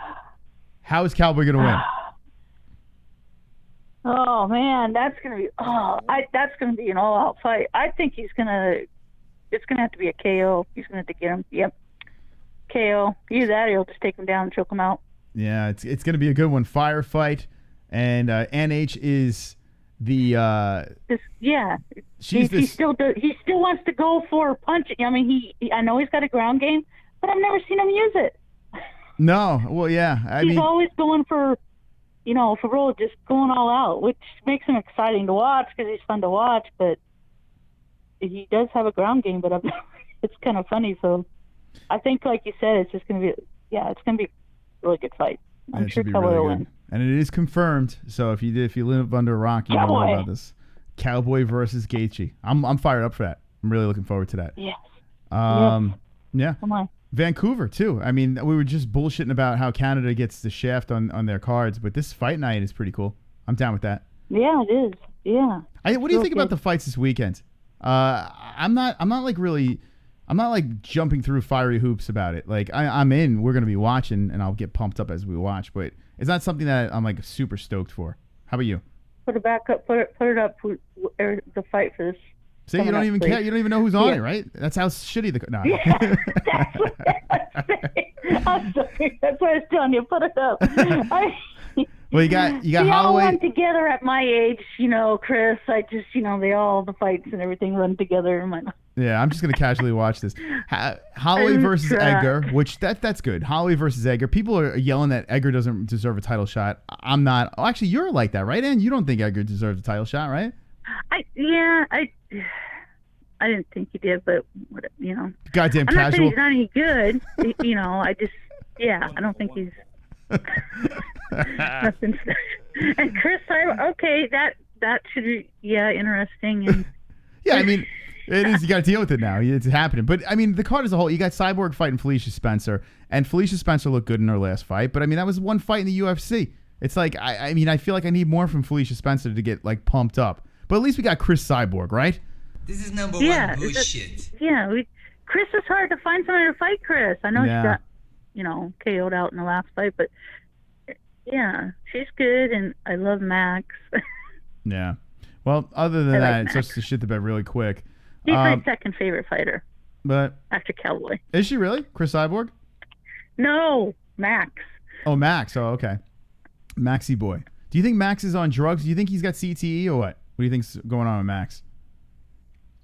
How is Cowboy gonna win? Oh man, that's gonna be an all-out fight. I think it's gonna have to be a KO. He's gonna have to get him. Yep, KO. Either that, or he'll just take him down and choke him out. Yeah, it's gonna be a good one. Firefight, and NH is the. He still wants to go for punching. I mean, I know he's got a ground game, but I've never seen him use it. No, well, yeah. He's always going for real, just going all out, which makes him exciting to watch because he's fun to watch. But he does have a ground game, but it's kind of funny. So I think, like you said, it's just going to be, it's going to be a really good fight. I'm sure Cowboy will win. And it is confirmed. So if you live under a rock, you know about this. Cowboy versus Gaethje. I'm fired up for that. I'm really looking forward to that. Yes. Yeah. Come on. Vancouver too. I mean, we were just bullshitting about how Canada gets the shaft on their cards, but this fight night is pretty cool. I'm down with that. Yeah, it is. Yeah. What do you think about the fights this weekend? I'm not like jumping through fiery hoops about it. Like I'm in. We're gonna be watching, and I'll get pumped up as we watch. But it's not something that I'm like super stoked for. How about you? Put it back up. Put it up. The fight for this. See, you don't even care. You don't even know who's on it, right? That's how shitty the. No. Yeah, that's what I'm sorry. That's what I was telling you. Put it up. Well, you got we Holloway. all run together at my age, Chris. I just, the fights and everything run together. Yeah, I'm just gonna casually watch this. Holloway versus Edgar, which that's good. Holloway versus Edgar. People are yelling that Edgar doesn't deserve a title shot. I'm not. Oh, actually, you're like that, right? And you don't think Edgar deserves a title shot, right? I didn't think he did, but Goddamn I'm casual. not saying he's not any good. I don't think he's nothing special. And Chris, okay, that should be interesting. And yeah, I mean, it is. You got to deal with it now. It's happening. But I mean, the card as a whole, you got Cyborg fighting Felicia Spencer, and Felicia Spencer looked good in her last fight. But I mean, that was one fight in the UFC. It's like I mean, I feel like I need more from Felicia Spencer to get like pumped up. But at least we got Chris Cyborg, right? This is number one bullshit. Chris is hard to find somebody to fight Chris. I know she got, KO'd out in the last fight, but yeah, she's good, and I love Max. Yeah. Well, other than that, it's just to shit the bed really quick. He's my second favorite fighter. But after Cowboy. Is she really? Chris Cyborg? No, Max. Oh, Max. Oh, okay. Maxie boy. Do you think Max is on drugs? Do you think he's got CTE or what? What do you think's going on with Max?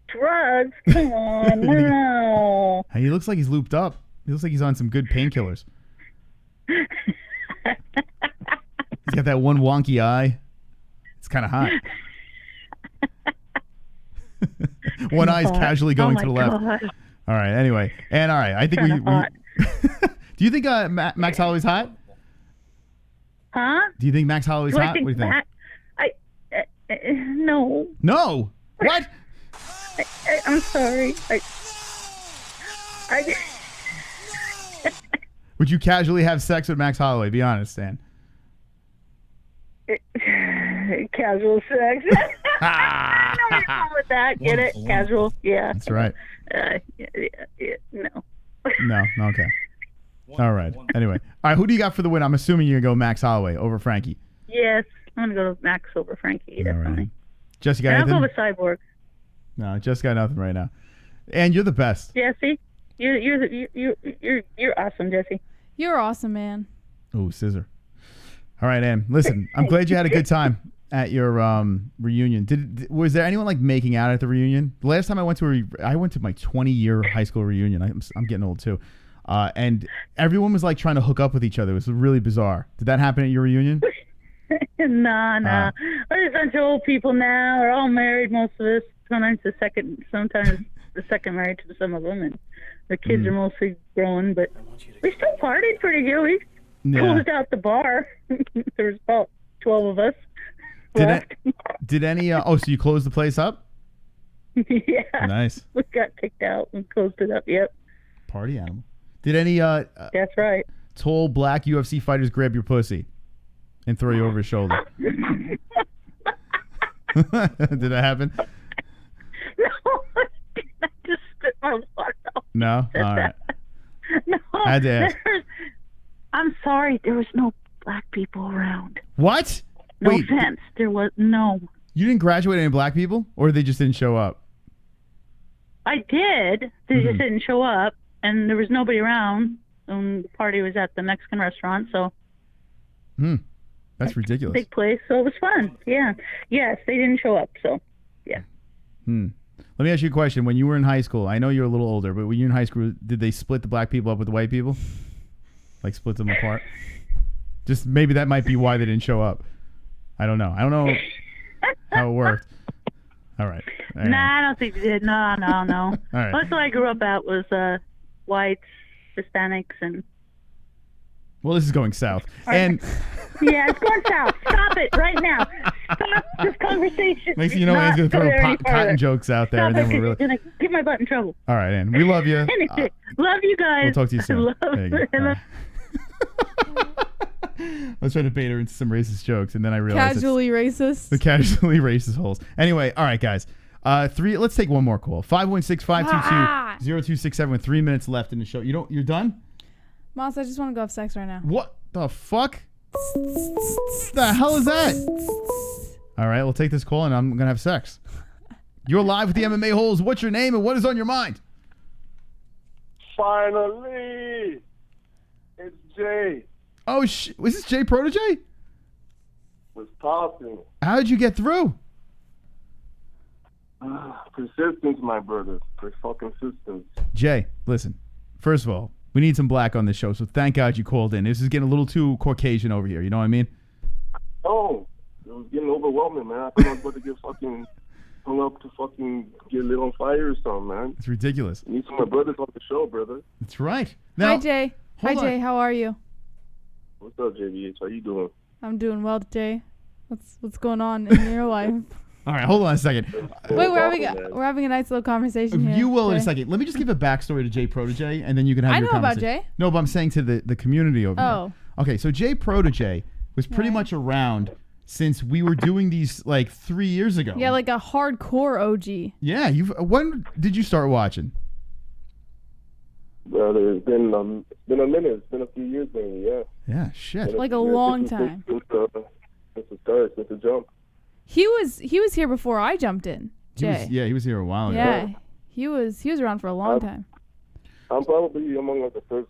Drugs? Come on, no. He looks like he's looped up. He looks like he's on some good painkillers. He's got that one wonky eye. It's kind of hot. One eye's casually going to the left. God. All right. Anyway, and all right. I think we do you think Max Holloway's hot? Huh? Do you think Max Holloway's hot? What do you think? No. No. What? I'm sorry. Would you casually have sex with Max Holloway? Be honest, Stan. Casual sex. No, you're wrong with that. Get it? Casual. Yeah. That's right. No. No. Okay. All right. Anyway. All right. Who do you got for the win? I'm assuming you're going to go Max Holloway over Frankie. Yes. I'm going to go Max over Frankie. Definitely. Right. Jesse got anything? I'll go with Cyborg. No, just got nothing right now. And you're the best. Jesse, you're awesome, Jesse. You're awesome, man. Oh, scissor. All right, Ann. Listen, I'm glad you had a good time at your reunion. Was there anyone like making out at the reunion? The last time I went to my 20-year high school reunion. I'm getting old too. And everyone was like trying to hook up with each other. It was really bizarre. Did that happen at your reunion? Nah. We're just a bunch of old people now. We're all married, most of us. Sometimes the second married to some of them, and the kids are mostly grown. But we still partied pretty good. We closed out the bar. There was about 12 of us left. Did any? So you closed the place up? Yeah. Nice. We got kicked out and closed it up. Yep. Party animal. Did any? That's right. Tall black UFC fighters grab your pussy and throw you over his shoulder? Did that happen? No, I just spit my water out. No? All right. No. I had to ask. I'm sorry, there was no black people around. What? No Wait, offense, there was no. You didn't graduate any black people? Or they just didn't show up? I did. They just didn't show up, and there was nobody around. The party was at the Mexican restaurant, so. That's ridiculous. Big place, so it was fun. Yeah. Yes, they didn't show up, so yeah. Let me ask you a question. When you were in high school, I know you're a little older, but when you were in high school, did they split the black people up with the white people? Like split them apart? Just maybe that might be why they didn't show up. I don't know. I don't know how it worked. All right. Nah, I don't think they did. No. All right. Most of what I grew up at was whites, Hispanics, and. Well, this is going south. And yeah, it's going south. Stop it right now. Stop this conversation. Next thing you know, Anne's going to throw cotton jokes out there. Stop, and then we're really... going to get my butt in trouble. All right, Ann. We love you. Love you guys. We'll talk to you soon. I was trying to bait her into some racist jokes, and then I realized Casually racist. The casually racist holes. Anyway, all right, guys. Let's take one more call. 516-522-0267 with 3 minutes left in the show. You're done? Moss, I just want to go have sex right now. What the fuck? The hell is that? All right, we'll take this call and I'm going to have sex. You're live with the MMA Holes. What's your name and what is on your mind? Finally, it's Jay. Oh, was this Jay Protege? What's popping? How did you get through? Persistence, my brother. Fucking persistence. Jay, listen. First of all, we need some black on this show, so thank God you called in. This is getting a little too Caucasian over here. You know what I mean? Oh, it was getting overwhelming, man. I thought I was about to get fucking hung up to fucking get lit on fire or something, man. It's ridiculous. You need some of my brothers on the show, brother. That's right. Now, Hi, Jay. Hi, Jay. How are you? What's up, JVH? How you doing? I'm doing well, Jay. What's going on in your life? All right, hold on a second. Wait, we're having a nice little conversation here. You will in a Jay. second. Let me just give a backstory to Jay Protege, and then you can have your conversation. I know about Jay. No, but I'm saying to the community over Oh. here. Okay, so Jay Protege was pretty much around since we were doing these like 3 years ago. Yeah, like a hardcore OG. Yeah, when did you start watching? Brother, it's been a minute. It's been a few years, maybe. Yeah. Yeah, shit. Like a long time. Since the start, since the jump. He was here before I jumped in. Jay. He was here a while ago. Yeah, he was around for a long time. I'm probably among like the first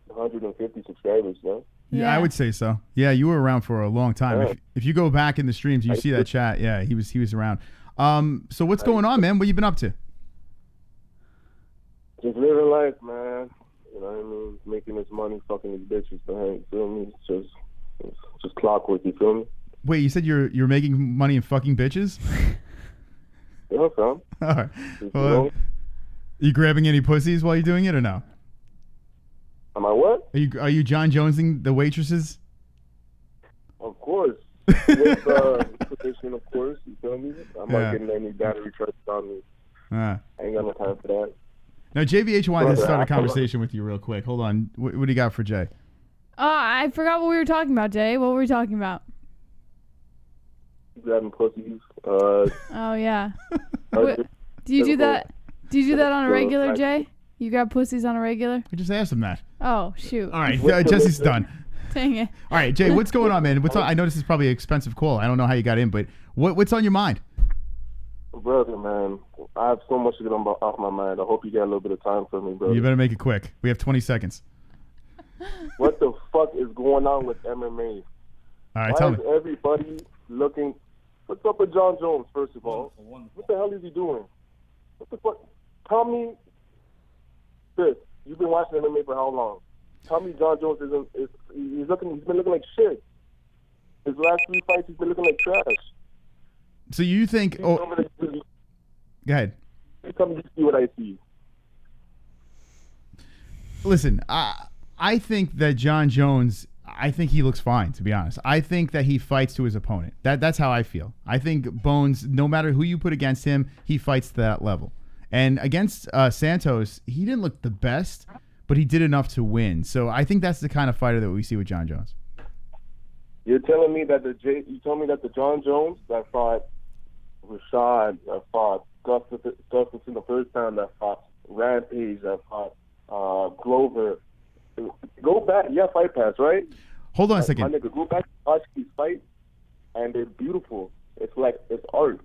150 subscribers, no? Yeah, I would say so. Yeah, you were around for a long time. Yeah. If you go back in the streams, you see that chat. Yeah, he was around. So what's going on, man? What you been up to? Just living life, man. You know what I mean? Making this money, fucking these bitches, man. You feel me? It's just clockwork, you feel me? Wait, you said you're making money and fucking bitches? Yeah, fam. All right. Well, you grabbing any pussies while you're doing it or no? Am I what? Are you Jon Jonesing the waitresses? Of course. With position, of course. You feel me? I'm not getting any battery trucks on me. I ain't got no time for that. Now, JVH wanted to start a conversation with you real quick. Hold on. What do you got for Jay? I forgot what we were talking about, Jay. What were we talking about? Grabbing pussies. Oh yeah. Do you do that? Do you do that on a regular, Jay? You grab pussies on a regular? I just asked him that. Oh shoot. All right, Jesse's done. Dang it. All right, Jay, what's going on, man? I know this is probably an expensive call. I don't know how you got in, but what's on your mind? Brother, man, I have so much to get off my mind. I hope you got a little bit of time for me, brother. You better make it quick. We have 20 seconds. What the fuck is going on with MMA? All right, tell me. Why is everybody looking? What's up with Jon Jones, first of all? What the hell is he doing? What the fuck? Tell me this. You've been watching MMA for how long? Tell me Jon Jones he's been looking like shit. His last 3 fights, he's been looking like trash. So you think... Go ahead. Tell me you see what I see. Listen, I think that Jon Jones... I think he looks fine, to be honest. I think that he fights to his opponent. That's how I feel. I think Bones, no matter who you put against him, he fights to that level. And against Santos, he didn't look the best, but he did enough to win. So I think that's the kind of fighter that we see with Jon Jones. You're telling me that the Jon Jones that fought Rashad, that fought Gustafson the first time, that fought Rampage, that fought Glover. Go back, Fight Pass, right? Hold on a second. My nigga, go back and watch these fights, and they're beautiful. It's art.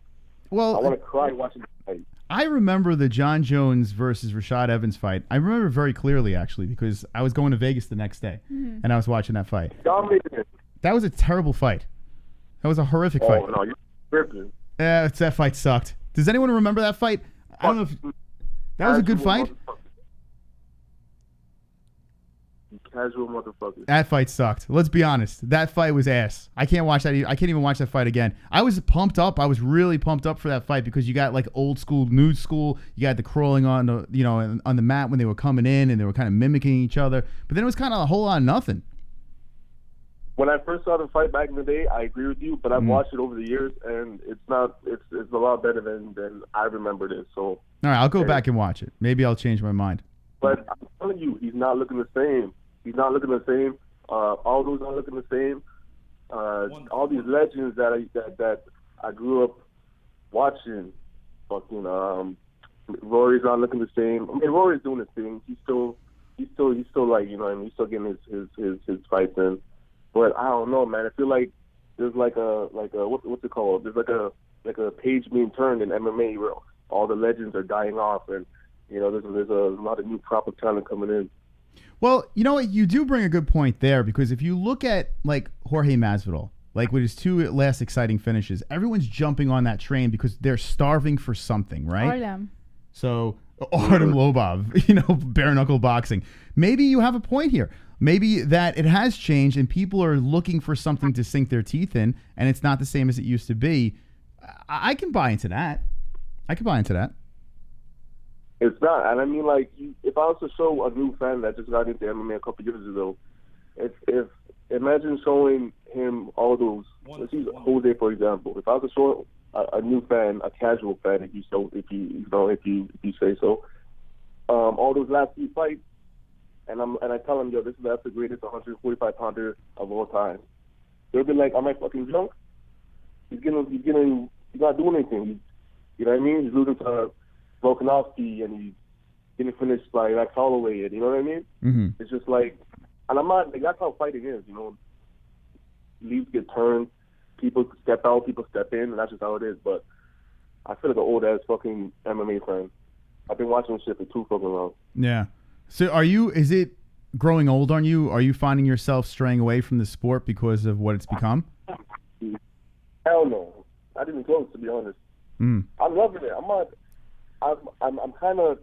Well, I want to cry watching the fight. I remember the Jon Jones versus Rashad Evans fight. I remember very clearly, actually, because I was going to Vegas the next day, and I was watching that fight. That was a terrible fight. That was a horrific fight. Oh, no, you're tripping. Yeah, that fight sucked. Does anyone remember that fight? I don't know if... That was a good fight? Casual motherfucker. That fight sucked. Let's be honest. That fight was ass. I can't watch that. I can't even watch that fight again. I was pumped up. I was really pumped up for that fight because you got like old school, new school. You got the crawling on the, on the mat when they were coming in and they were kind of mimicking each other. But then it was kind of a whole lot of nothing. When I first saw the fight back in the day, I agree with you, but I've watched it over the years, and it's a lot better than I remembered it. So all right, I'll go back and watch it. Maybe I'll change my mind. But I'm telling you, he's not looking the same. He's not looking the same. All those aren't looking the same. All these legends that I grew up watching, fucking Rory's not looking the same. I mean, Rory's doing his thing. He's still like, you know what I mean? He's still getting his fights in. But I don't know, man. I feel like there's like a what's it called? There's like a page being turned in MMA where all the legends are dying off, and there's a lot of new proper talent coming in. Well, you know what? You do bring a good point there because if you look at like Jorge Masvidal, like with his 2 last exciting finishes, everyone's jumping on that train because they're starving for something, right? Artem. So Artem Lobov, bare knuckle boxing. Maybe you have a point here. Maybe that it has changed and people are looking for something to sink their teeth in, and it's not the same as it used to be. I can buy into that. It's not, and I mean, like, if I was to show a new fan that just got into MMA a couple years ago, if imagine showing him all those. Let's use Jose for example. If I was to show a new fan, a casual fan, if you say so, all those last few fights, and I tell him, yo, that's the greatest 145 pounder of all time. They'll be like, am I fucking drunk? He's not doing anything. You know what I mean? He's losing to Volkanovski, and he's getting finished by like Holloway, and you know what I mean? Mm-hmm. It's just like, and I'm not, like, that's how fighting is, you know. Leaves get turned, people step out, people step in, and that's just how it is. But I feel like an old ass fucking MMA fan. I've been watching shit for too fucking long. Yeah. So is it growing old on you? Are you finding yourself straying away from the sport because of what it's become? Hell no. Not even close, to be honest. Mm. I'm loving it. I'm kind of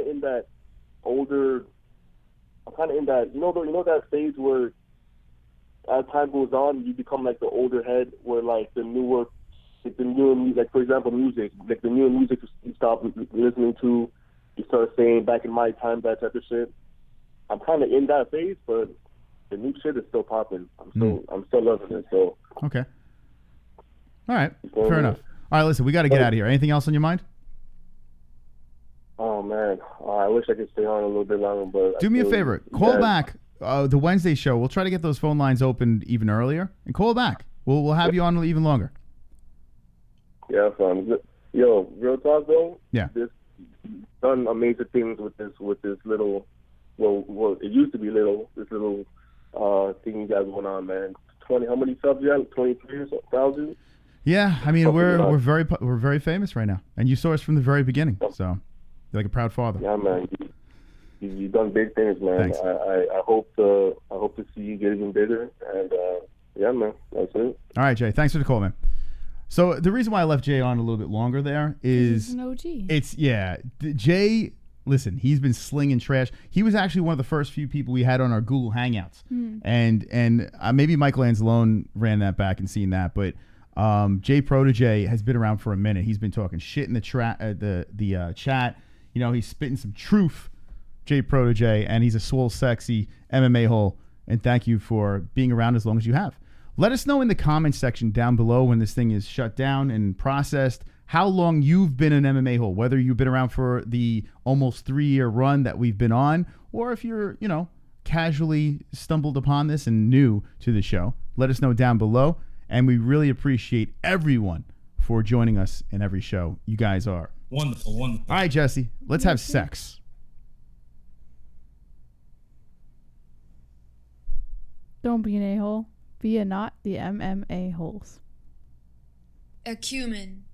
in that older. I'm kind of in that, you know that phase where, as time goes on, you become like the older head, where like the newer music, like for example, music, like the newer music you stop listening to, you start saying back in my time, that type of shit. I'm kind of in that phase, but the new shit is still popping. I'm still loving it. So okay, all right, fair enough. All right, listen, we got to get out of here. Anything else on your mind? Oh man, I wish I could stay on a little bit longer, but do me a favor, call back the Wednesday show. We'll try to get those phone lines opened even earlier, and call back. We'll have you on even longer. Yeah, fun. Yo, real talk though. Yeah. This done amazing things with this little. Well, it used to be little. This little thing you guys went on, man. 20. How many subs you have? 23,000. Yeah, I mean we're very famous right now, and you saw us from the very beginning, so you're like a proud father. Yeah, man. You've done big things, man. Thanks. I hope to see you get even bigger, and yeah, man. That's it. All right, Jay. Thanks for the call, man. So the reason why I left Jay on a little bit longer there is He's an OG. Jay. Listen, he's been slinging trash. He was actually one of the first few people we had on our Google Hangouts, and maybe Michael Anzalone ran that back and seen that, but Jay Protege has been around for a minute. He's been talking shit in the chat. You know, he's spitting some truth, Jay Protege, and he's a swole, sexy MMA hole. And thank you for being around as long as you have. Let us know in the comments section down below when this thing is shut down and processed how long you've been an MMA hole, whether you've been around for the almost 3-year run that we've been on, or if you're, casually stumbled upon this and new to the show. Let us know down below, and we really appreciate everyone for joining us in every show. You guys are wonderful. All right, Jesse, let's have sex. Don't be an a-hole. Be a not the MMA holes. Acumen.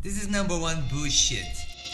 This is number one bullshit.